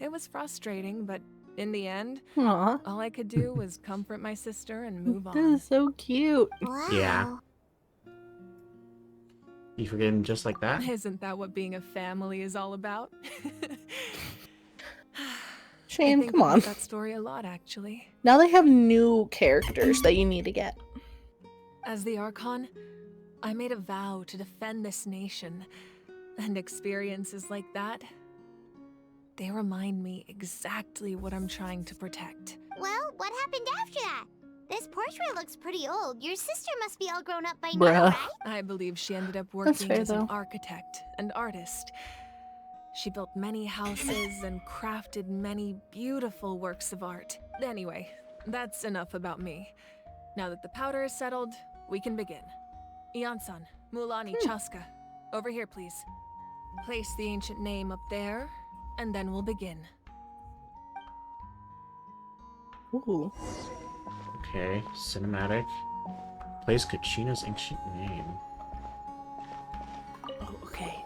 It was frustrating, but in the end,
Aw.
all I could do was comfort my sister and move
This
on.
is so cute.
Yeah. You forgave him just like that?
Isn't that what being a family is all about?
Shane,
I think
come
about
on.
that story a lot, actually.
Now they have new characters that you need to get.
As the Archon, I made a vow to defend this nation, and experiences like that, they remind me exactly what I'm trying to protect.
Well, what happened after that? This portrait looks pretty old. Your sister must be all grown up by
Bruh.
now, right?
I believe she ended up
That's
working
fair,
as an
though.
architect and artist. She built many houses and crafted many beautiful works of art. Anyway, that's enough about me. Now that the powder is settled, we can begin. Ian-san, Mulani, Chaska, over here, please. Place the ancient name up there, and then we'll begin.
Ooh.
Okay, cinematic. Place Kachina's ancient name.
Oh, okay.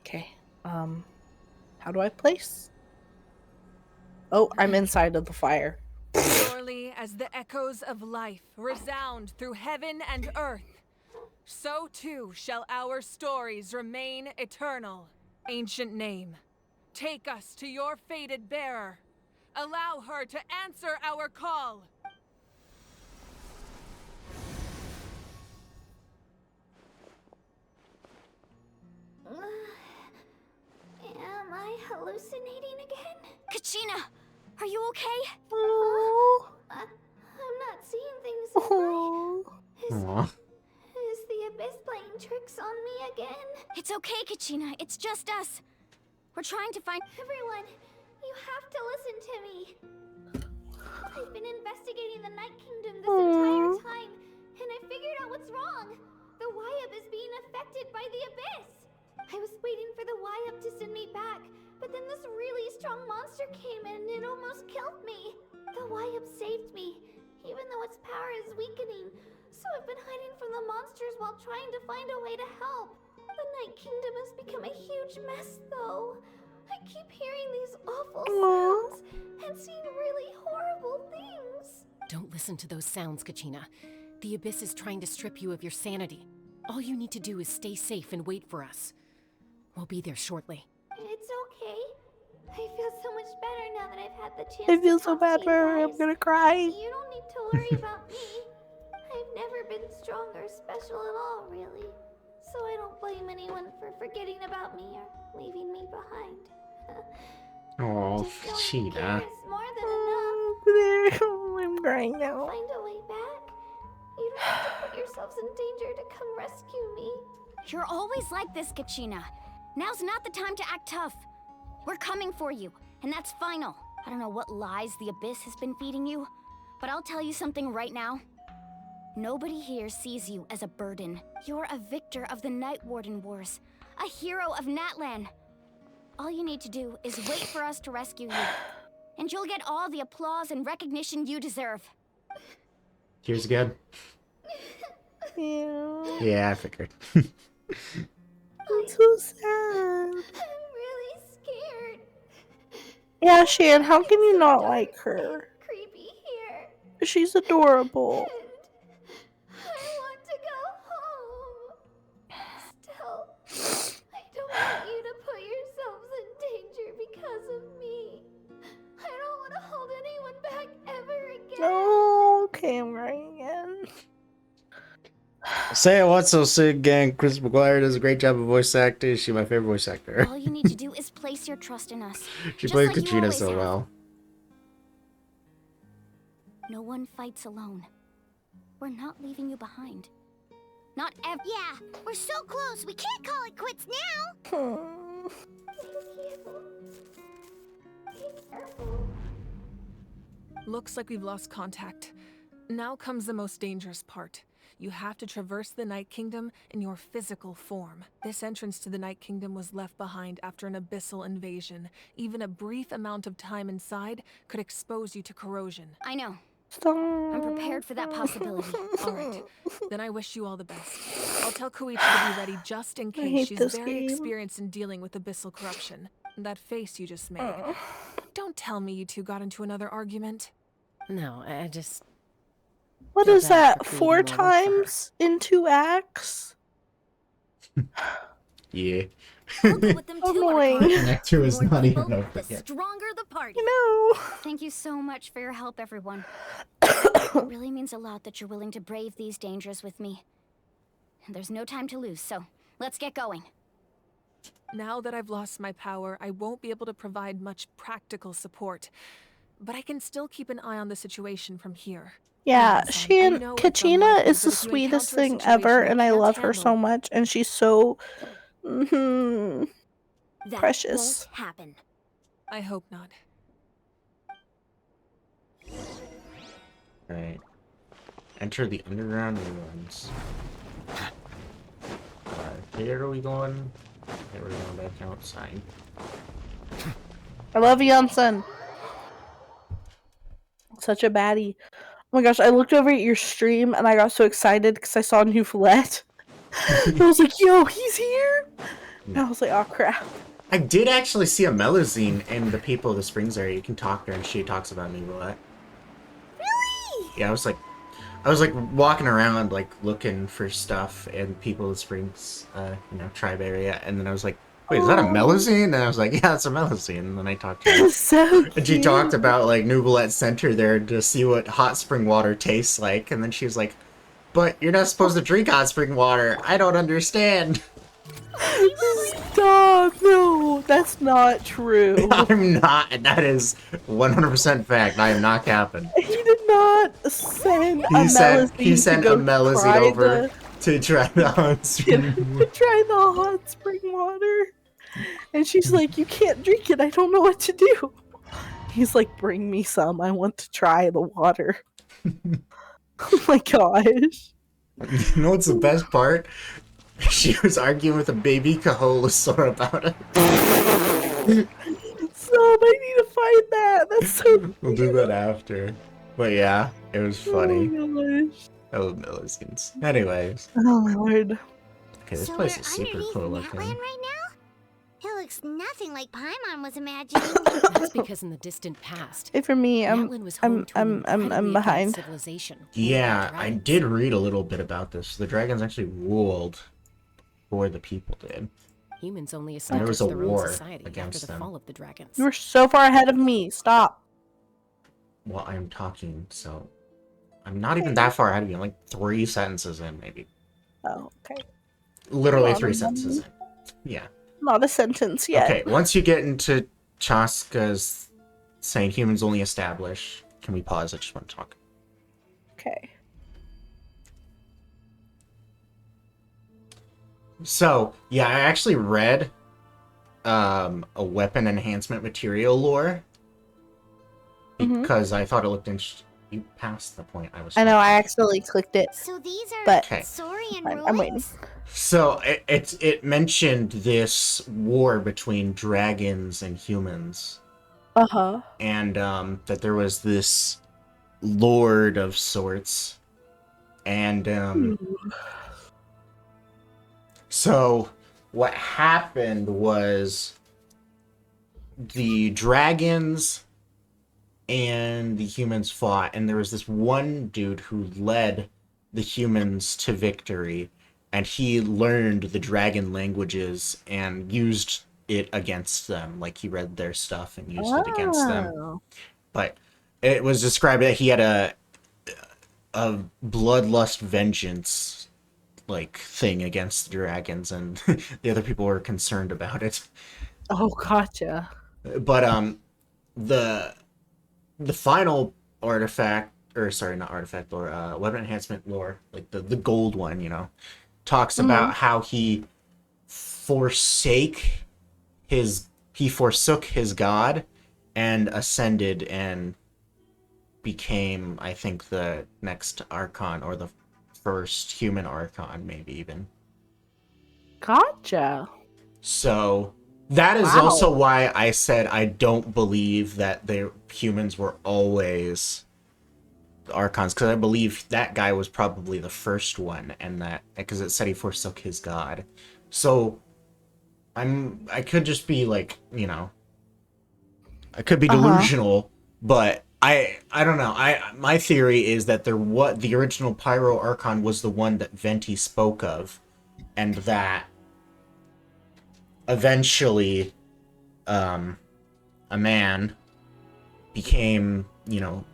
Okay. How do I place? Oh, I'm inside of the fire.
Surely as the echoes of life resound through heaven and earth, so too shall our stories remain eternal. Ancient name, take us to your fated bearer. Allow her to answer our call.
Am I hallucinating again?
Kachina, are you okay?
Oh.
I'm not seeing things right.
Aww.
Is the Abyss playing tricks on me again?
It's okay, Kachina. It's just us. We're trying to find...
Everyone, you have to listen to me. I've been investigating the Night Kingdom this entire time, and I figured out what's wrong. The Wyab is being affected by the Abyss. I was waiting for the Wyab to send me back, but then this really strong monster came in and it almost killed me. The Wyab saved me, even though its power is weakening. So I've been hiding from the monsters while trying to find a way to help. The Night Kingdom has become a huge mess, though. I keep hearing these awful sounds and seeing really horrible things.
Don't Listen to those sounds, Kachina. The Abyss is trying to strip you of your sanity. All you need to do is stay safe and wait for us. We'll be there shortly.
It's okay. I feel so much better now that I've had the chance.
I feel so bad for her. I'm gonna cry.
You don't need to worry about me. I've never been strong or special at all, really. So I don't blame anyone for forgetting about me or leaving me behind.
Oh,
It's
Cheetah.
more than enough.
I'm crying now.
Find a way back. You don't have to put yourselves in danger to come rescue me.
You're always like this, Kachina. Now's not the time to act tough. We're coming for you, and that's final. I don't know what lies the Abyss has been feeding you, but I'll tell you something right now. Nobody here sees you as a burden. You're a victor of the Night Warden Wars, a hero of Natlan. All you need to do is wait for us to rescue you, and you'll get all the applause and recognition you deserve.
Here's good.
Yeah.
Yeah, I figured.
I'm so sad.
I'm really scared.
Yeah, Shan, how can you not like her?
Creepy here.
She's adorable.
I want to go home. Still, I don't want you to put yourselves in danger because of me. I don't want to hold anyone back ever again.
Oh, okay, I'm crying again.
Say it once so soon, gang. Chris McGuire does a great job of voice acting. She's my favorite voice actor.
All you need to do is place your trust in us.
She
just
played
like you
Kachina
always
so
have.
well.
No one fights alone. We're not leaving you behind. Not ever.
Yeah, we're so close. We can't call it quits now. Be careful.
Looks like we've lost contact. Now comes the most dangerous part. You have to traverse the Night Kingdom in your physical form. This entrance to the Night Kingdom was left behind after an abyssal invasion. Even a brief amount of time inside could expose you to corrosion.
I know.
Stop.
I'm prepared for that possibility.
All right, then I wish you all the best. I'll tell Koichi to be ready just in
I
case.
hate
She's
this
very
game.
experienced in dealing with abyssal corruption. That face you just made. Don't tell me you two got into another argument.
No, I just...
What
feel
is
bad
that?
for
4
creating more work for her.
times in 2 acts?
Yeah.
I'll go with them too,
Annoying.
Archon.
Act 2 is
More
not
people,
even over
the
yet.
stronger the party.
No.
Thank you so much for your help, everyone. It really means a lot that you're willing to brave these dangers with me. And there's no time to lose, so let's get going.
Now that I've lost my power, I won't be able to provide much practical support. But I can still keep an eye on the situation from here.
Yeah,
Listen,
she
I
and
know it's
Kachina
unlikely,
is the
but if you
sweetest
encounter a
thing ever,
situation
and
you
I
can't
love her so
handle,
much, and she's so
That
precious.
won't happen.
I hope not.
Right. Enter the underground ruins. Here are we going? Okay, we're going back outside.
I love Yunsen. Such a baddie. Oh my gosh, I looked over at your stream and I got so excited because I saw New Follette. I was like, yo, he's here! And I was like, oh crap.
I did actually see a Melusine in the People of the Springs area. You can talk to her and she talks about me a lot.
Really?
Yeah, I was like walking around like looking for stuff in People of the Springs, tribe area, and then I was like, wait, is that a Melusine? And I was like, yeah, it's a Melusine. And then I talked to her.
So cute.
And she talked about like Nubalet sent her there to see what hot spring water tastes like, and then she was like, but you're not supposed to drink hot spring water. I don't understand.
Stop! No, that's not true.
I'm not. That is 100% fact. I am not capping.
He did not send a
He sent a Melusine over to try the hot spring
to try the hot spring water. And she's like, you can't drink it. I don't know what to do. He's like, bring me some. I want to try the water. Oh my gosh.
You know what's the best part? She was arguing with a baby Kaholosaur about it.
So I need to find that. That's so cute.
We'll do that after. But yeah, it was funny.
Oh my gosh.
I love Melusines. Anyways.
Oh my lord.
Okay, this
So
place
we're
is super
underneath
cool
Natlan
looking.
right now? It looks nothing like Paimon was imagining.
That's because in the distant past,
Hey, for me,
Natlan was home to an incredibly
I'm
advanced
behind.
civilization.
Yeah, I did read a little bit about this. The dragons actually ruled before the people did.
Humans only
And there was
established
a
their own
war
society after
against
the
them.
fall of the dragons.
You were so far ahead of me. Stop.
Well, I'm talking, so I'm not even that far ahead of you. I'm like 3 sentences in, maybe.
Oh, okay.
Literally
Hold on
3
a
sentences in.
moment.
Yeah.
Not a sentence yet.
Okay, once you get into Chaska's saying humans only establish, can we pause? I just want to talk.
Okay.
So, yeah, I actually read a weapon enhancement material lore because I thought it looked interesting. You passed the point I was
I know,
talking.
I accidentally clicked it.
So these are
But
Okay.
Saurian
I'm waiting.
ruins?
So it mentioned this war between dragons and humans,
Uh-huh.
and that there was this lord of sorts, and so what happened was the dragons and the humans fought, and there was this one dude who led the humans to victory, and he learned the dragon languages and used it against them. Like, he read their stuff and used it against them.
Oh.
But it was described that he had a bloodlust vengeance like thing against the dragons, and the other people were concerned about it.
Oh, gotcha.
But the final artifact, or sorry, not artifact lore, weapon enhancement lore, like the gold one, you know, talks about how he forsook his god and ascended and became, I think, the next Archon, or the first human Archon, maybe even.
Gotcha.
So that is also why I said I don't believe that the humans were always the Archons, because I believe that guy was probably the first one, and that because it said he forsook his god. So I could just be like, you know, I could be delusional, but I don't know. My theory is that the original Pyro Archon was the one that Venti spoke of, and that eventually a man became, you know,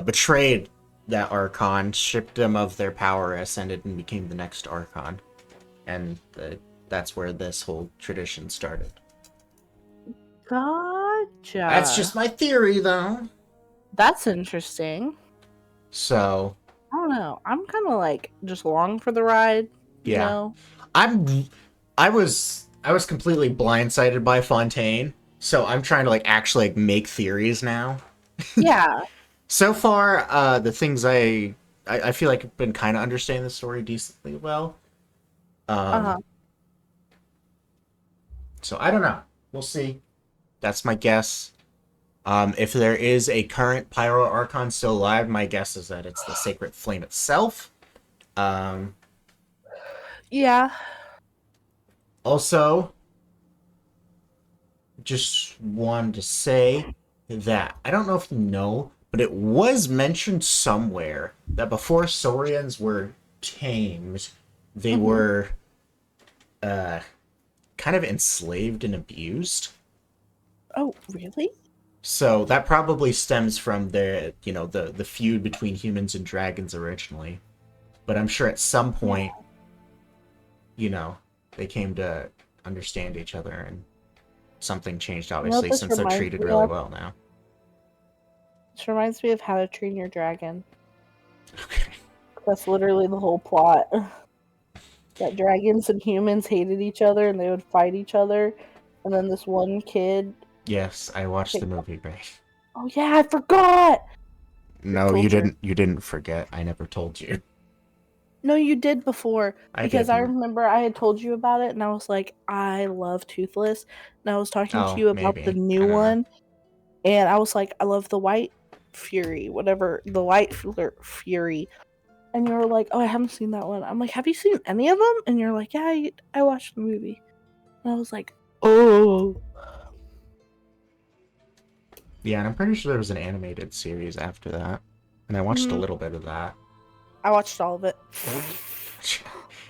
betrayed that Archon, stripped them of their power, ascended, and became the next Archon. And that's where this whole tradition started.
Gotcha.
That's just my theory, though.
That's interesting.
So
I don't know. I'm kind of like just along for the ride. You
yeah,
know?
I was completely blindsided by Fontaine, so I'm trying to like actually like make theories now.
Yeah.
So far, the things I feel like I've been kind of understanding the story decently well. So I don't know. We'll see. That's my guess. If there is a current Pyro Archon still alive, my guess is that it's the Sacred Flame itself.
Yeah.
Also, just wanted to say that I don't know if you know, but it was mentioned somewhere that before Saurians were tamed, they were kind of enslaved and abused.
Oh, really?
So that probably stems from the feud between humans and dragons originally. But I'm sure at some point, you know, they came to understand each other and something changed, obviously, since they're treated really well now.
This reminds me of How to Train Your Dragon. Okay. That's literally the whole plot. That dragons and humans hated each other and they would fight each other. And then this one kid...
Yes, I watched the movie, Ray.
Oh yeah, I forgot!
No, you didn't. You didn't forget. I never told you.
No, you did before. Because I
didn't.
remember I had told you about it and I was like, I love Toothless. And I was talking to you about the new one. And I was like, I love the White Fury, whatever. The White Fury. And you were like, oh, I haven't seen that one. I'm like, have you seen any of them? And you're like, yeah, I watched the movie. And I was like, oh.
Yeah, and I'm pretty sure there was an animated series after that. And I watched a little bit of that.
I watched all of it.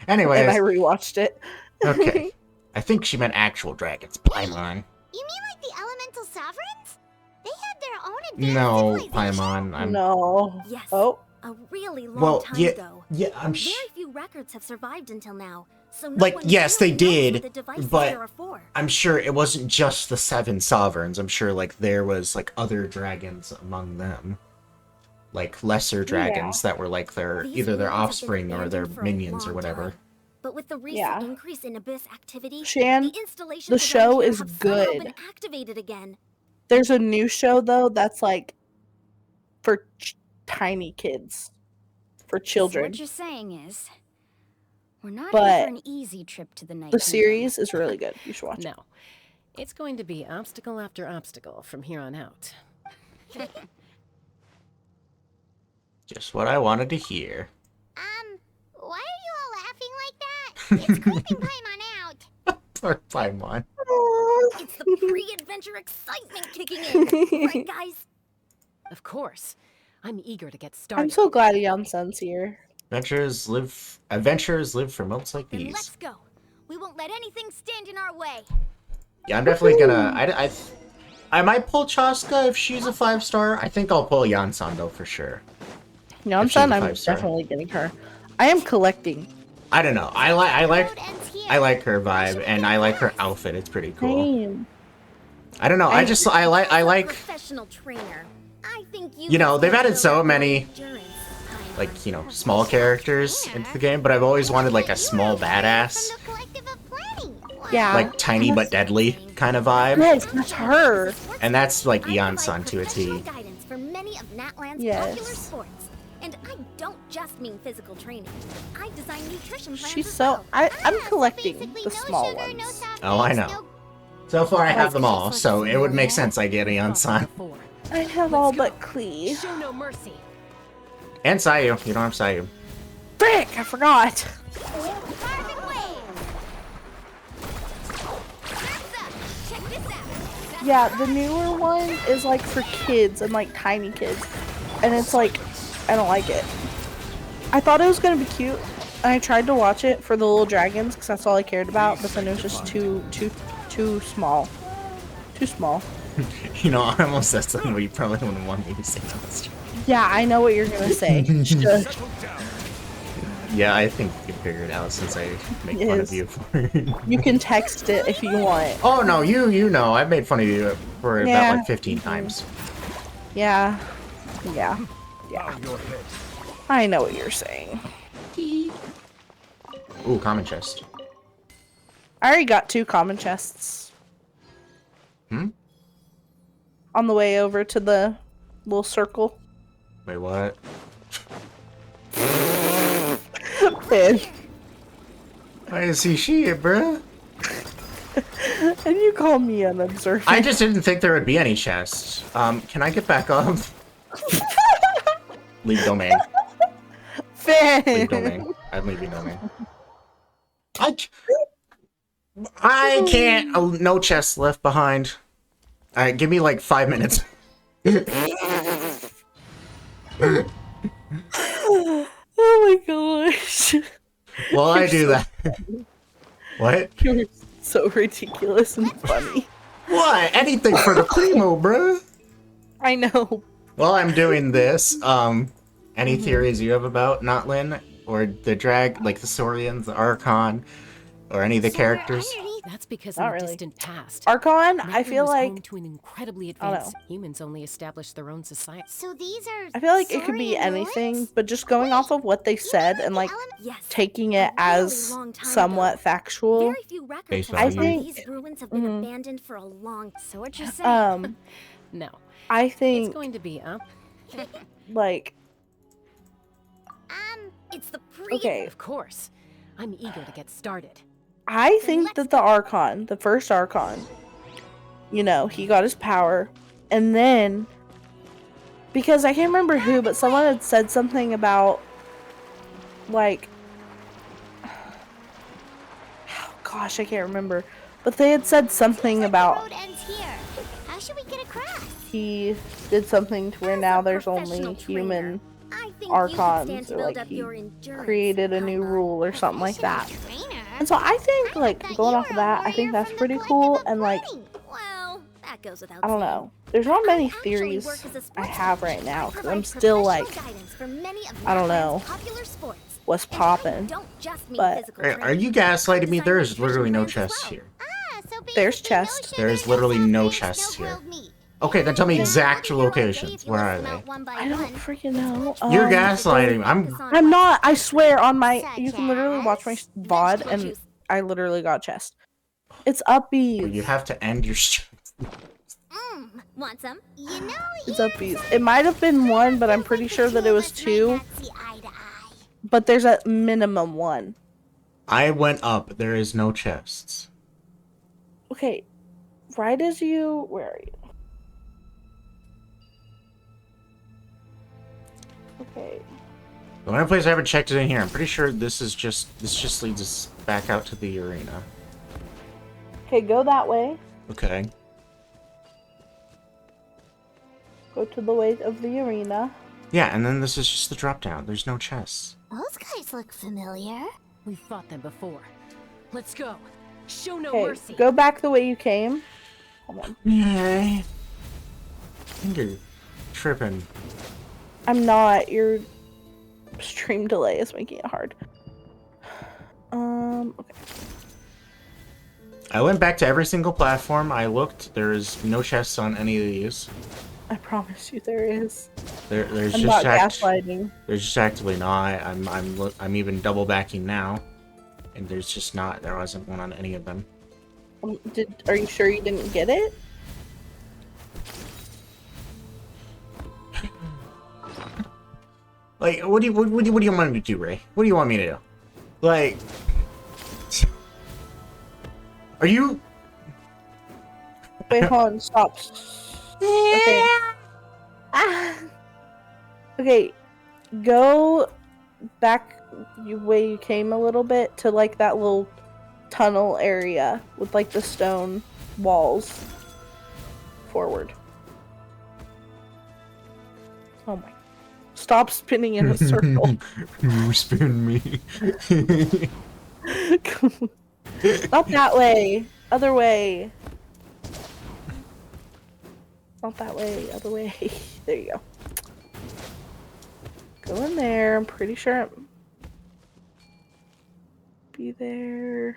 Anyways.
And I rewatched it.
Okay. I think she meant actual dragons. Paimon.
You mean like the elemental sovereigns? They had their own advanced
No,
civilization.
Paimon.
No.
Yes.
Oh.
A really long time ago.
Yeah, I'm
Very few records have survived until now. So no
like,
one
yes, they
really knows
did,
what the devices
but
there are for.
I'm sure it wasn't just the 7 sovereigns. I'm sure, like, there was, like, other dragons among them. Like, lesser dragons that were, like, either their offspring or their minions or whatever.
But with the recent increase in abyss activity,
Shan,
the installations
the show
around here
is
have somehow
good.
been activated again.
There's a new show, though, that's, like, for tiny kids. For
So
children.
what you're saying is, we're not
But
in for an easy trip to the night.
the series is really good. You should watch it.
No. It's going to be obstacle after obstacle from here on out.
Just what I wanted to hear.
Why are you all laughing like that? It's creeping Paimon out.
Poor Paimon.
It's the pre-adventure excitement kicking in. Right, guys?
Of course. I'm eager to get started.
I'm so glad Yon-san's here.
Adventurers live for moments like
Then
these.
let's go. We won't let anything stand in our way.
Yeah, I'm definitely gonna. I might pull Chaska if she's a 5-star. I think I'll pull Yon-san though for sure.
Yon-san, I'm
5-star.
definitely getting her. I am collecting.
I don't know. I like her vibe and I like her outfit. It's pretty cool.
Same.
I don't know. I like.
Professional trainer. I think
You know, they've added so many, like, you know, small characters into the game, but I've always wanted, like, a small badass.
Yeah.
Like, tiny but deadly kind of vibe.
Yes, that's her.
And that's, like, Yon-san to a T.
guidance for many of Natlan's
Yes.
popular sports. And I don't just mean physical training. I design nutrition plans
She's
as
so.
well.
I'm collecting the small ones.
Oh, I know. So far, I have them all, so it would make sense I get a Yon-san.
I have all but Klee.
Show no mercy.
And Sayu. You don't have Sayu.
Frick! I forgot. Yeah, the newer one is like for kids and like tiny kids, and it's like I don't like it. I thought it was gonna be cute, and I tried to watch it for the little dragons because that's all I cared about. But then it was just too small. Too small.
You know, I almost said something where you probably wouldn't want me to say that.
Yeah, I know what you're gonna say. Just-
Yeah, I think you can figure it out since I make fun of
Yes.
you for it.
You can text it if you want.
Oh no, you know, I've made fun of you for
Yeah.
about like 15 times.
Yeah. Yeah. I know what you're saying.
Ooh, common chest.
I already got 2 common chests.
Hmm?
On the way over to the little circle.
Wait, what?
Man.
I see shit, bruh.
And you call me unobservant.
I just didn't think there would be any chests. Can I get back up? Leave domain.
Fan.
Leave domain. I'm leaving domain. I can't. Oh, no chests left behind. Alright, give me like 5 minutes.
Oh my gosh.
While I do that. What?
You're so ridiculous and funny.
What? Anything for the primo, bruh.
I know.
While I'm doing this, any theories you have about Natlan or the like the Saurians, the Archon, or any of the characters?
That's because
Not
in the
really.
distant past,
Archon, I
Natlan
feel
was
like
home to an incredibly
I don't
advanced.
know.
Humans only established their own society.
So these are.
I feel like it could be
Saurian
anything,
ruins?
but just going off of what they said and like taking it as somewhat factual.
Very few records
Based
have
on
I
confirmed
think-
these ruins have been abandoned for a long.
So what you're saying?
No,
I
it's
think
going to be up.
like
It's the pre.
okay.
Of course, I'm eager to get started.
I think that the Archon, the first Archon, you know, he got his power, and then because I can't remember who, but someone had said something about like, oh gosh, I can't remember, But they had said something about
road ends here. How should we get across?
he did something to where now there's only human Archons, or like he created a new rule or something like that. And so I think like going off of that, I think that's pretty cool. And like,
Well, that goes without
I don't know. There's not many theories I have right now because I'm still like, I don't know what's popping. But
Are you gaslighting me? There is literally no chests here.
there's chests.
There is literally no chests here. Okay, then tell me exact locations. Where are they?
I don't freaking know.
You're gaslighting me.
I'm not. I swear on my. You can literally watch my VOD, and I literally got chest. It's upbees.
You have to end your
Want some? You know,
It's upbees. It might have been one, but I'm pretty sure that it was two. But there's a minimum one.
I went up. There is no chests.
Okay, right as you. Where are you? Okay.
The only place I haven't checked it in here. I'm pretty sure this just leads us back out to the arena.
Okay, go that way.
Okay.
Go to the way of the arena.
Yeah, and then this is just the drop down. There's no chests.
Those guys look familiar.
We fought them before. Let's go. Show no
Okay,
mercy.
go back the way you came. Hold on.
Yay. I think you're tripping.
I'm not. Your stream delay is making it hard. Okay.
I went back to every single platform. I looked. There's no chests on any of these.
I promise you there is.
There's
I'm
just
not gaslighting.
There's just actively not. I'm even double backing now, and there's just not. There wasn't one on any of them.
Are you sure you didn't get it?
Like, what do you want me to do, Ray? What do you want me to do? Like, are you?
Wait, hold on, stop. Okay. Okay, go back way you came a little bit to like that little tunnel area with like the stone walls. Forward. Oh my. Stop spinning in a circle.
You spin me.
Not that way. Other way. Not that way. Other way. There you go. Go in there. I'm pretty sure be there.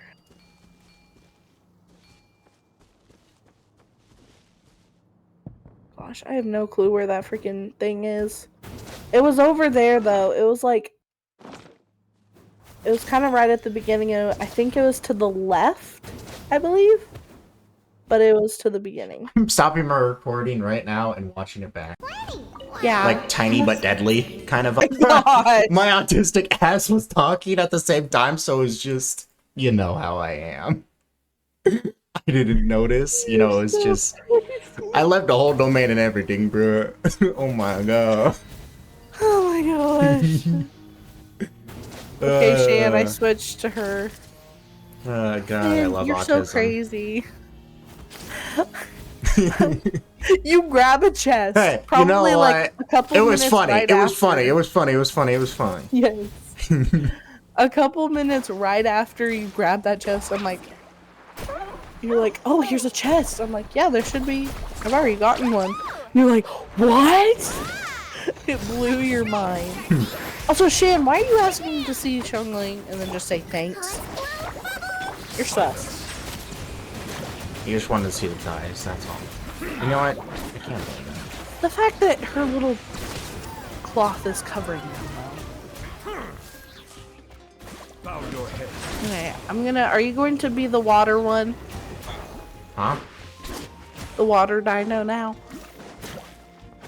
Gosh, I have no clue where that freaking thing is. It was over there though. It was like, it was kind of right at the beginning of, I think it was to the left, I believe. But it was to the beginning.
I'm stopping my recording right now and watching it back.
Yeah.
Like tiny but deadly, kind of.
God.
My autistic ass was talking at the same time, so it was just, you know how I am. I didn't notice, you know, it was just, I left the whole domain and everything, bro. Oh my god.
Oh my gosh. Okay, Shan, I switched to her.
God,
Man,
I love
you're
autism.
so crazy. You grab a chest.
Hey,
probably
you know what?
like a couple
it was
minutes
funny.
right
It was
after.
funny. It was funny. It was funny. It was funny.
Yes. A couple minutes right after you grab that chest, I'm like, you're like, oh, here's a chest. I'm like, yeah, there should be. I've already gotten one. You're like, what? It blew your mind. Also, Shan, why are you asking to see Chungling and then just say thanks? You're sus.
You just wanted to see the guys, that's all. You know what? I can't believe it.
The fact that her little cloth is covering them, though.
Bow your head.
Okay, are you going to be the water one?
Huh?
The water dino now?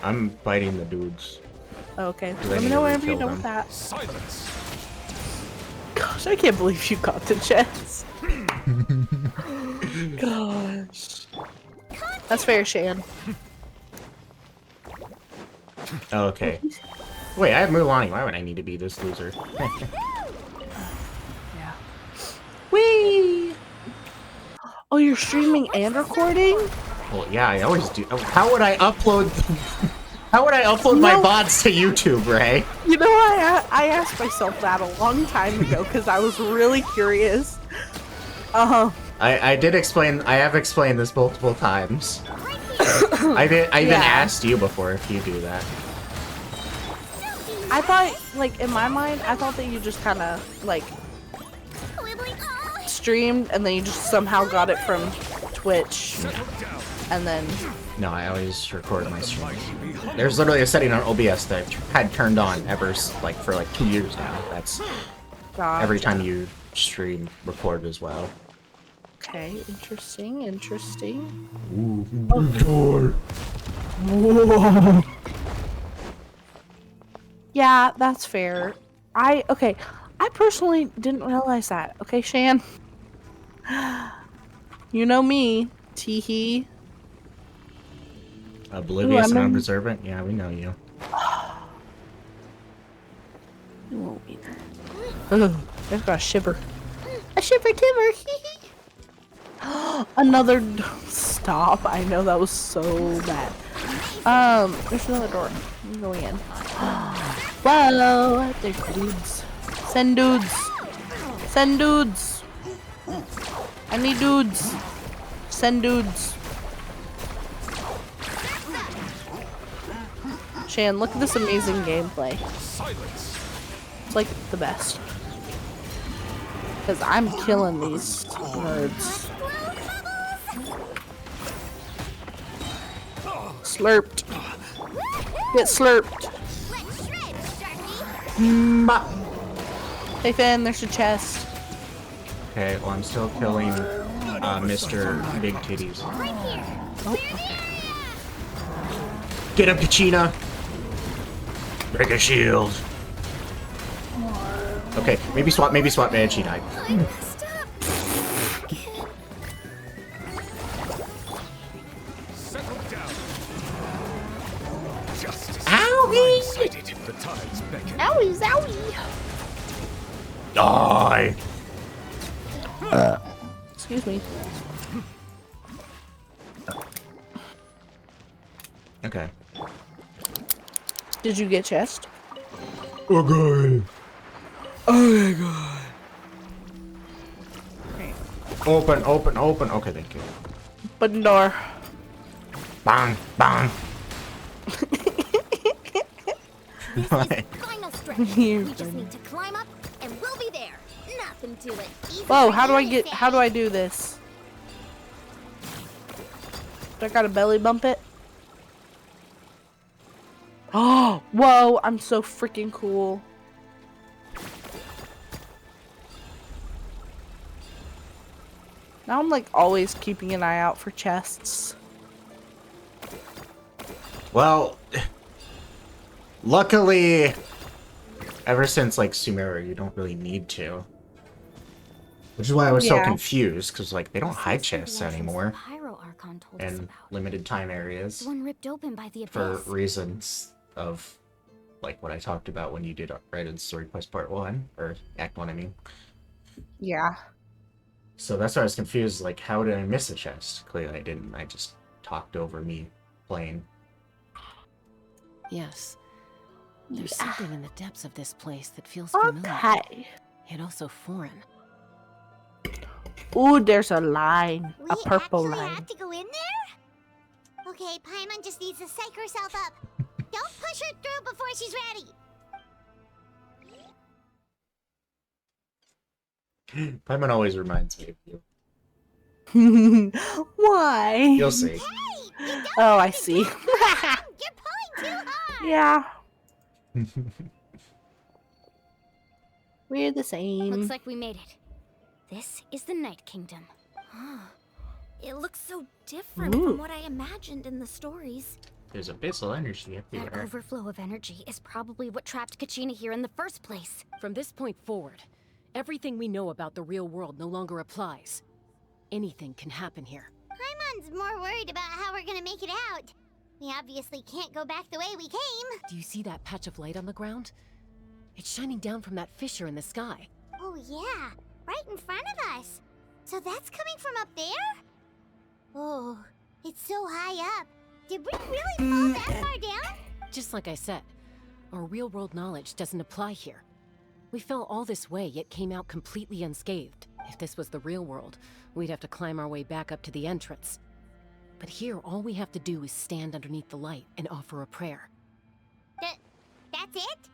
I'm fighting the dudes.
Okay,
I
let me
need
know
to
whenever you
rekill
know
them.
that.
Silence.
Gosh, I can't believe you got the chest. Gosh. That's fair, Shan.
Okay. Wait, I have Mulaney. Why would I need to be this loser?
Yeah. Whee! Oh, you're streaming and recording?
Well, yeah, I always do. How would I upload? How would I upload my VODs to YouTube, Ray?
You know, I asked myself that a long time ago because I was really curious.
I did explain. I have explained this multiple times. I even asked you before if you do that.
I thought, like, in my mind, I thought that you just kind of, like, streamed and then you just somehow got it from Twitch. And then...
No, I always record my streams. There's literally a setting on OBS that had turned on for like 2 years now. That's every time you stream, record as well.
Okay, interesting.
Ooh,
Yeah, that's fair. I personally didn't realize that. Okay, Shan? You know me, teehee.
Oblivious and unobservant? Yeah, we know you.
You won't be there. Ugh, I've got a shiver. A shiver timber. Another stop. I know that was so bad. There's another door. I'm going in. Whoa, there's dudes. Send dudes. Send dudes. I need dudes. Send dudes. Shan, look at this amazing gameplay. It's like the best. Because I'm killing these nerds. Slurped. Get slurped. Hey Finn, there's a chest.
Okay, well I'm still killing Mr. Big Titties.
Oh, okay.
Get him, Kachina! Break a shield. Okay, maybe swap, man, she died. Owie! Owie, zowie! Die!
Excuse me.
Okay.
Did you get chest?
Okay.
Oh my god.
Open. Okay, thank you.
Open door.
Bang, bang.
Final stretch. We just need to climb up and we'll be there. Nothing to it.
Whoa, how do I do this? Do I gotta belly bump it? Oh, whoa, I'm so freaking cool. Now I'm like always keeping an eye out for chests.
Well, luckily, ever since like Sumeru, you don't really need to. Which is why I was so confused, because like they don't hide chests anymore in limited time areas
One ripped open by the
for
abyss.
reasons of like what I talked about when you did Raided Story Quest Part 1, or Act 1, I mean.
Yeah.
So that's why I was confused, like how did I miss a chest? Clearly I didn't, I just talked over me playing.
Yes. There's something in the depths of this place that feels familiar.
Okay.
Yet also foreign.
Ooh, there's a line. A purple
We
line.
have to go in there? Okay, Paimon just needs to psych herself up. Don't push her through before she's ready.
Paimon always reminds me of you.
Why?
You'll see.
Oh, I see.
You're pulling too hard.
Yeah. We're the same.
Looks like we made it. This is the Night Kingdom.
It looks so different from what I imagined in the stories.
There's abyssal energy
That
everywhere.
overflow of energy is probably what trapped Kachina here in the first place.
From this point forward, everything we know about the real world no longer applies. Anything can happen here.
Paimon's more worried about how we're gonna make it out. We obviously can't go back the way we came.
Do you see that patch of light on the ground? It's shining down from that fissure in the sky.
Oh yeah, right in front of us. So that's coming from up there? Oh, it's so high up. Did we really fall that far down?
Just like I said, our real-world knowledge doesn't apply here. We fell all this way, yet came out completely unscathed. If this was the real world, we'd have to climb our way back up to the entrance. But here, all we have to do is stand underneath the light and offer a prayer.
That's it?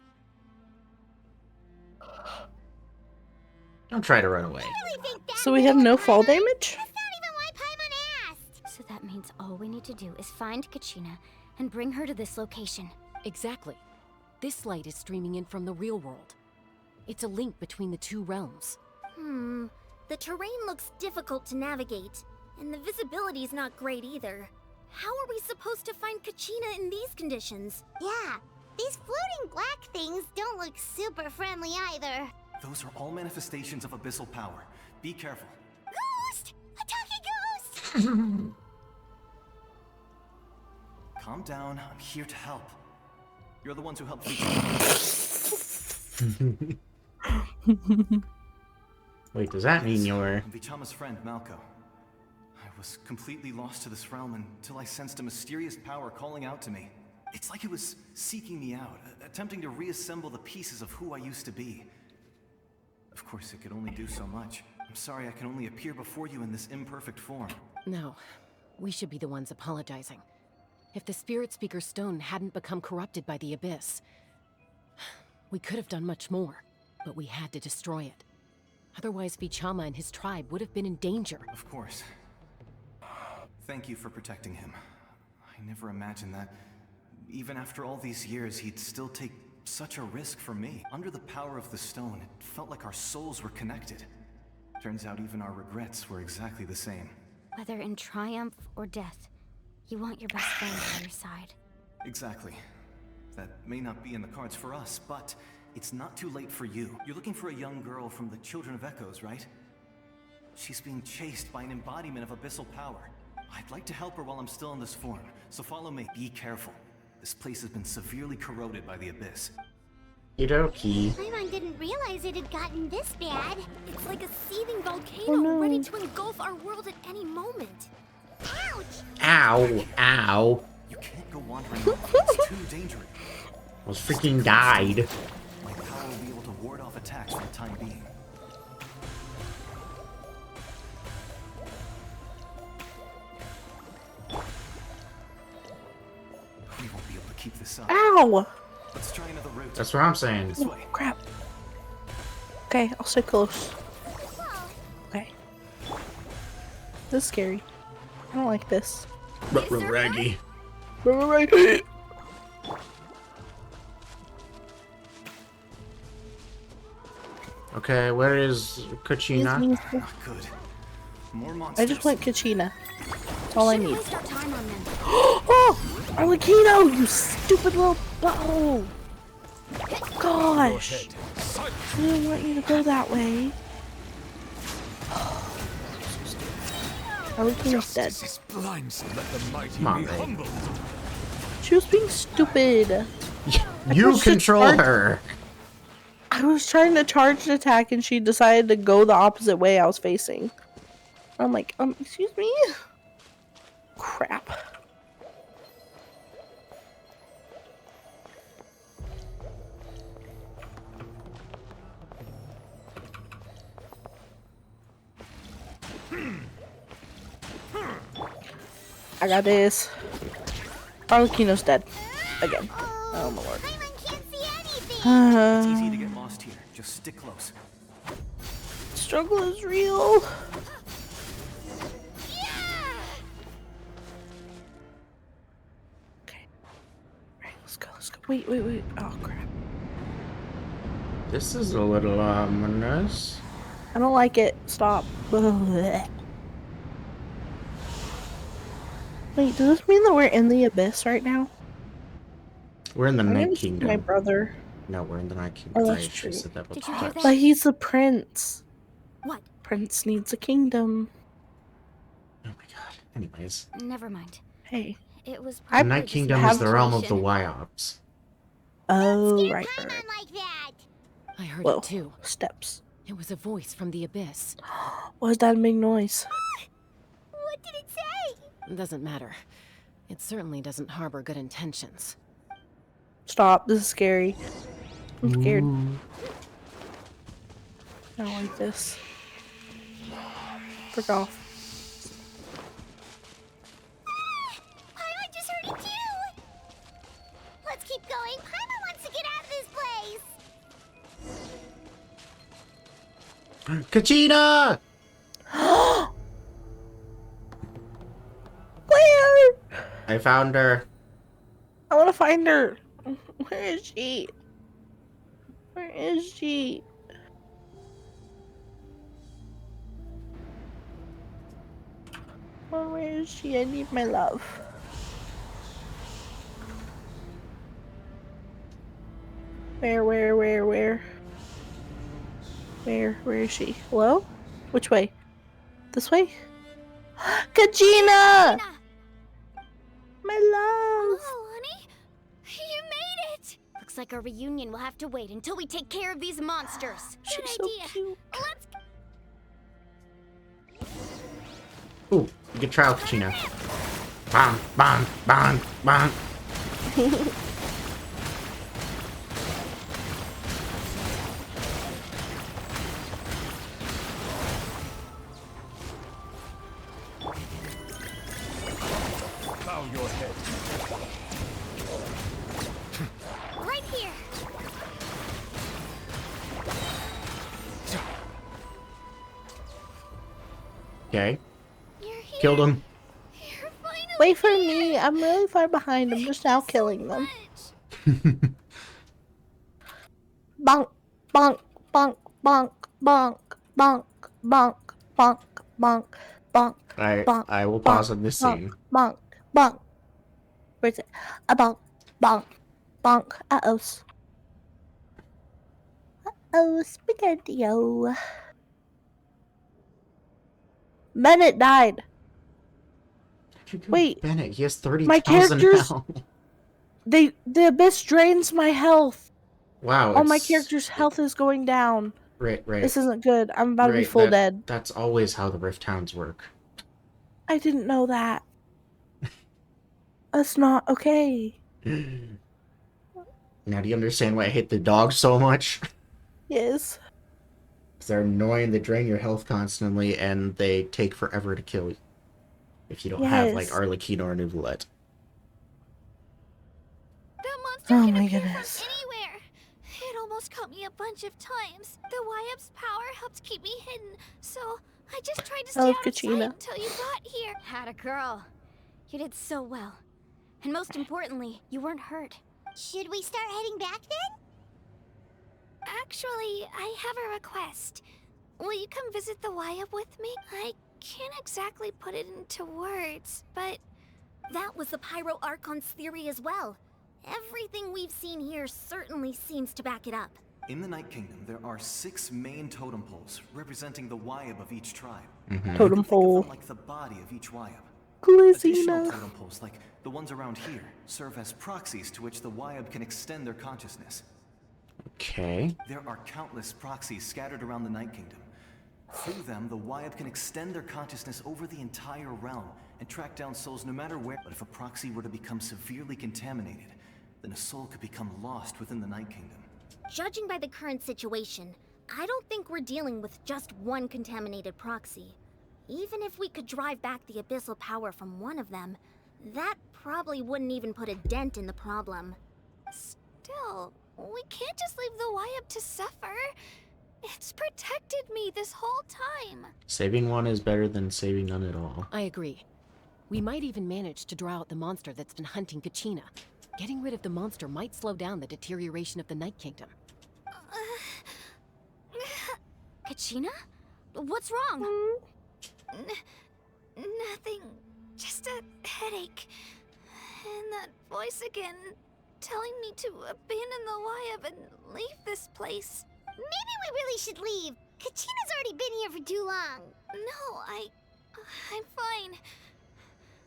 Don't try to run away.
So we have no fall damage?
So that means all we need to do is find Kachina and bring her to this location.
Exactly. This light is streaming in from the real world. It's a link between the two realms.
The terrain looks difficult to navigate, and the visibility's not great either. How are we supposed to find Kachina in these conditions?
Yeah, these floating black things don't look super friendly either.
Those are all manifestations of abyssal power. Be careful.
Ghost! A talking ghost!
Calm down, I'm here to help. You're the ones who helped
Wait, does that mean you're...
I'm Vichama's friend, Malco. I was completely lost to this realm until I sensed a mysterious power calling out to me. It's like it was seeking me out, attempting to reassemble the pieces of who I used to be. Of course, it could only do so much. I'm sorry I can only appear before you in this imperfect form.
No, we should be the ones apologizing. If the Spirit Speaker Stone hadn't become corrupted by the Abyss, we could have done much more, but we had to destroy it. Otherwise, Vichama and his tribe would have been in danger.
Of course. Thank you for protecting him. I never imagined that, even after all these years, he'd still take such a risk for me. Under the power of the stone, it felt like our souls were connected. Turns out even our regrets were exactly the same.
Whether in triumph or death, you want your best friend by your side.
Exactly. That may not be in the cards for us, but it's not too late for you. You're looking for a young girl from the Children of Echoes, right? She's being chased by an embodiment of abyssal power. I'd like to help her while I'm still in this form, so follow me. Be careful. This place has been severely corroded by the Abyss.
Okie
Paimon didn't realize it had gotten this bad.
It's like a seething volcano ready to engulf our world at any moment.
Ouch!
Ow, ow.
You can't go wandering off. It's too dangerous.
Almost freaking died.
My power will be able to ward off attacks for the time being. We won't be able to keep this up.
Ow!
Let's try another route.
That's what I'm saying.
This way.
Crap. Okay, I'll stay close. Okay. This is scary. I don't like this.
Raggy.
Raggy.
Okay, where is Kachina?
Good. More
I
monsters.
just want Kachina. That's all I need.
Waste our time on them.
Oh! Arlecchino, you stupid little butthole! Gosh! I didn't want you to go that way. Arlecchino's dead.
Come on, babe.
She was being stupid.
You control her.
I was trying to charge an attack and she decided to go the opposite way I was facing. I'm like, excuse me? Crap. I got this. Arlecchino's dead. Again. Oh my lord.
It's easy to get lost here. Just stick close.
Struggle is real. Okay. Alright, let's go, let's go. Wait. Oh crap.
This is a little ominous.
I don't like it. Stop. Blech. Wait, does this mean that we're in the abyss right now?
We're in the
I'm
Night
gonna see
Kingdom.
my brother.
No, we're in the Night Kingdom.
Oh,
I
that's
actually
true.
said that
Did
before.
you hear that?
But he's a prince.
What?
Prince needs a kingdom.
Oh my god. Anyways.
Never mind.
Hey.
It was
The Night Kingdom is the realm of the Wyops.
Oh, right.
Like that.
I heard
Whoa.
it too.
Steps.
It was a voice from the abyss.
What was that big noise?
What did it say?
It doesn't matter. It certainly doesn't harbor good intentions.
Stop. This is scary. I'm scared.
Ooh.
I don't like this. Frick off.
Paimon just heard it too! Let's keep going. Paimon wants to get out of this place!
Kachina!
Where?
I found her.
I want to find her. Where is she? Where is she? Oh, where is she? I need my love. Where? Where is she? Hello? Which way? This way? Kachina! My love!
Oh, honey, you made it!
Looks like our reunion will have to wait until we take care of these monsters.
Good
She's so
idea.
cute.
Let's
Ooh, good trial, Kachina. Bang, bang, bang, bang.
Bow your head.
right here.
Okay. Killed him.
Wait for me. I'm really far behind. I'm just now killing them. Bonk, bonk, bonk, bonk, bonk, bonk, bonk, bonk, bonk, bonk.
I will pause on this scene.
Bonk, bonk. Where's it? A bonk, bonk, bonk. Uh-oh. Uh-oh, spaghetti-o. Bennett died. Wait,
Bennett, he has 30,000
my characters,
health.
the abyss drains my health.
Wow.
All my characters' health is going down.
Right.
This isn't good. I'm about to be full dead.
That's always how the Rift Towns work.
I didn't know that. That's not okay.
Now do you understand why I hate the dogs so much?
Yes.
Because they're annoying, they drain your health constantly, and they take forever to kill you. If you don't have, like, Arlecchino or Nuvolette.
That monster
Oh
can
my
appear
goodness.
from anywhere. It almost caught me a bunch of times. The YF's power helped keep me hidden, so I just tried to stay
love
out of sight
Kachina.
until you got here.
Had a girl. You did so well. And most importantly, you weren't hurt.
Should we start heading back then? Actually, I have a request. Will you come visit the YF with me? I can't exactly put it into words, but
That was the Pyro Archon's theory as well. Everything we've seen here certainly seems to back it up.
In the Night Kingdom, there are 6 main totem poles representing the Wyab of each tribe.
Totem pole.
Like the body of each Wyab.
Glizina.
Additional totem poles, like the ones around here, serve as proxies to which the Wyab can extend their consciousness.
Okay.
There are countless proxies scattered around the Night Kingdom. Through them, the Wyab can extend their consciousness over the entire realm and track down souls no matter where. But if a proxy were to become severely contaminated, then a soul could become lost within the Night Kingdom.
Judging by the current situation, I don't think we're dealing with just one contaminated proxy. Even if we could drive back the abyssal power from one of them, that probably wouldn't even put a dent in the problem.
still, we can't just leave the YF to suffer. It's protected me this whole time.
Saving one is better than saving none at all.
I agree. We might even manage to draw out the monster that's been hunting Kachina. Getting rid of the monster might slow down the deterioration of the Night Kingdom.
Kachina? What's wrong?
Nothing. Just a headache. And that voice again, telling me to abandon the YF and leave this place. Maybe we really should leave. Kachina's already been here for too long. No, I'm fine.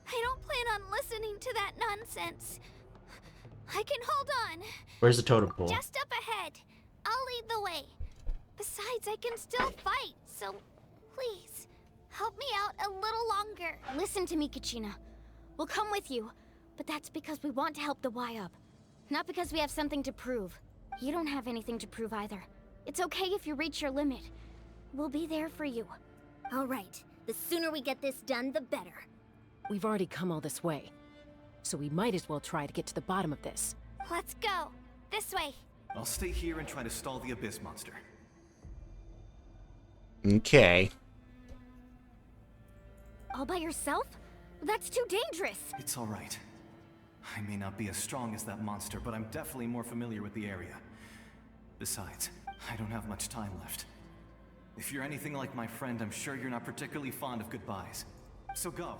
I don't plan on listening to that nonsense. I can hold on.
Where's the totem pole?
Just up ahead. I'll lead the way. Besides, I can still fight, so please, help me out a little longer.
Listen to me, Kachina. We'll come with you, but that's because we want to help the Y-Up. Not because we have something to prove. You don't have anything to prove either. It's okay if you reach your limit. We'll be there for you.
All right. The sooner we get this done, the better.
We've already come all this way, so we might as well try to get to the bottom of this.
Let's go. This way.
I'll stay here and try to stall the Abyss Monster.
Okay.
All by yourself? That's too dangerous.
It's all right. I may not be as strong as that monster, but I'm definitely more familiar with the area. Besides, I don't have much time left. If you're anything like my friend, I'm sure you're not particularly fond of goodbyes. So go.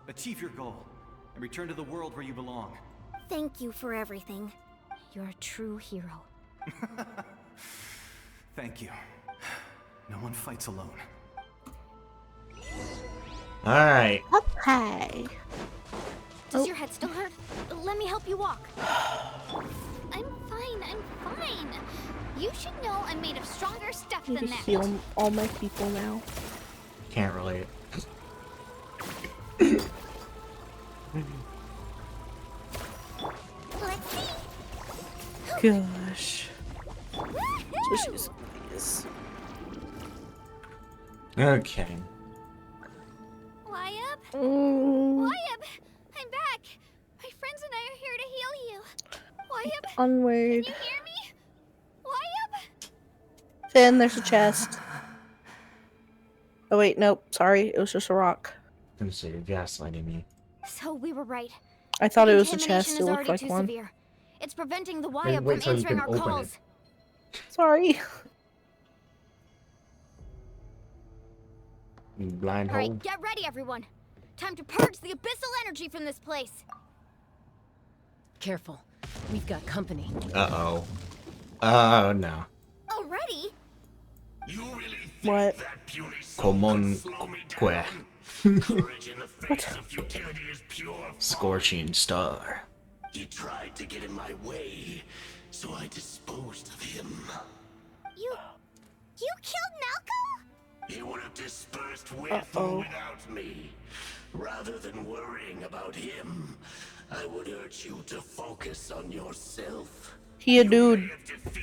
Achieve your goal, and return to the world where you belong.
Thank you for everything.
You're a true hero.
Thank you. No one fights alone.
Alright.
Okay.
Does your head still hurt? Let me help you walk.
I'm fine, I'm fine. You should know I'm made of stronger stuff
I need
than
to
that.
heal all my people now.
Can't relate.
Let's see.
Gosh. Tissues, please.
Okay.
Y-Up?
Mm.
Y-Up! I'm back! My friends and I are here to heal you. Y-Up?
Onward.
Can you hear me? Y-Up?
Finn, there's a chest. Oh wait, nope. Sorry, it was just a rock.
I'm sorry, you're gaslighting me.
So we were right.
I thought
The
it was a
contamination
chest.
is
It looked
already
like
too
one.
severe. It's preventing the
Maybe
Y-Up
wait
from
till you
answering
can
our
open
calls.
it.
Sorry.
You blind
All right,
hole.
get ready, everyone. Time to purge the abyssal energy from this place.
Careful. We've got company.
Uh-oh. Oh, no.
Already?
What?
Common que. Scorching star.
He tried to get in my way, so I disposed of him.
You killed Malcolm?
He would have dispersed with or without me. Rather than worrying about him, I would urge you to focus on yourself.
He a dude.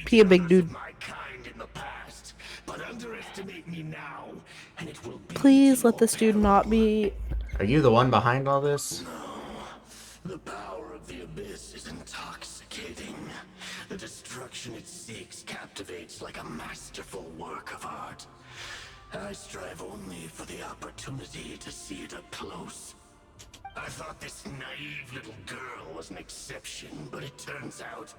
He a big dude.
My kind in the past, but underestimate me now, and it will be.
Please let this dude not be.
Are you the one behind all this?
The power of the Abyss is intoxicating. The destruction it seeks captivates like a masterful work of art. I strive only for the opportunity to see it up close. I thought this naive little girl was an exception, but it turns out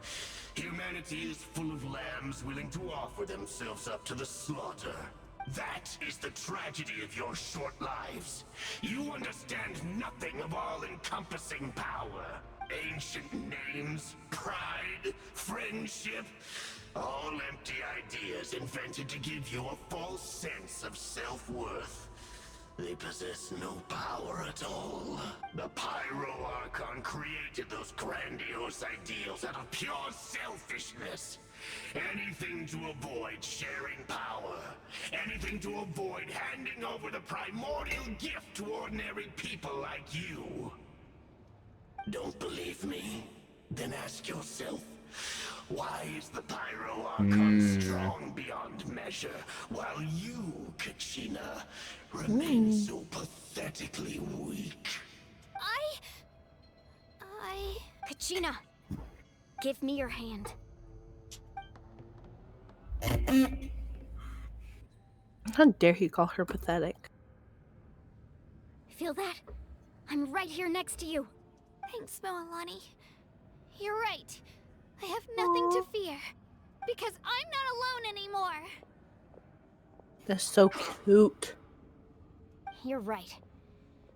humanity is full of lambs willing to offer themselves up to the slaughter. That is the tragedy of your short lives. You understand nothing of all-encompassing power. Ancient names, pride, friendship, all empty ideas invented to give you a false sense of self-worth. They possess no power at all. The Pyro Archon created those grandiose ideals out of pure selfishness. Anything to avoid sharing power. Anything to avoid handing over the primordial gift to ordinary people like you. Don't believe me? Then ask yourself, why is the Pyro Archon strong beyond measure, while you, Kachina, remain so pathetically weak?
Kachina, give me your hand.
How dare he call her pathetic?
Feel that? I'm right here next to you.
Thanks, Moalani. You're right. I have nothing to fear. Because I'm not alone anymore.
That's so cute.
You're right.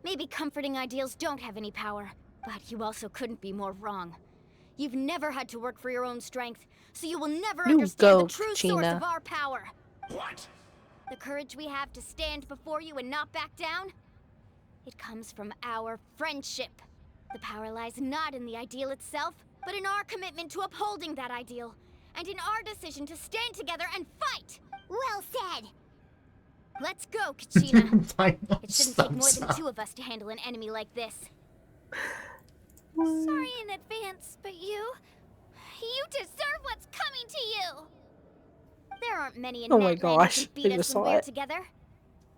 Maybe comforting ideals don't have any power, but you also couldn't be more wrong. You've never had to work for your own strength, so you will never
You
understand
go,
the true source
Gina.
of our power.
What?
The courage we have to stand before you and not back down? It comes from our friendship. The power lies not in the ideal itself, but in our commitment to upholding that ideal, and in our decision to stand together and fight!
Well said.
Let's go, Kachina.
Final
It shouldn't take more
thumbs
than
up.
2 of us to handle an enemy like this.
Sorry in advance, but you deserve what's coming to you.
There aren't many in
Oh my
Natlan
gosh,
who can
I
beat us
just
when
saw
we're
it.
together.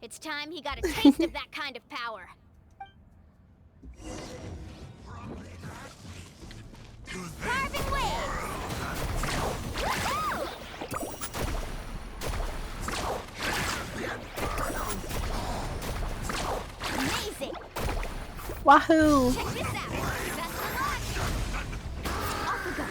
It's time he got a taste of that kind of power.
Carving waves. Woohoo! Amazing.
Wahoo!
Check this out. Best of luck. Off we go.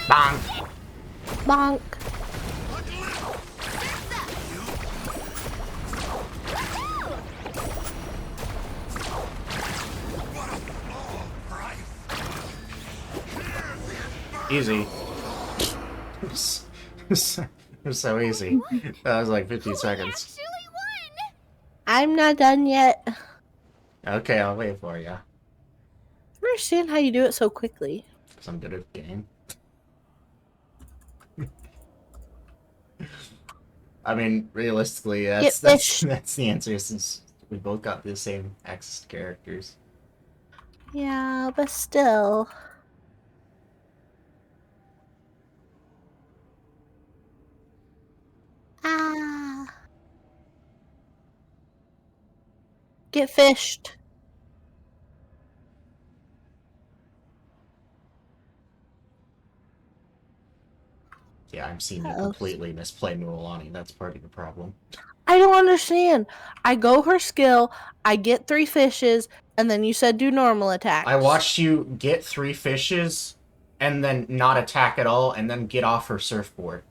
Bonk.
Bonk.
Easy. It was so easy. That was like 15 seconds.
I'm not done yet.
Okay, I'll wait for you.
I don't understand how you do it so quickly.
Because I'm good at the game. I mean, realistically, that's the answer since we both got the same access to characters.
Yeah, but still. Ah. Get fished.
Yeah, I'm seeing you completely misplay Mualani. That's part of the problem.
I don't understand. I go her skill, I get 3 fishes, and then you said do normal attacks.
I watched you get 3 fishes, and then not attack at all, and then get off her surfboard.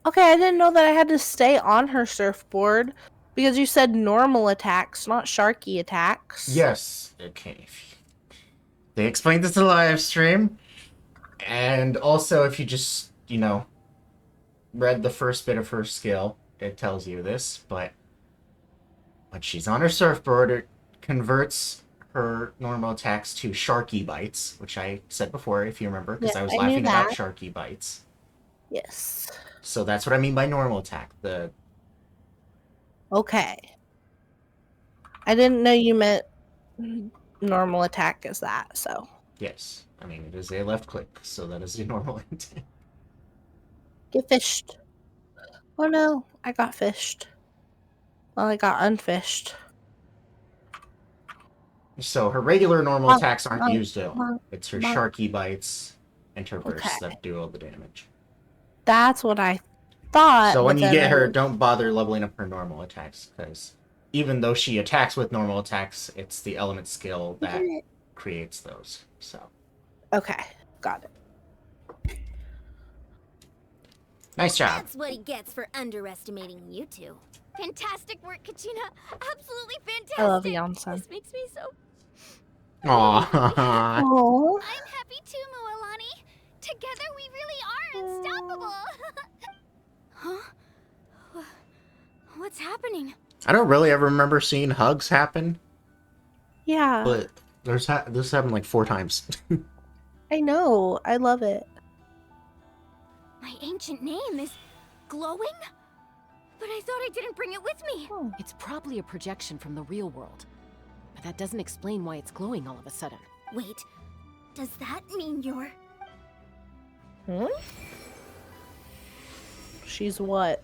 Okay, I didn't know that I had to stay on her surfboard because you said normal attacks, not sharky attacks.
Yes. Okay. They explained this in the live stream. And also, if you just, you know, read the first bit of her skill, it tells you this, but when she's on her surfboard, it converts her normal attacks to sharky bites, which I said before, if you remember, because
Yeah,
I was
I knew
laughing about
that.
sharky bites.
Yes.
So that's what I mean by normal attack.
Okay. I didn't know you meant normal attack as that, so.
Yes. I mean, it is a left click, so that is the normal intent.
Get fished. Oh no, I got fished. Well, I got unfished.
So her regular normal attacks aren't used at all.
bonk,
It's her
bonk.
sharky bites and her bursts
Okay.
that do all the damage.
That's what I thought.
So when
but
you
then
get her,
I-
don't bother leveling up her normal attacks, because even though she attacks with normal attacks, it's the element skill that creates those. So
Okay, got it.
nice job.
That's what he gets for underestimating you two.
Fantastic work, Kachina. Absolutely fantastic.
I love Yansan.
This makes me so...
Aww.
Aww.
I'm happy too, Mualani. Together we really are unstoppable.
Huh? What's happening?
I don't really ever remember seeing hugs happen,
Yeah,
but this happened like 4 times.
I know. I love it.
My ancient name is glowing? But I thought I didn't bring it with me.
It's probably a projection from the real world. But that doesn't explain why it's glowing all of a sudden.
Wait, does that mean you're...
Hmm? She's what?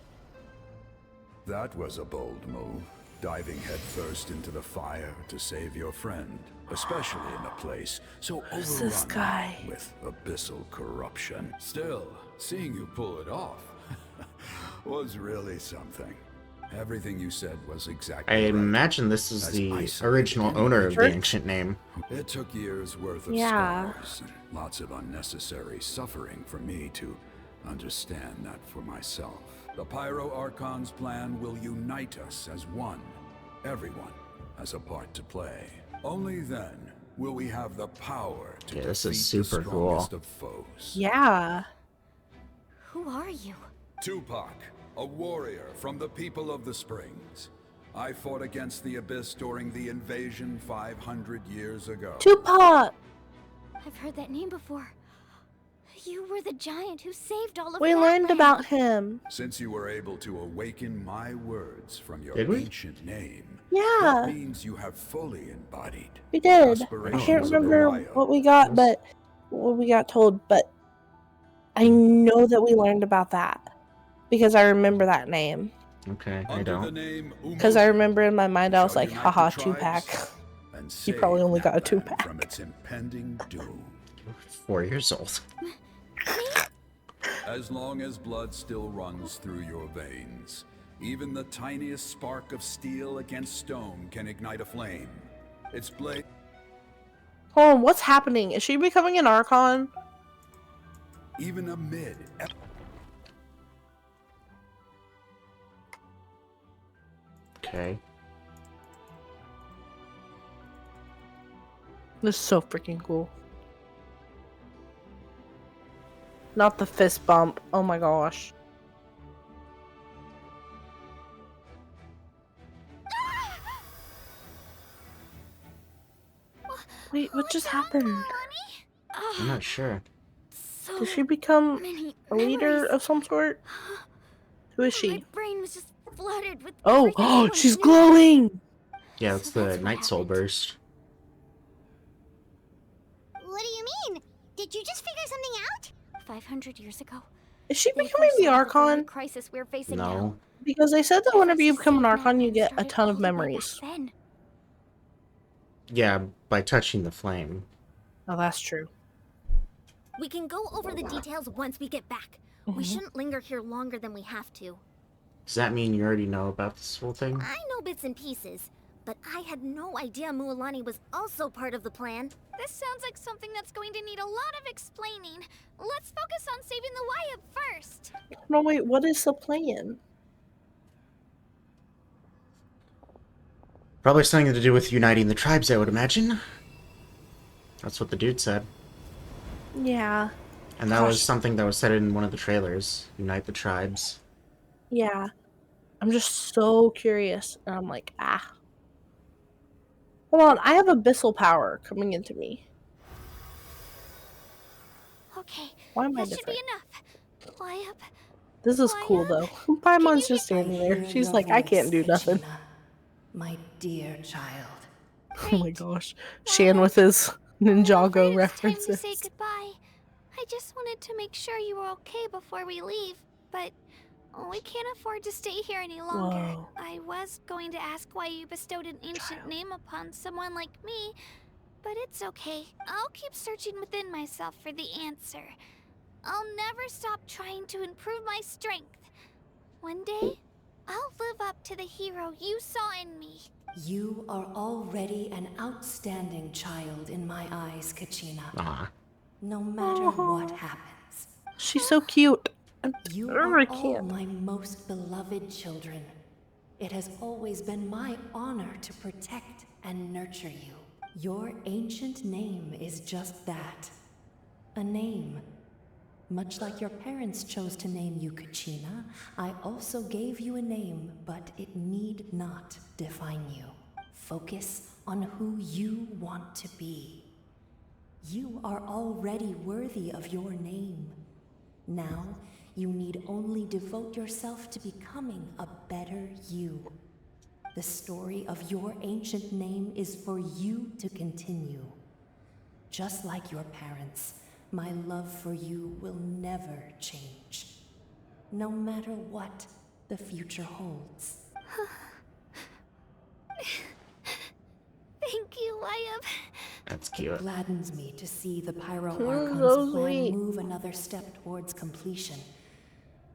That was a bold move, diving headfirst into the fire to save your friend, especially in a place so
Who's this
overrun
guy?
with abyssal corruption. Still, seeing you pull it off was really something. Everything you said was exactly
I
right.
imagine this is
As
the
isolated
original owner of the
individuals.
ancient name.
It took years worth of
Yeah.
scars and lots of unnecessary suffering for me to understand that for myself. The Pyro Archon's plan will unite us as one. Everyone has a part to play. Only then will we have the power to
Yeah, this
defeat
is
the
super cool.
strongest of foes.
Yeah.
Who are you?
Tupac, a warrior from the people of the Springs.
I fought against the Abyss during the invasion 500 years ago.
Tupac!
I've heard that name before. You were the giant who saved all of
We learned
Natlan.
about him.
Since you were able to awaken my words from your
Did we?
ancient name,
Yeah.
that means you have fully embodied
We did. I
aspirations
can't
of the
remember
wild.
what we got, but what we got told, but I know that we learned about that because I remember that name.
Okay, I
Under the
don't.
name
Because I remember in my mind I was like,
unite
haha,
the
2-pack.
tribes and
You probably
save
only got a
Natlan
2-pack.
from its impending doom.
4 years old.
As long as blood still runs through your veins, even the tiniest spark of steel against stone can ignite a flame. Its blade.
Hold on, what's happening? Is she becoming an Archon?
Even amid.
Okay.
This is so freaking cool. Not the fist bump. Oh my gosh. Wait, what just happened?
I'm not sure.
Did she become a leader of some sort? Who is
My
she?
brain was just flooded with
Oh,
everything I once
she's
knew.
glowing!
Yeah, it's the Night Soul Burst.
What do you mean? Did you just figure something out?
500 years ago.
Is she
they
becoming the
foresaw very
Archon?
crisis we're facing
No.
now.
Because they said that whenever you become an
Saved
Archon, you
Natlan
get a
started
ton of
all the way back
memories.
then.
Yeah, by touching the flame.
Oh, that's true.
We can go over the details once we get back. We shouldn't linger here longer than we have to.
Does that mean you already know about this whole thing?
I know bits and pieces, but I had no idea Mualani was also part of the plan.
This sounds like something that's going to need a lot of explaining. Let's focus on saving the Wyatt first.
No, wait, what is the plan?
Probably something to do with uniting the tribes, I would imagine. That's what the dude said.
Yeah.
And that was something that was said in one of the trailers. Unite the tribes.
Yeah. I'm just so curious. And I'm like, ah. Hold on, I have abyssal power coming into me.
Okay,
Why am I
that should be
different?
enough. Wyatt,
This is cool though. Paimon's just standing there. She's like, I can't do nothing.
My dear child.
Oh my gosh. Shan with his Ninjago
time to
references.
say goodbye. I just wanted to make sure you were okay before we leave, but we can't afford to stay here any longer.
Whoa.
I was going to ask why you bestowed an ancient name upon someone like me, but it's okay. I'll keep searching within myself for the answer. I'll never stop trying to improve my strength. One day, I'll live up to the hero you saw in me.
You are already an outstanding child in my eyes, Kachina. No matter what happens.
She's so cute.
You
I
are all
can't.
my most beloved children. It has always been my honor to protect and nurture you. Your ancient name is just that. A name. Much like your parents chose to name you Kachina, I also gave you a name, but it need not define you. Focus on who you want to be. You are already worthy of your name. Now, you need only devote yourself to becoming a better you. The story of your ancient name is for you to continue. Just like your parents, my love for you will never change. No matter what the future holds.
Thank you, Wyatt.
That's cute.
It gladdens me to see the Pyro
So
Archon's plan
sweet.
move another step towards completion.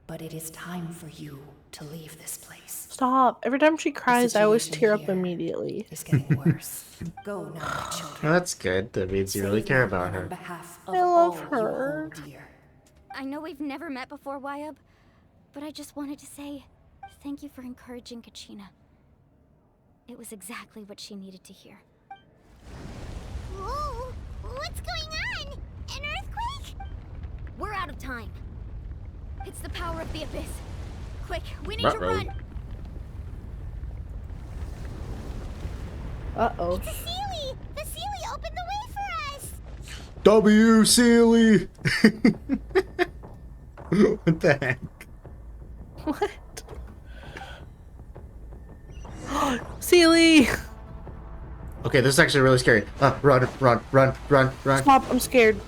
But it is time for you to leave this place.
Stop. Every time she cries, I always
situation
tear up
here
immediately.
It's getting worse. Go now, my children.
Well, that's good. That means you really care about her.
On behalf of
I love
all you
her.
hold dear.
I know we've never met before, Wyatt, but I just wanted to say thank you for encouraging Kachina. It was exactly what she needed to hear.
Whoa! What's going on? An earthquake?
We're out of time.
It's the power of the Abyss. Quick, we need to run!
Uh-oh.
It's the Sealy! The Sealy opened the way for us!
W. Sealy! What the heck?
What? Sealy!
Okay, this is actually really scary. Run.
Stop, I'm scared.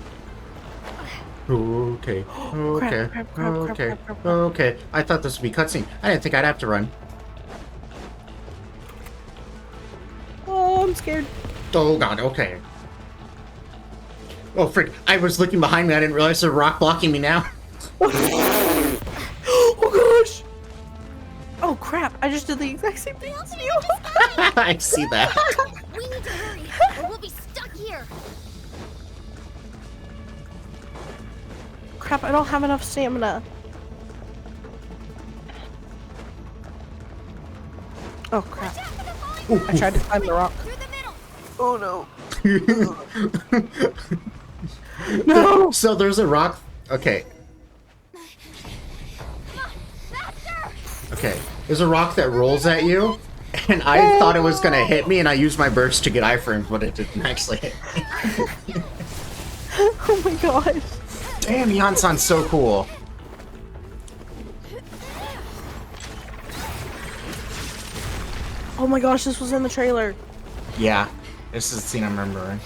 Okay. Okay. Okay. Okay. I thought this would be cutscene. I didn't think I'd have to run.
Oh, I'm scared.
Oh god, okay. Oh frick, I was looking behind me, I didn't realize there's a rock blocking me now.
Oh gosh! Oh crap, I just did the exact same thing as you.
I see that.
We need to hurry, or we'll be stuck here!
Crap, I don't have enough stamina. Oh crap. I tried to climb the rock. Oh no. No!
So there's a rock. Okay. Okay. There's a rock that rolls at you, and I thought it was gonna hit me, and I used my burst to get iframes, but it didn't actually hit me.
Oh my gosh.
Damn, Yansan's so cool.
Oh my gosh, this was in the trailer.
Yeah. This is the scene I'm remembering.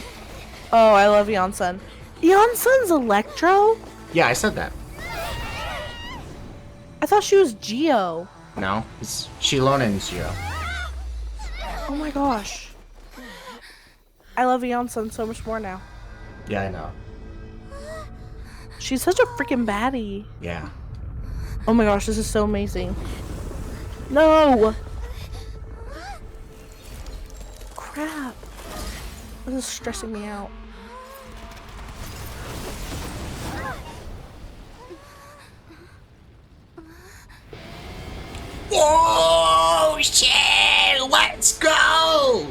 Oh, I love Yansan. Yansan's Electro?
Yeah, I said that.
I thought she was Geo.
No, it's Shilonen's Geo.
Oh my gosh. I love Yansan so much more now.
Yeah, I know.
She's such a freaking baddie.
Yeah.
Oh my gosh, this is so amazing. No! Crap. This is stressing me out.
Whoa, shit! Let's go!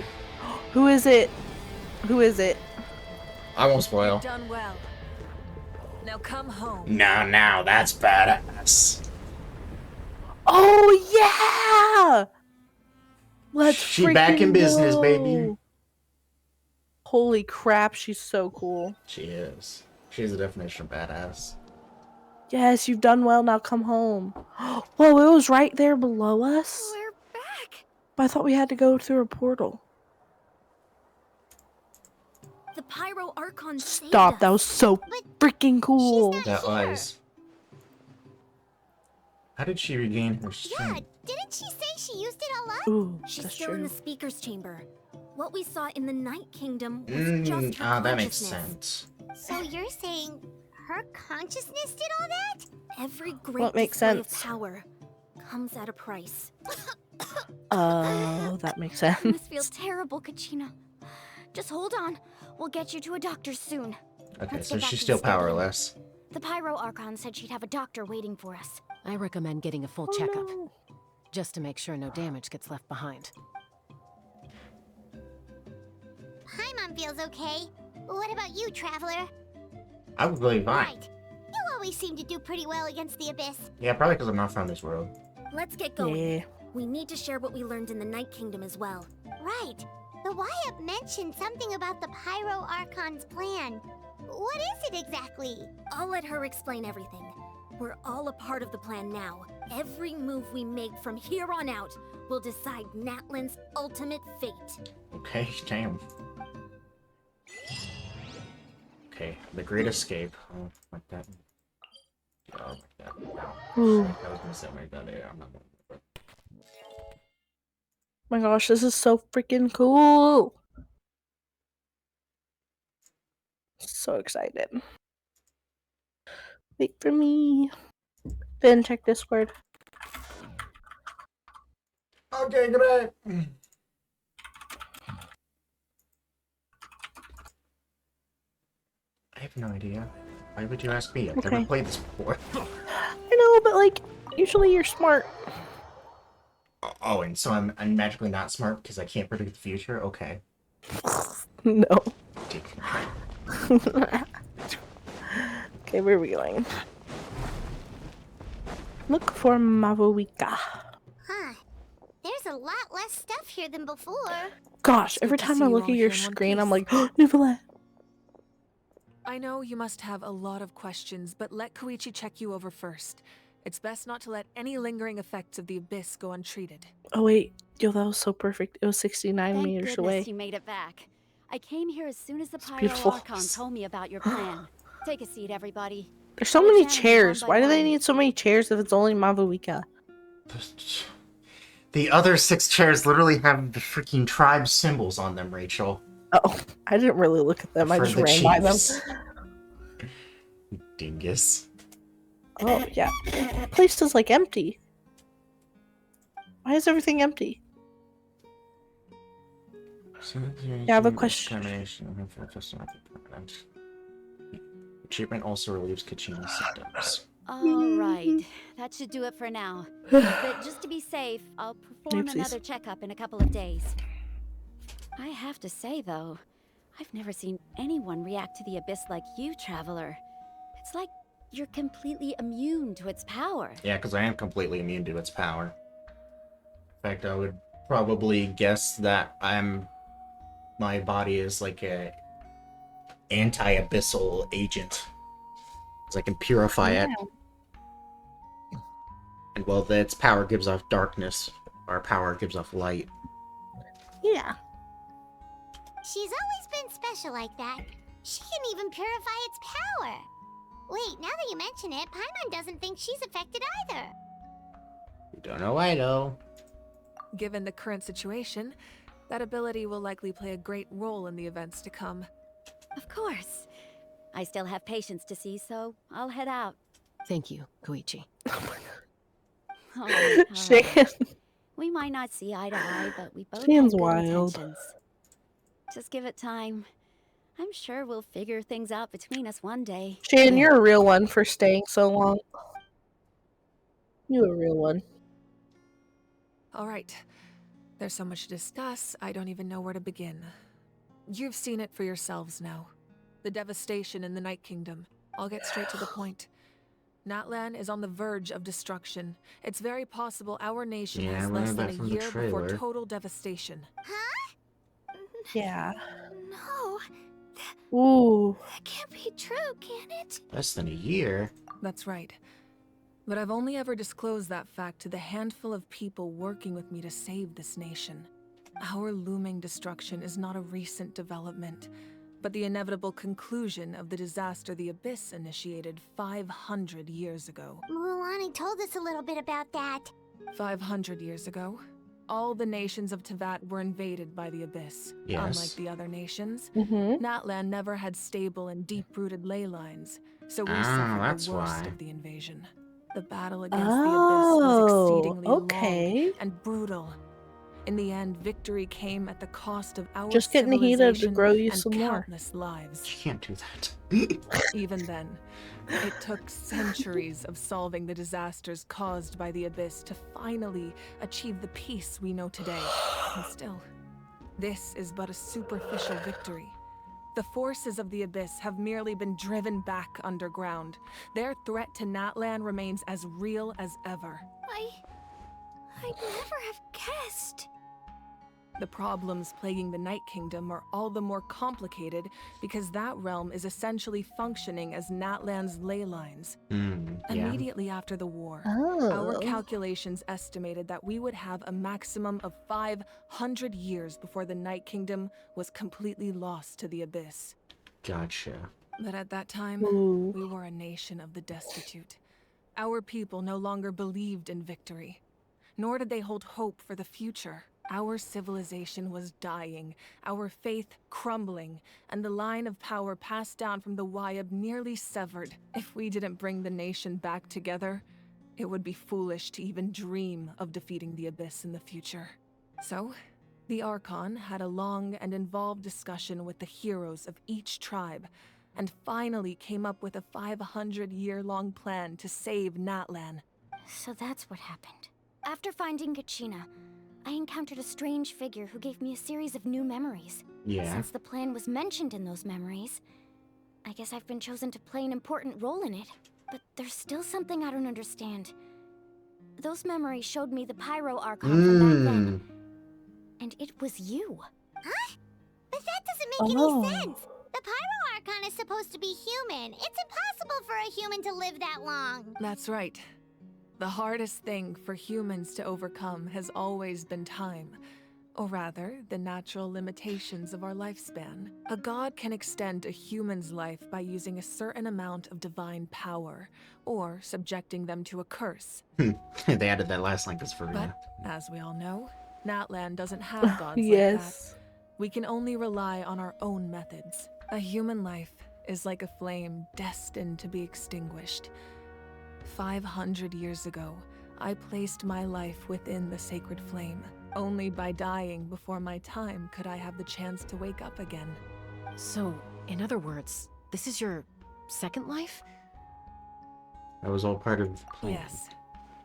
Who is it? Who is it?
I won't spoil.
Done well. Now come home.
Now, that's badass.
Oh yeah! Let's
She back in business,
go.
baby.
Holy crap, she's so cool.
She is. She's the definition of badass.
Yes, you've done well, now come home. Whoa, it was right there below us?
We're back!
But I thought we had to go through a portal.
The Pyro Archon saved
Stop,
us.
that was so freaking cool.
That was. How did she regain her
Yeah,
strength?
didn't she say she used it all up?
Ooh,
She's
that's
still
true.
in the Speaker's Chamber. What we saw in the Night Kingdom was just her
That makes
consciousness.
sense.
So you're saying her consciousness did all that? Every great
What makes
display
sense?
of power comes at a price.
Oh, that makes
I must
sense.
feel terrible, Kachina. Just hold on. We'll get you to a doctor soon.
Okay,
Let's
so
get back
she's
to
still
the stable.
powerless.
The Pyro Archon said she'd have a doctor waiting for us.
I recommend getting a full checkup, just to make sure no damage gets left behind.
Paimon feels okay. What about you, Traveler?
I would believe fine.
Right. You always seem to do pretty well against the Abyss.
Yeah, probably because I'm not from this world.
Let's get going.
Yeah.
We need to share what we learned in the Night Kingdom as well. Right. The Wyatt mentioned something about the Pyro Archon's plan. What is it exactly? I'll let her explain everything. We're all a part of the plan now. Every move we make from here on out will decide Natlan's ultimate fate.
Okay, damn. Okay, the Great Escape. Oh, like that. Oh, like that. No.
Ooh.
I was gonna say like that. Yeah, I'm not gonna do it.
My gosh, this is so freaking cool. So excited. Wait for me. Then check Discord.
Okay, great. I have no idea. Why would you ask me? I've never
Okay.
played this before.
I know, but like, usually you're smart.
Oh, and so I'm magically not smart because I can't predict the future? Okay.
No. Okay, where are we going? Look for Mavuika.
Huh. There's a lot less stuff here than before.
Gosh, every time I look at your screen, I'm like, oh, Natlan.
I know you must have a lot of questions, but let Koichi check you over first. It's best not to let any lingering effects of the abyss go untreated.
Oh wait, yo, that was so perfect. It was 69
Thank
meters
goodness
away.
you made it back. I came here as soon as the Pyro
beautiful.
Archon told me about your plan. Take a seat, everybody.
There's so
I'll
many
examine you
chairs.
one by
Why do they
one.
need so many chairs if it's only Mavuika?
The other 6 chairs literally have the freaking tribe symbols on them, Rachel.
Oh, I didn't really look at them. I
For
just
the
ran by them.
chiefs. Dingus.
Oh, yeah. The place is like empty. Why is everything empty? Yeah, I have a question.
Treatment also relieves Kachina's symptoms.
All right, that should do it for now. But just to be safe, I'll perform
Oopsies.
another checkup in a couple of days. I have to say, though, I've never seen anyone react to the abyss like you, Traveler. It's like you're completely immune to its power.
Yeah, because I am completely immune to its power. In fact, I would probably guess that my body is like a anti-abyssal agent. So I can purify it. And well, its power gives off darkness. Our power gives off light.
Yeah.
She's always been special like that. She can even purify its power. Wait, now that you mention it, Paimon doesn't think she's affected either.
You don't know why, though.
Given the current situation, that ability will likely play a great role in the events to come.
Of course. I still have patients to see, so I'll head out.
Thank you, Koichi.
All right.
Shan.
We might not see eye to eye, but we both
Shan's
have good
wild.
intentions. Just give it time. I'm sure we'll figure things out between us one day.
Shan, you're a real one for staying so long. You're a real one.
All right. There's so much to discuss, I don't even know where to begin. You've seen it for yourselves now. The devastation in the Night Kingdom. I'll get straight to the point. Natlan is on the verge of destruction. It's very possible our nation
Yeah, I
has less
learned
than
that
a
from the
year before
trailer.
total devastation.
Yeah.
No,
Ooh.
that can't be true, can it?
Less than a year?
That's right. But I've only ever disclosed that fact to the handful of people working with me to save this nation. Our looming destruction is not a recent development, but the inevitable conclusion of the disaster the Abyss initiated 500 years ago.
Mualani told us a little bit about that.
500 years ago, all the nations of Teyvat were invaded by the Abyss.
Yes.
Unlike the other nations,
Mm-hmm.
Natlan never had stable and deep-rooted ley lines, so we
Ah,
suffered
that's
the worst
why.
of the invasion. The battle against the Abyss was exceedingly
okay.
long and brutal. In the end, victory came at the cost of our
Just getting heated to
civilization
grow you
and
some more.
countless lives.
You can't do that.
Even then, it took centuries of solving the disasters caused by the Abyss to finally achieve the peace we know today. And still, this is but a superficial victory. The forces of the Abyss have merely been driven back underground. Their threat to Natlan remains as real as ever.
I'd never have guessed.
The problems plaguing the Night Kingdom are all the more complicated because that realm is essentially functioning as Natlan's ley lines.
Yeah.
Immediately after the war, our calculations estimated that we would have a maximum of 500 years before the Night Kingdom was completely lost to the Abyss.
Gotcha.
But at that time,
Ooh.
we were a nation of the destitute. Our people no longer believed in victory, nor did they hold hope for the future. Our civilization was dying, our faith crumbling, and the line of power passed down from the Wayab nearly severed. If we didn't bring the nation back together, it would be foolish to even dream of defeating the Abyss in the future. So, the Archon had a long and involved discussion with the heroes of each tribe, and finally came up with a 500-year-long plan to save Natlan.
So that's what happened. After finding Kachina, I encountered a strange figure who gave me a series of new memories.
Yeah.
Since the plan was mentioned in those memories, I guess I've been chosen to play an important role in it. But there's still something I don't understand. Those memories showed me the Pyro Archon from back then. And it was you.
Huh? But that doesn't make any sense. The Pyro Archon is supposed to be human. It's impossible for a human to live that long.
That's right. The hardest thing for humans to overcome has always been time. Or rather, the natural limitations of our lifespan. A god can extend a human's life by using a certain amount of divine power, or subjecting them to a curse.
They added that last line because for
But, as we all know, Natlan doesn't have gods like that. We can only rely on our own methods. A human life is like a flame destined to be extinguished. 500 years ago, I placed my life within the sacred flame. Only by dying before my time could I have the chance to wake up again.
So, in other words, this is your second life?
That was all part of the plan.
Yes.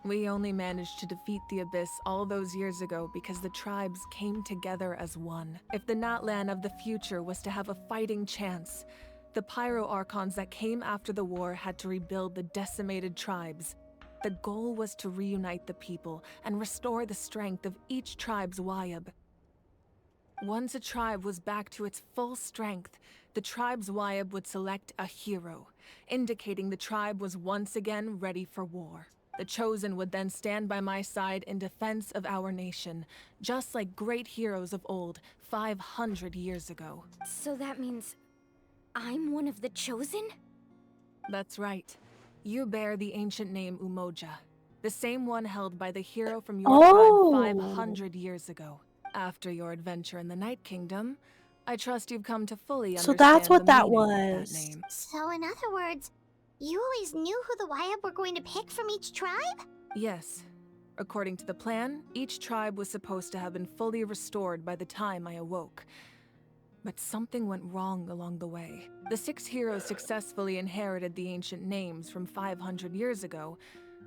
We only managed to defeat the Abyss all those years ago because the tribes came together as one. If the Natlan of the future was to have a fighting chance, the Pyro Archons that came after the war had to rebuild the decimated tribes. The goal was to reunite the people and restore the strength of each tribe's Wayab. Once a tribe was back to its full strength, the tribe's Wayab would select a hero, indicating the tribe was once again ready for war. The Chosen would then stand by my side in defense of our nation, just like great heroes of old 500 years ago.
So that means I'm one of the Chosen?
That's right. You bear the ancient name Umoja, the same one held by the hero from your tribe 500 years ago. After your adventure in the Night Kingdom, I trust you've come to fully understand
that's what
the
that
meaning of
was.
that name.
So in other words, you always knew who the Wayab were going to pick from each tribe?
Yes. According to the plan, each tribe was supposed to have been fully restored by the time I awoke. But something went wrong along the way. The 6 heroes successfully inherited the ancient names from 500 years ago,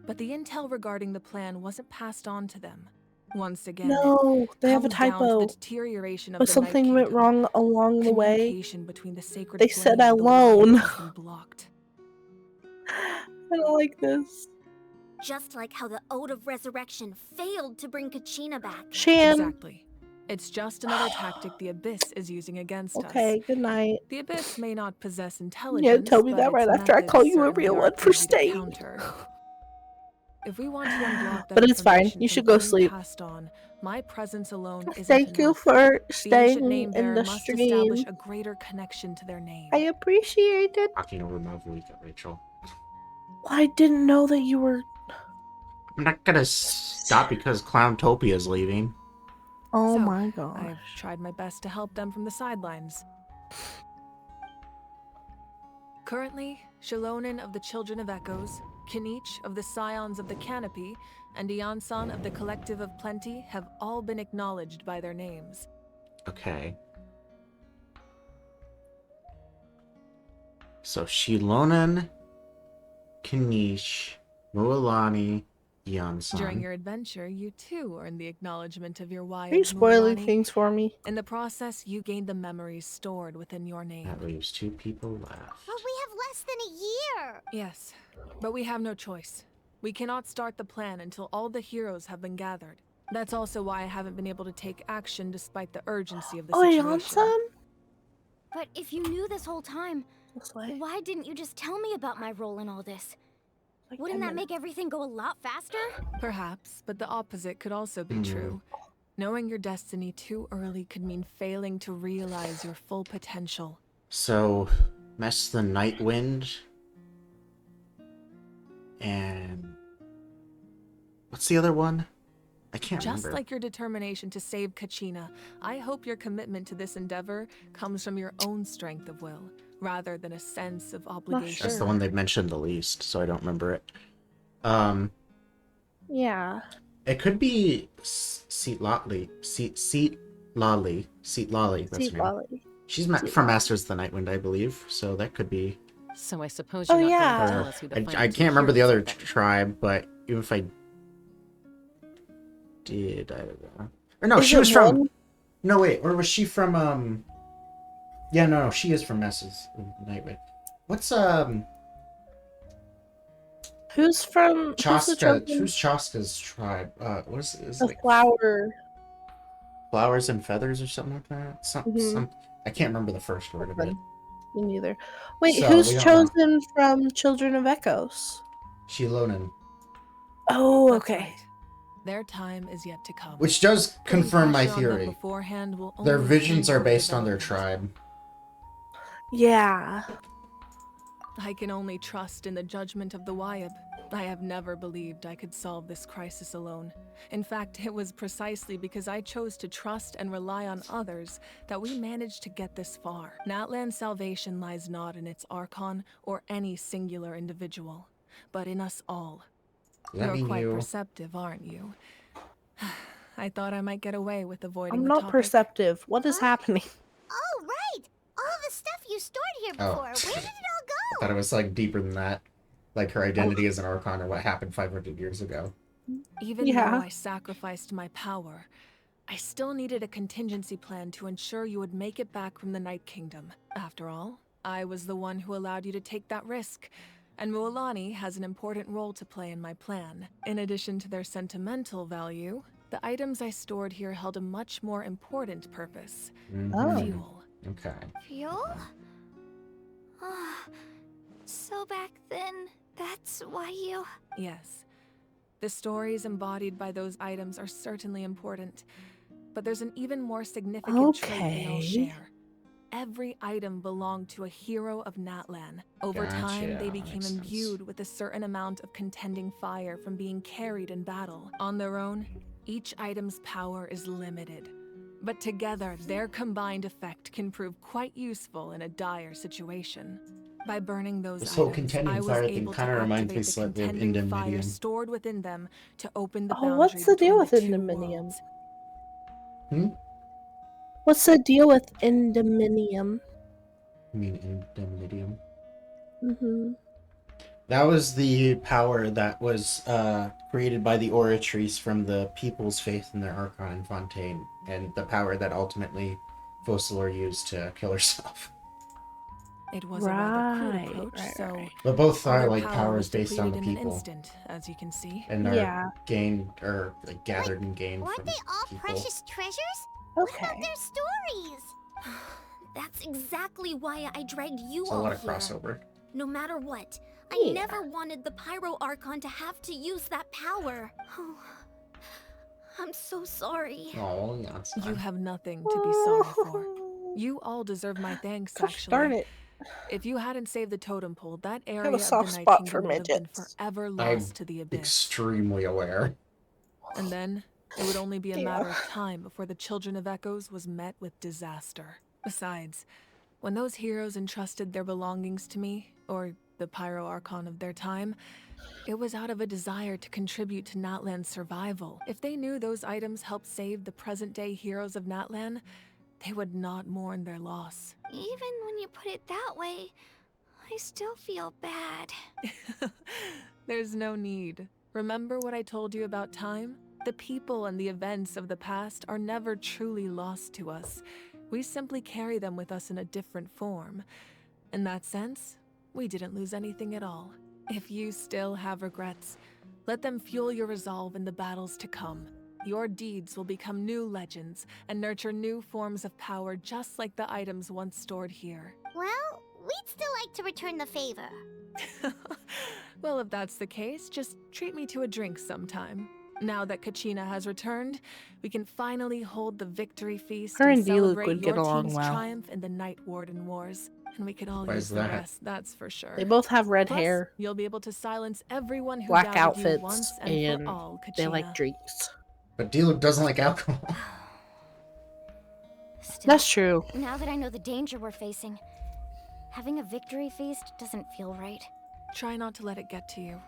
but the intel regarding the plan wasn't passed on to them. Once again,
No, they have a
comes down to
typo.
the deterioration of
But
the
something
Night
went
Kingdom.
wrong along the way.
Communication between the sacred
They
flame
said
and the
alone.
Wayab has been blocked.
I don't like this.
Just like how the Ode of Resurrection failed to bring Kachina back.
Shan.
Exactly. It's just another tactic the Abyss is using against us.
Okay, good night.
The Abyss may not possess intelligence,
Yeah, tell me
but
that right
its
after I
methods
call you a
certainly
real one
aren't
for
easy to
staying.
counter. If we want to unblock that
But it's fine.
information
You
from
should go
being
sleep.
passed on, my presence alone isn't
Thank you
enough.
for
The ancient
staying
name
in
bearer
the
must
stream.
establish a greater connection to their name.
I appreciate it.
Talking over Malvolika, Rachel.
I didn't know that you were.
I'm not gonna stop because Clowntopia is leaving.
Oh
So,
my god.
I've tried my best to help them from the sidelines. Currently, Shalonin of the Children of Echoes, Kinich of the Scions of the Canopy, and Iansan of the Collective of Plenty have all been acknowledged by their names.
Okay. So Shilonan, Kanish, Mualani, Yansan.
During your adventure, you too earned the acknowledgement of your Wayab.
Are you spoiling
Mualani.
things for me?
In the process, you gained the memories stored within your name.
That leaves 2 people left.
But we have less than a year.
Yes, but we have no choice. We cannot start the plan until all the heroes have been gathered. That's also why I haven't been able to take action despite the urgency of the situation.
Yansan?
But if you knew this whole time, why didn't you just tell me about my role in all this? Wouldn't that make everything go a lot faster?
Perhaps, but the opposite could also be true. Knowing your destiny too early could mean failing to realize your full potential.
So, Mess the Nightwind. And... what's the other one? I can't
Just
remember.
like your determination to save Kachina, I hope your commitment to this endeavor comes from your own strength of will, rather than a sense of obligation.
That's the one they've mentioned the least, so I don't remember it.
Yeah.
It could be Seat Lolly. Seat Lolly. That's her name.
Lolly.
She's from Masters of the Nightwind, I believe, so that could be...
So I suppose you're not going to tell us who the
I
final 2
can't remember the
heroes
other
are then.
tribe, but even if I did, I don't know. Or no,
Is
she
it
was from...
one?
No, wait, or was she from, Yeah, no, she is from Masters of the Nightwind. What's,
Who's the
Chaska.
chosen?
Who's Chaska's tribe? What is
The
like
flower.
flowers and feathers or something like that?
Mm-hmm.
I can't remember the first word of it.
Me neither. Wait,
So we
who's
don't know.
chosen from Children of Echoes?
Shilonen.
Oh,
That's
okay.
right. Their time is yet to come.
Which does
Putting
confirm my
pressure on them
theory.
beforehand will
Their
only
visions are
hinder
based on their
development.
tribe.
Yeah.
I can only trust in the judgment of the Wyab. I have never believed I could solve this crisis alone. In fact, it was precisely because I chose to trust and rely on others that we managed to get this far. Natlan's salvation lies not in its Archon or any singular individual, but in us all. You're quite perceptive, aren't you? I thought I might get away with avoiding
I'm
the
not
topic.
perceptive. What is happening?
Oh, right! All the stuff you stored here before. Where did it all go?
I thought it was like deeper than that. Like her identity as an Archon or what happened 500 years ago.
Even though I sacrificed my power, I still needed a contingency plan to ensure you would make it back from the Night Kingdom. After all, I was the one who allowed you to take that risk, and Mualani has an important role to play in my plan. In addition to their sentimental value, the items I stored here held a much more important purpose. Fuel.
Okay.
Fuel? So back then, that's why you...
Yes. The stories embodied by those items are certainly important, but there's an even more significant trait they all share. Every item belonged to a hero of Natlan. Over time, they became imbued with a certain amount of contending fire from being carried in battle. On their own, each item's power is limited, but together, their combined effect can prove quite useful in a dire situation. By burning those
This whole
items,
contending
I was
fire thing
able to
kind of reminds
activate
me
the
slightly of
contending fire
Indemnium.
stored within them to open the
Oh,
boundary
what's the deal with
between the two
Indemnium?
worlds.
What's the deal with Indemnium?
You mean Indemnium?
Mm-hmm.
That was the power that was created by the Oratrice from the people's faith in their Archon and Fontaine, and the power that ultimately Focalor used to kill herself.
It was a rather crude approach, so
But both
all
are
their
like
power
powers
was
based on the
depleted in an
people,
instant, as you can see.
and are gained or like, gathered and gained
Weren't
from
they all
people.
precious treasures?
Okay.
What about their stories?
That's exactly why I dragged you
It's a
all
lot of
here.
crossover.
No matter what, I never wanted the Pyro Archon to have to use that power. Oh, I'm so sorry.
Oh, that's
You have nothing to be sorry for. You all deserve my thanks, actually.
Darn it.
If you hadn't saved the totem pole, that
I have
area
a
of
soft
the Night
spot for
Kingdom would have been
midgets.
forever lost to the abyss.
Extremely aware.
And then, it would only be a matter of time before the Children of Echoes was met with disaster. Besides, when those heroes entrusted their belongings to me, or the Pyro Archon of their time, it was out of a desire to contribute to Natlan's survival. If they knew those items helped save the present-day heroes of Natlan, they would not mourn their loss.
Even when you put it that way, I still feel bad.
There's no need. Remember what I told you about time? The people and the events of the past are never truly lost to us. We simply carry them with us in a different form. In that sense, we didn't lose anything at all. If you still have regrets, let them fuel your resolve in the battles to come. Your deeds will become new legends and nurture new forms of power just like the items once stored here.
Well, we'd still like to return the favor.
Well, if that's the case, just treat me to a drink sometime. Now that Kachina has returned, we can finally hold the victory feast
Her and Diluc
celebrate
would
your
get along
team's
well.
triumph in the Night Warden Wars. And we could all
Why
use
is
the
that?
rest, that's for sure.
They both have red
Plus,
hair,
you'll be able to silence everyone who
black
doubted you
outfits,
once and
and
for all, Kachina.
they like drinks.
But Diluc doesn't like alcohol.
That's true.
Now that I know the danger we're facing, having a victory feast doesn't feel right.
Try not to let it get to you.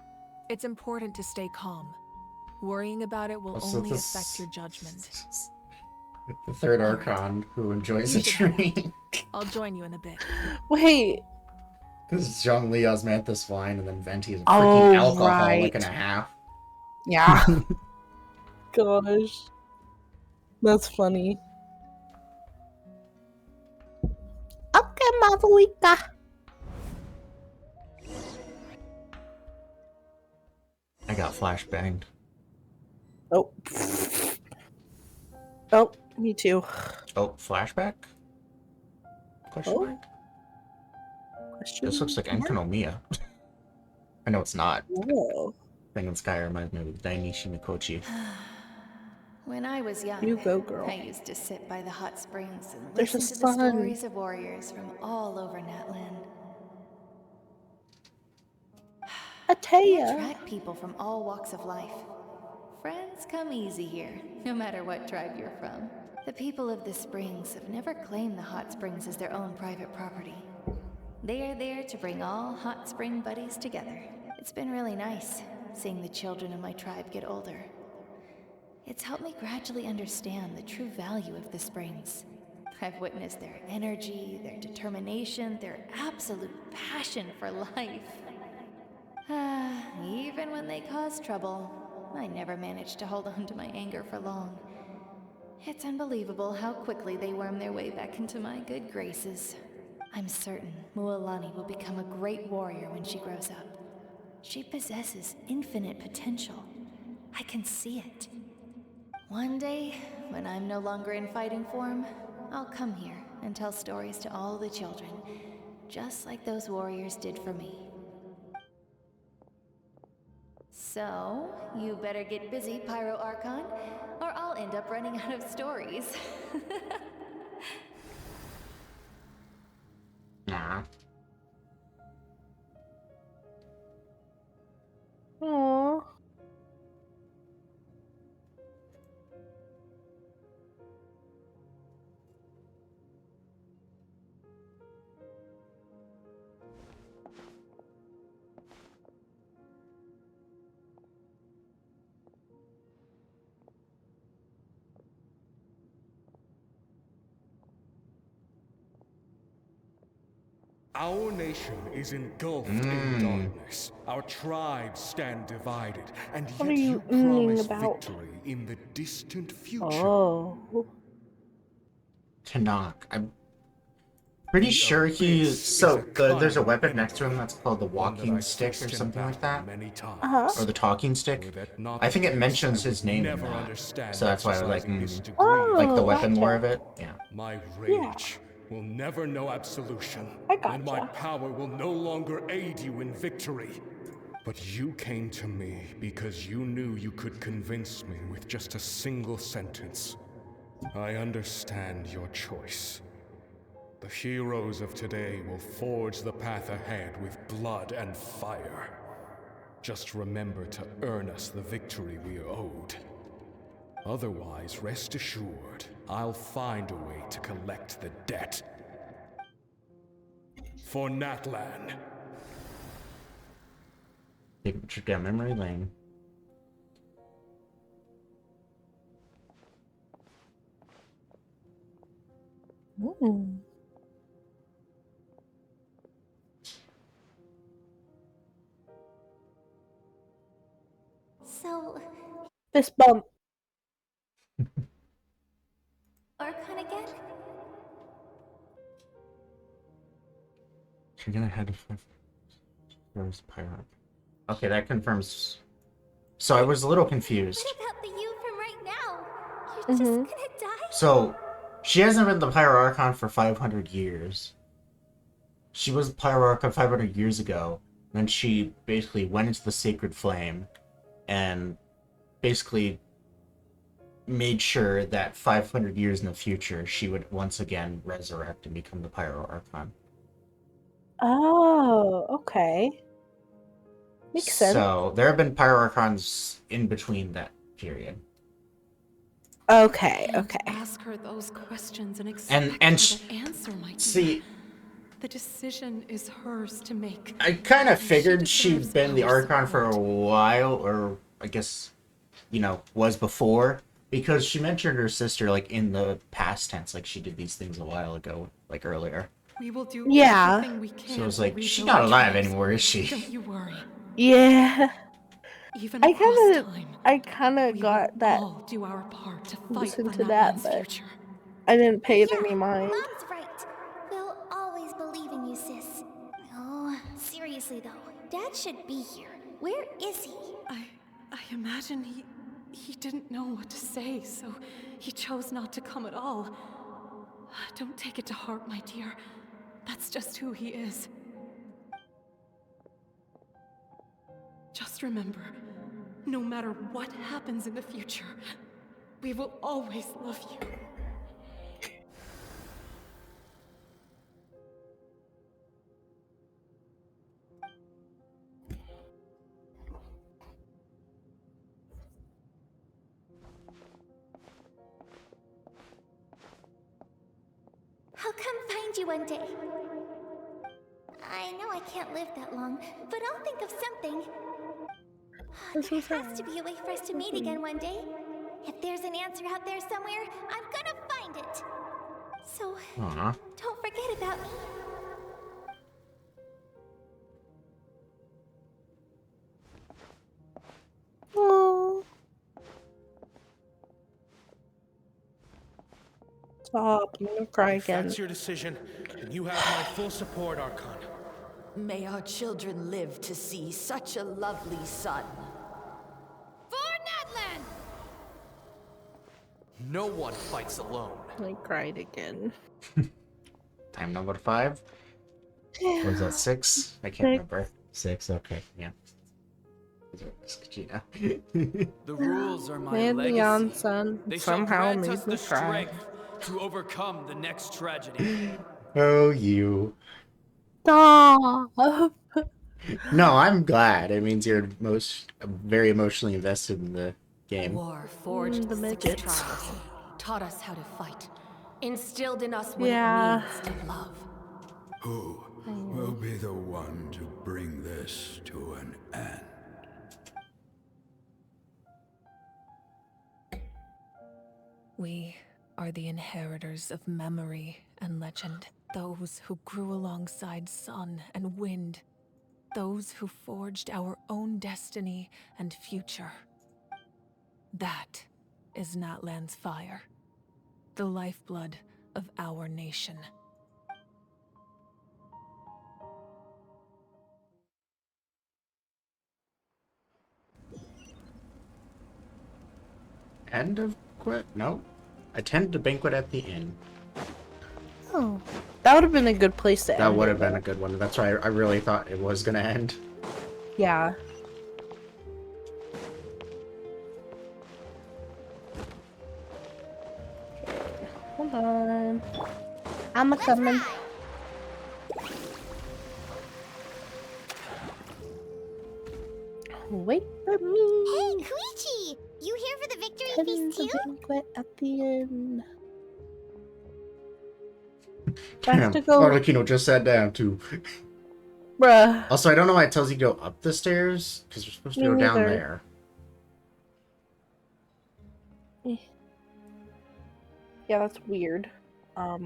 It's important to stay calm. Worrying about it will
Also,
only
this-
affect your judgment.
The third Archon who enjoys a
You should head
drink.
I'll join you in a bit.
Wait.
This is Zhongli Osmanthus wine, and then Venti is a freaking
Oh,
alcoholic
right.
and a half.
Yeah. Gosh. That's funny. Okay, Mavuika.
got flashbanged.
Oh. Oh, me too.
Oh, flashback? Question mark? This looks like Enkanomiya. I know it's not.
Whoa.
Thing in Sky reminds me of Dainichi Mikochi.
When I was young,
You go, girl.
I used to sit by the hot springs and
There's a
listen to the
sun.
stories of warriors from all over Natlan. They attract people from all walks of life. Friends come easy here, no matter what tribe you're from. The people of the springs have never claimed the hot springs as their own private property. They are there to bring all hot spring buddies together. It's been really nice, seeing the children of my tribe get older. It's helped me gradually understand the true value of the springs. I've witnessed their energy, their determination, their absolute passion for life. Even when they cause trouble, I never managed to hold on to my anger for long. It's unbelievable how quickly they worm their way back into my good graces. I'm certain Mualani will become a great warrior when she grows up. She possesses infinite potential. I can see it. One day, when I'm no longer in fighting form, I'll come here and tell stories to all the children, just like those warriors did for me. So, you better get busy, Pyro Archon, or I'll end up running out of stories.
Nah.
Aww.
Our nation is engulfed in darkness. Our tribes stand divided, and
What are
yet
you
promise
about?
victory in the distant future.
Oh.
Tanakh. I'm pretty sure there's a weapon next to him that's called the walking stick or something like that. Or the talking stick. I think it mentions his name in that. So that's why I was like, like the weapon lore of it. Yeah.
My rage will never know absolution, and my power will no longer aid you in victory. But you came to me because you knew you could convince me with just a single sentence. I understand your choice. The heroes of today will forge the path ahead with blood and fire. Just remember to earn us the victory we are owed. Otherwise, rest assured, I'll find a way to collect the debt. For Natlan.
Take a trip down memory lane.
Ooh.
So,
Fist bump.
Archon again?
She's gonna head to first pirate. Okay, that confirms. So I was a little confused.
What about the you from right now? You're just gonna die?
So she hasn't been the Pyro Archon for 500 years. She was Pyro Archon 500 years ago. Then she basically went into the Sacred Flame and basically made sure that 500 years in the future she would once again resurrect and become the Pyro Archon.
Oh, okay. Makes sense.
So there have been Pyro Archons in between that period.
Okay, okay.
Ask her those questions and expect
And
her to answer, my dear.
see,
The decision is hers to make.
I kind of figured she'd been the Archon for a while, or I guess, was before, because she mentioned her sister, like, in the past tense, like she did these things a while ago, like earlier.
We will do
Yeah.
everything we can.
So it was
to
like,
rebuild
she's not
the
alive
trust.
anymore, is she?
Don't you worry.
Yeah.
Even
I
across time,
kind of got that.
all do our part to fight
Listen
for
to that,
Natlan's
but
future.
I didn't pay it any mind.
Mom's right. We'll always believe in you, sis. Oh, seriously though, Dad should be here. Where is he?
imagine he didn't know what to say, so he chose not to come at all. Don't take it to heart, my dear. That's just who he is. Just remember, no matter what happens in the future, we will always love you.
I'll come find you one day. I know I can't live that long, but I'll think of something. There has to be a way for us to meet again one day. If there's an answer out there somewhere, I'm gonna find it. So, don't forget about me.
Oh. Stop, I'm gonna cry
If
again.
that's your decision, then you have my full support, Archon.
May our children live to see such a lovely son.
For Natlan!
No one fights alone.
I cried again.
Time number 5. Or is that 6? I can't remember. 6, okay, yeah.
The rules are my
And
legacy.
Beyonce
They shall
somehow
grant
made
us
me
the
cry.
strength to overcome the next tragedy.
Oh, you.
Stop.
No, I'm glad. It means you're very emotionally invested in the game.
War forged
the
such
midgets.
trials, taught us how to fight, instilled in us what
Yeah.
it means to love.
Who will be the one to bring this to an end?
We are the inheritors of memory and legend. Those who grew alongside sun and wind. Those who forged our own destiny and future. That is Natlan's fire. The lifeblood of our nation.
End of quit? No. Attend the banquet at the inn.
Oh, that would have been a good place to end.
That would
it,
have been
though.
a good one. That's why I really thought it was gonna end.
Yeah. Hold on. I'm coming. Wait for me.
Hey, Koichi! You here for the victory feast too?
Banquet at the end.
Damn,
to go-
Arlecchino just sat down too.
Bruh.
Also, I don't know why it tells you to go up the stairs, because you're supposed to
Me
go down
neither.
there.
Yeah, that's weird.
I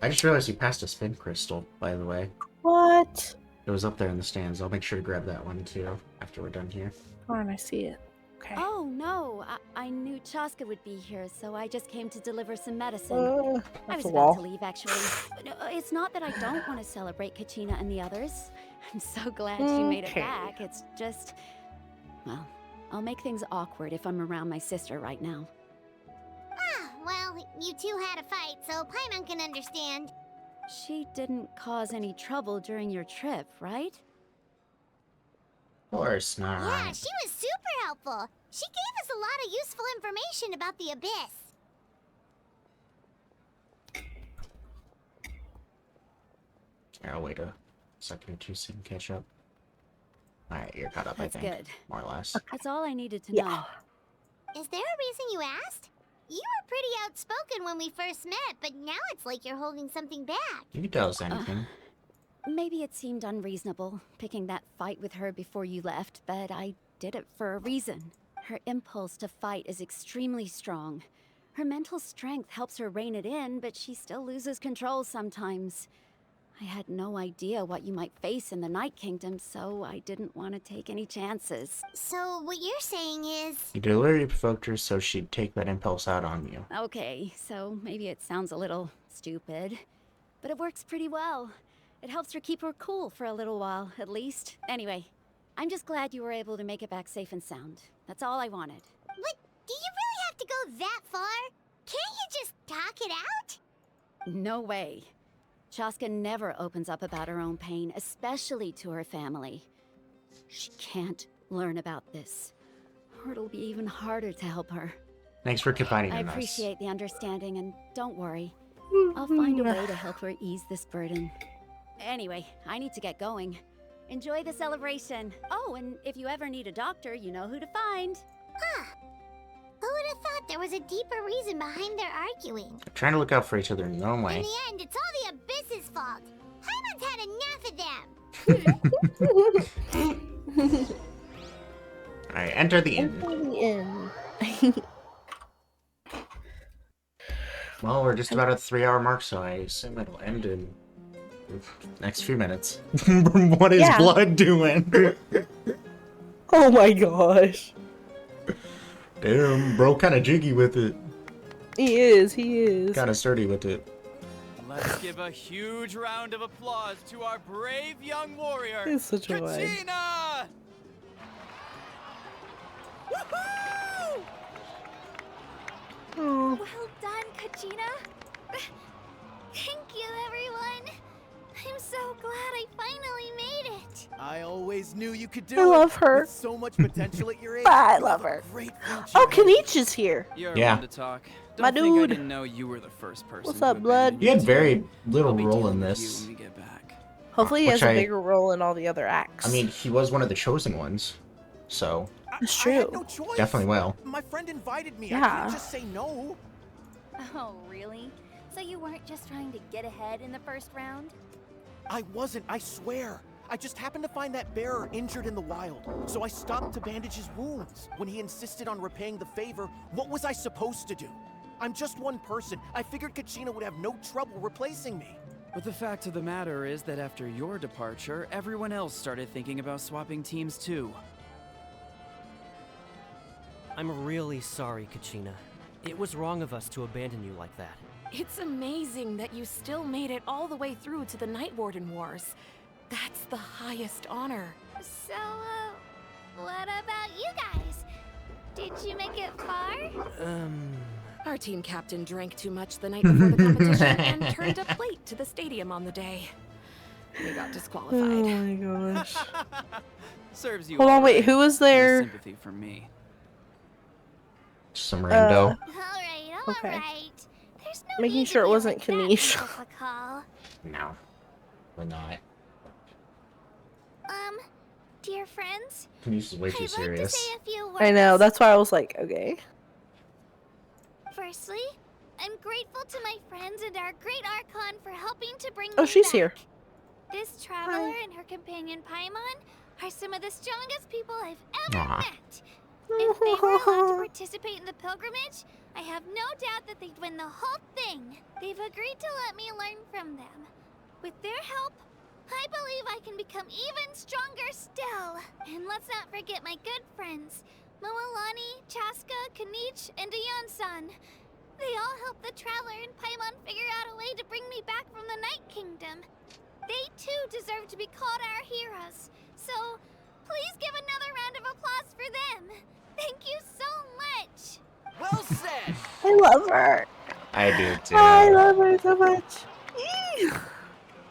just realized you passed a spin crystal, by the way.
What?
It was up there in the stands. I'll make sure to grab that one too after we're done here.
Hold on, I see it. Okay.
Oh, no. I knew Chaska would be here, so I just came to deliver some medicine. I
that's
was
a
about
wall.
to leave, actually. But, it's not that I don't want to celebrate Kachina and the others. I'm so glad she made it
Okay.
back. It's just... Well, I'll make things awkward if I'm around my sister right now.
Ah, well, you two had a fight, so Paimon can understand.
She didn't cause any trouble during your trip, right?
Of course not.
Yeah, she was super helpful. She gave us a lot of useful information about the Abyss.
Here, I'll wait a second or two so you can catch up. Alright, you're caught up,
That's
I think.
good.
More or less.
That's all I needed to know.
Is there a reason you asked? You were pretty outspoken when we first met, but now it's like you're holding something back.
You can tell us anything.
Maybe it seemed unreasonable, picking that fight with her before you left, but I did it for a reason. Her impulse to fight is extremely strong. Her mental strength helps her rein it in, but she still loses control sometimes. I had no idea what you might face in the Night Kingdom, so I didn't want to take any chances.
So what you're saying is...
You deliberately provoked her so she'd take that impulse out on you.
Okay, so maybe it sounds a little stupid, but it works pretty well. It helps her keep her cool for a little while, at least. Anyway,
I'm just glad you were able to make it back safe and sound. That's all I wanted.
But do you really have to go that far? Can't you just talk it out?
No way. Chaska never opens up about her own pain, especially to her family. She can't learn about this, or it'll be even harder to help her.
Thanks for confiding
I
in us.
appreciate the understanding, and don't worry. I'll find a way to help her ease this burden. Anyway, I need to get going. Enjoy the celebration. Oh, and if you ever need a doctor, you know who to find.
Huh. Who would have thought there was a deeper reason behind their arguing?
Trying to look out for each other in their own
In
way.
the end, it's all the Abyss's fault. Paimon's had enough of them.
Alright, enter the inn.
Enter the inn.
Well, we're just about at the 3-hour mark, so I assume it'll end in the next few minutes. What is Blood doing?
Oh my gosh.
Damn, bro, kind of jiggy with it.
He is.
Kind of sturdy with it.
Let's give a huge round of applause to our brave young warrior,
He's such a vibe.
Kachina! Woohoo!
Oh.
Well done, Kachina. Thank you, everyone. I'm so glad I finally made it.
I always knew you could do
I
it.
love her.
With so much potential at your age.
I
you
love
have a
her.
Great future.
Oh, Kanichi is here.
You're
Yeah.
one to talk.
My
Don't think I
dude.
didn't know you were the first person.
What's
to
up, Blood?
abandon
He had
your
very
team.
little
I'll be
role
dealing
in
with you
this.
when we get back.
Hopefully he has
Which
a
I-
bigger role in all the other acts.
I mean, he was one of the chosen ones, so
it's
I had
true.
no choice.
definitely will.
My friend invited me. I
Yeah.
couldn't just say no.
Oh, really? So you weren't just trying to get ahead in the first round?
I wasn't, I swear. I just happened to find that bearer injured in the wild, so I stopped to bandage his wounds. When he insisted on repaying the favor, what was I supposed to do? I'm just one person. I figured Kachina would have no trouble replacing me.
But the fact of the matter is that after your departure, everyone else started thinking about swapping teams too.
I'm really sorry, Kachina. It was wrong of us to abandon you like that.
It's amazing that you still made it all the way through to the Night Warden Wars. That's the highest honor.
So, what about you guys? Did you make it far?
Our team captain drank too much the night before the competition and turned a plate to the stadium on the day. We got disqualified.
Oh my gosh.
Serves you
Hold on,
all
wait,
right.
who was
No
there?
sympathy from me.
Some rando.
Alright,
Okay.
alright. There's no
Making
need to
sure it
be
wasn't
like that,
Kanish.
Uncle Pakal.
No, we're not.
Dear friends,
Kanish is way
I'd
too
like to
serious.
say a few words.
I know, that's why I was like, okay.
Firstly, I'm grateful to my friends and our great Archon for helping to bring
Oh,
me
she's
back.
here.
This traveler and her companion Paimon are some of the strongest people I've ever
Aw.
met. If they were allowed to participate in the pilgrimage, I have no doubt that they'd win the whole thing. They've agreed to let me learn from them. With their help, I believe I can become even stronger still. And let's not forget my good friends, Moalani, Chaska, Kanich, and Ayan-san. They all helped the Traveler and Paimon figure out a way to bring me back from the Night Kingdom. They too deserve to be called our heroes. So, please give another round of applause for them. Thank you so much.
Well said.
I love her.
I do too.
I love her so much.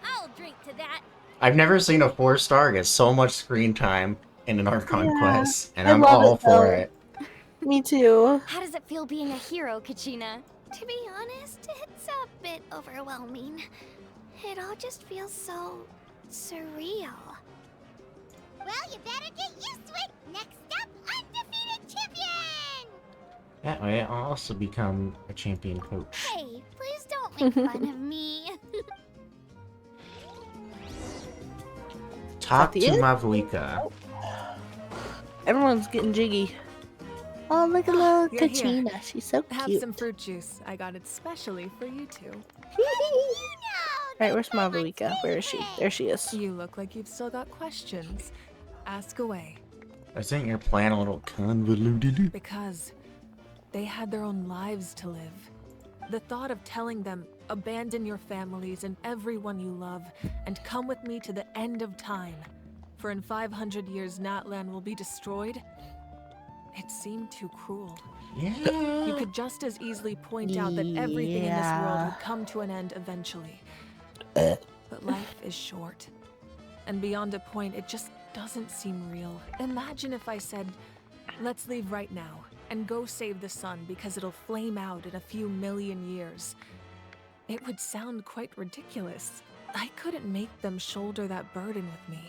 I'll drink to that.
I've never seen a 4-star get so much screen time in an Archon
Yeah,
quest, and
I
I'm
love
all
it,
for
though.
it.
Me too.
How does it feel being a hero, Kachina? To be honest, it's a bit overwhelming. It all just feels so surreal. Well, you better get used to it. Next up, undefeated champion!
That way, I'll also become a champion coach.
Hey, please don't make fun of me.
Talk to
the end?
Mavuika.
Everyone's getting jiggy. Oh, look at little
You're here.
Kachina. She's so
Have
cute.
some fruit juice. I got it specially for you two.
Right, where's Mavuika? Where is she? There she is.
You look like you've still got questions. Ask away.
Isn't your plan a little convoluted?
Because they had their own lives to live. The thought of telling them, abandon your families and everyone you love, and come with me to the end of time, for in 500 years Natlan will be destroyed, it seemed too cruel.
Yeah.
You could just as easily point out that everything in this world would come to an end eventually. But life is short. And beyond a point, it just doesn't seem real. Imagine if I said, let's leave right now and go save the sun because it'll flame out in a few million years. It would sound quite ridiculous. I couldn't make them shoulder that burden with me.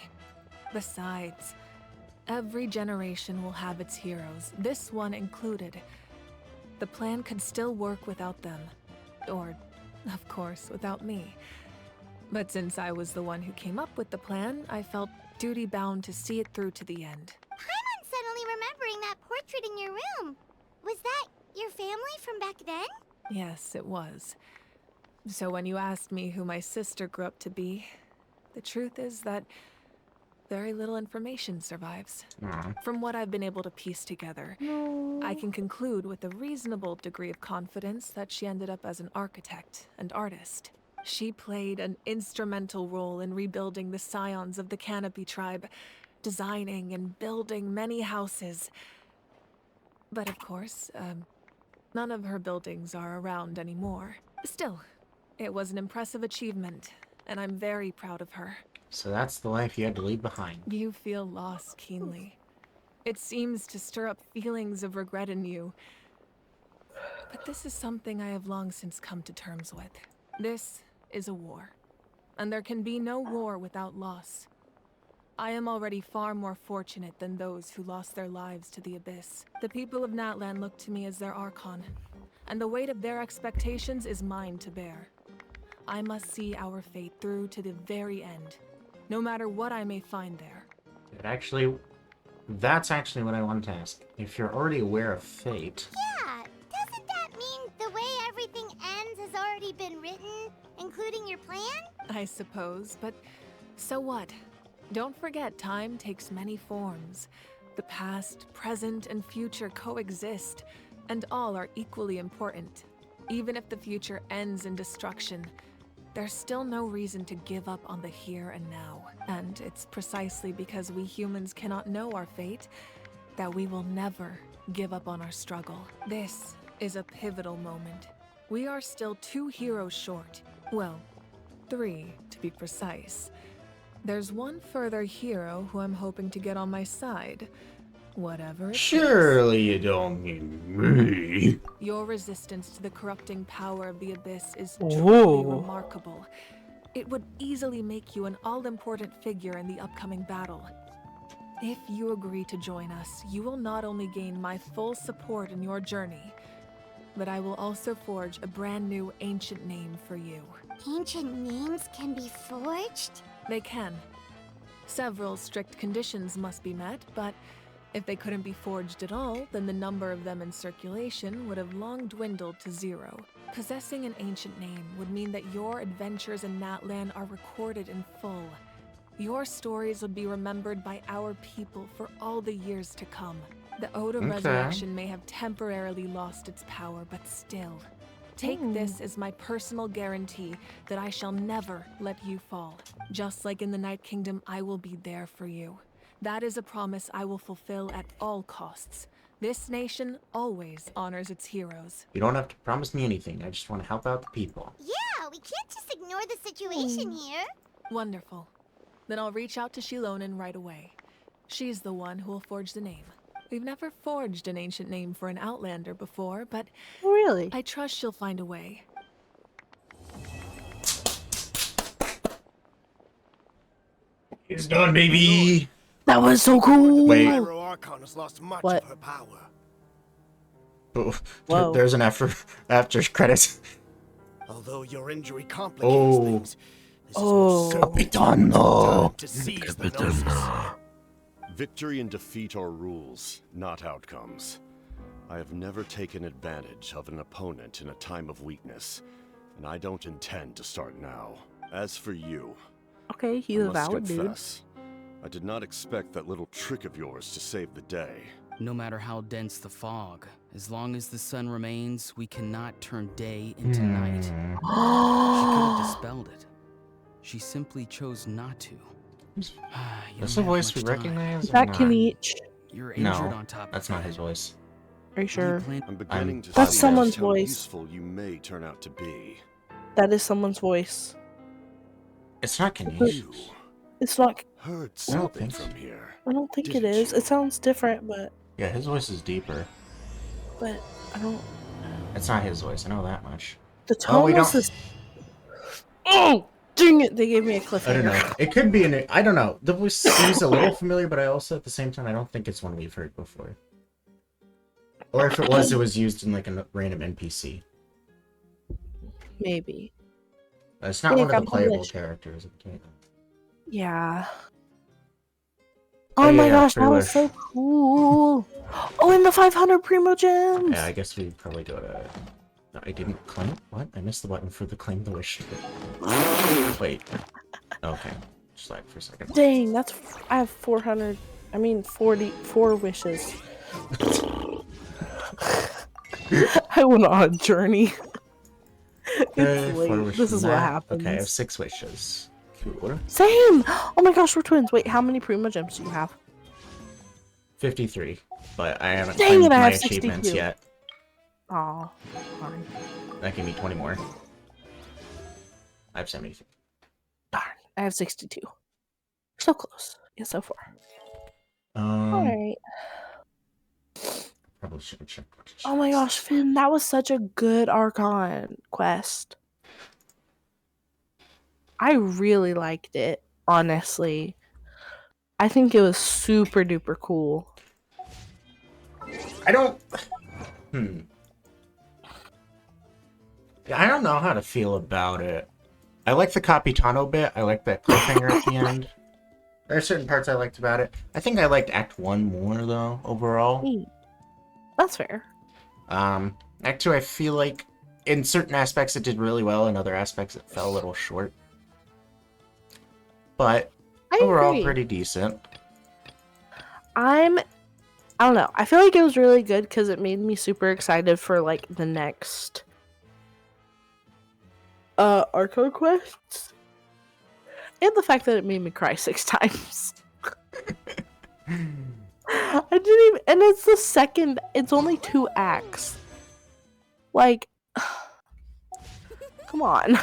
Besides, every generation will have its heroes, this one included. The plan could still work without them. Or, of course, without me. But since I was the one who came up with the plan, I felt duty-bound to see it through to the end.
I'm suddenly remembering that portrait in your room. Was that your family from back then?
Yes, it was. So when you asked me who my sister grew up to be, the truth is that very little information survives. From what I've been able to piece together, I can conclude with a reasonable degree of confidence that she ended up as an architect and artist. She played an instrumental role in rebuilding the scions of the Canopy tribe, designing and building many houses. But of course, none of her buildings are around anymore. Still, it was an impressive achievement, and I'm very proud of her.
So that's the life you had to leave behind.
You feel loss keenly. It seems to stir up feelings of regret in you. But this is something I have long since come to terms with. This is a war, and there can be no war without loss. I am already far more fortunate than those who lost their lives to the Abyss. The people of Natlan look to me as their Archon, and the weight of their expectations is mine to bear. I must see our fate through to the very end, no matter what I may find there.
That's actually what I wanted to ask. If you're already aware of fate...
Yeah, doesn't that mean the way everything ends has already been written, including your plan?
I suppose, but so what? Don't forget, time takes many forms. The past, present, and future coexist, and all are equally important. Even if the future ends in destruction, there's still no reason to give up on the here and now. And it's precisely because we humans cannot know our fate that we will never give up on our struggle. This is a pivotal moment. We are still 2 heroes short. Well, 3 to be precise. There's one further hero who I'm hoping to get on my side. Whatever it
Surely you don't mean me.
Your resistance to the corrupting power of the Abyss is
Whoa.
truly remarkable. It would easily make you an all-important figure in the upcoming battle. If you agree to join us, you will not only gain my full support in your journey, but I will also forge a brand new ancient name for you.
Ancient names can be forged?
They can. Several strict conditions must be met, but if they couldn't be forged at all, then the number of them in circulation would have long dwindled to 0. Possessing an ancient name would mean that your adventures in Natlan are recorded in full. Your stories would be remembered by our people for all the years to come. The Ode of Resurrection may have temporarily lost its power, but still. Take this as my personal guarantee that I shall never let you fall. Just like in the Night Kingdom, I will be there for you. That is a promise I will fulfill at all costs. This nation always honors its heroes.
You don't have to promise me anything. I just want to help out the people.
Yeah, we can't just ignore the situation here.
Wonderful. Then I'll reach out to Shilonen right away. She's the one who will forge the name. We've never forged an ancient name for an Outlander before, but
really,
I trust she'll find a way.
It's done, baby!
That was so cool!
Wait.
Archon has lost much of her power.
Oh, there's an after credits.
Although your injury complicates things,
Capitano!
to seize the Gnosis.
Victory and defeat are rules, not outcomes. I have never taken advantage of an opponent in a time of weakness, and I don't intend to start now. As for you,
okay, he's a
I must
valid dude.
confess, I did not expect that little trick of yours to save the day.
No matter how dense the fog, as long as the sun remains, we cannot turn day into night. She could have dispelled it. She simply chose not to.
That's the voice we recognize?
Is that Kinich?
You're injured
No,
on top
that's
of
not
that.
his voice.
Are you sure?
I'm beginning to
That's
see
someone's
just how
voice.
useful you may turn out to be.
That is someone's voice.
It's not Kanish.
It's not.
Heard
I don't
something
think so.
from here.
I don't think it is. It sounds different, but
Yeah, his voice is deeper.
I don't.
It's not his voice. I know that much.
The tone was this. Oh, dang it! They gave me a cliffhanger.
I don't know. It could be I don't know. The voice seems a little familiar, but I also at the same time I don't think it's one we've heard before. Or if it was used in like a random NPC.
Maybe.
It's not one of the playable characters of the game.
Yeah. Oh my gosh, that was so cool. Oh, and the 500 Primo Gems.
Yeah, I guess we probably go to. No, I didn't claim. What? I missed the button for the claim the wish. Wait. Okay. Just lag for a second.
Dang, that's. I have 400. I mean, 44 wishes. I went on a journey. It's late. This is what happens.
Okay, I have 6 wishes. Cool.
Same! Oh my gosh, we're twins. Wait, how many Primo Gems do you have?
53. But I haven't
Dang
claimed
it, I
my
have 62.
achievements yet.
Aw, darn.
That gave me 20 more. I have 73.
Darn, I have 62. So close. Yeah, so far. Alright.
Probably should have checked.
Oh my gosh, Finn, that was such a good Archon quest. I really liked it, honestly. I think it was super duper cool.
I don't know how to feel about it. I like the Capitano bit. I like that cliffhanger at the end. There are certain parts I liked about it. I think I liked Act 1 more, though, overall.
That's fair.
Act 2, I feel like in certain aspects it did really well, in other aspects it fell a little short. But overall,
agree.
pretty decent.
I don't know. I feel like it was really good because it made me super excited for like the next Archon quests. And the fact that it made me cry 6 times. I didn't even, and it's the second, it's only 2 acts. Like, come on.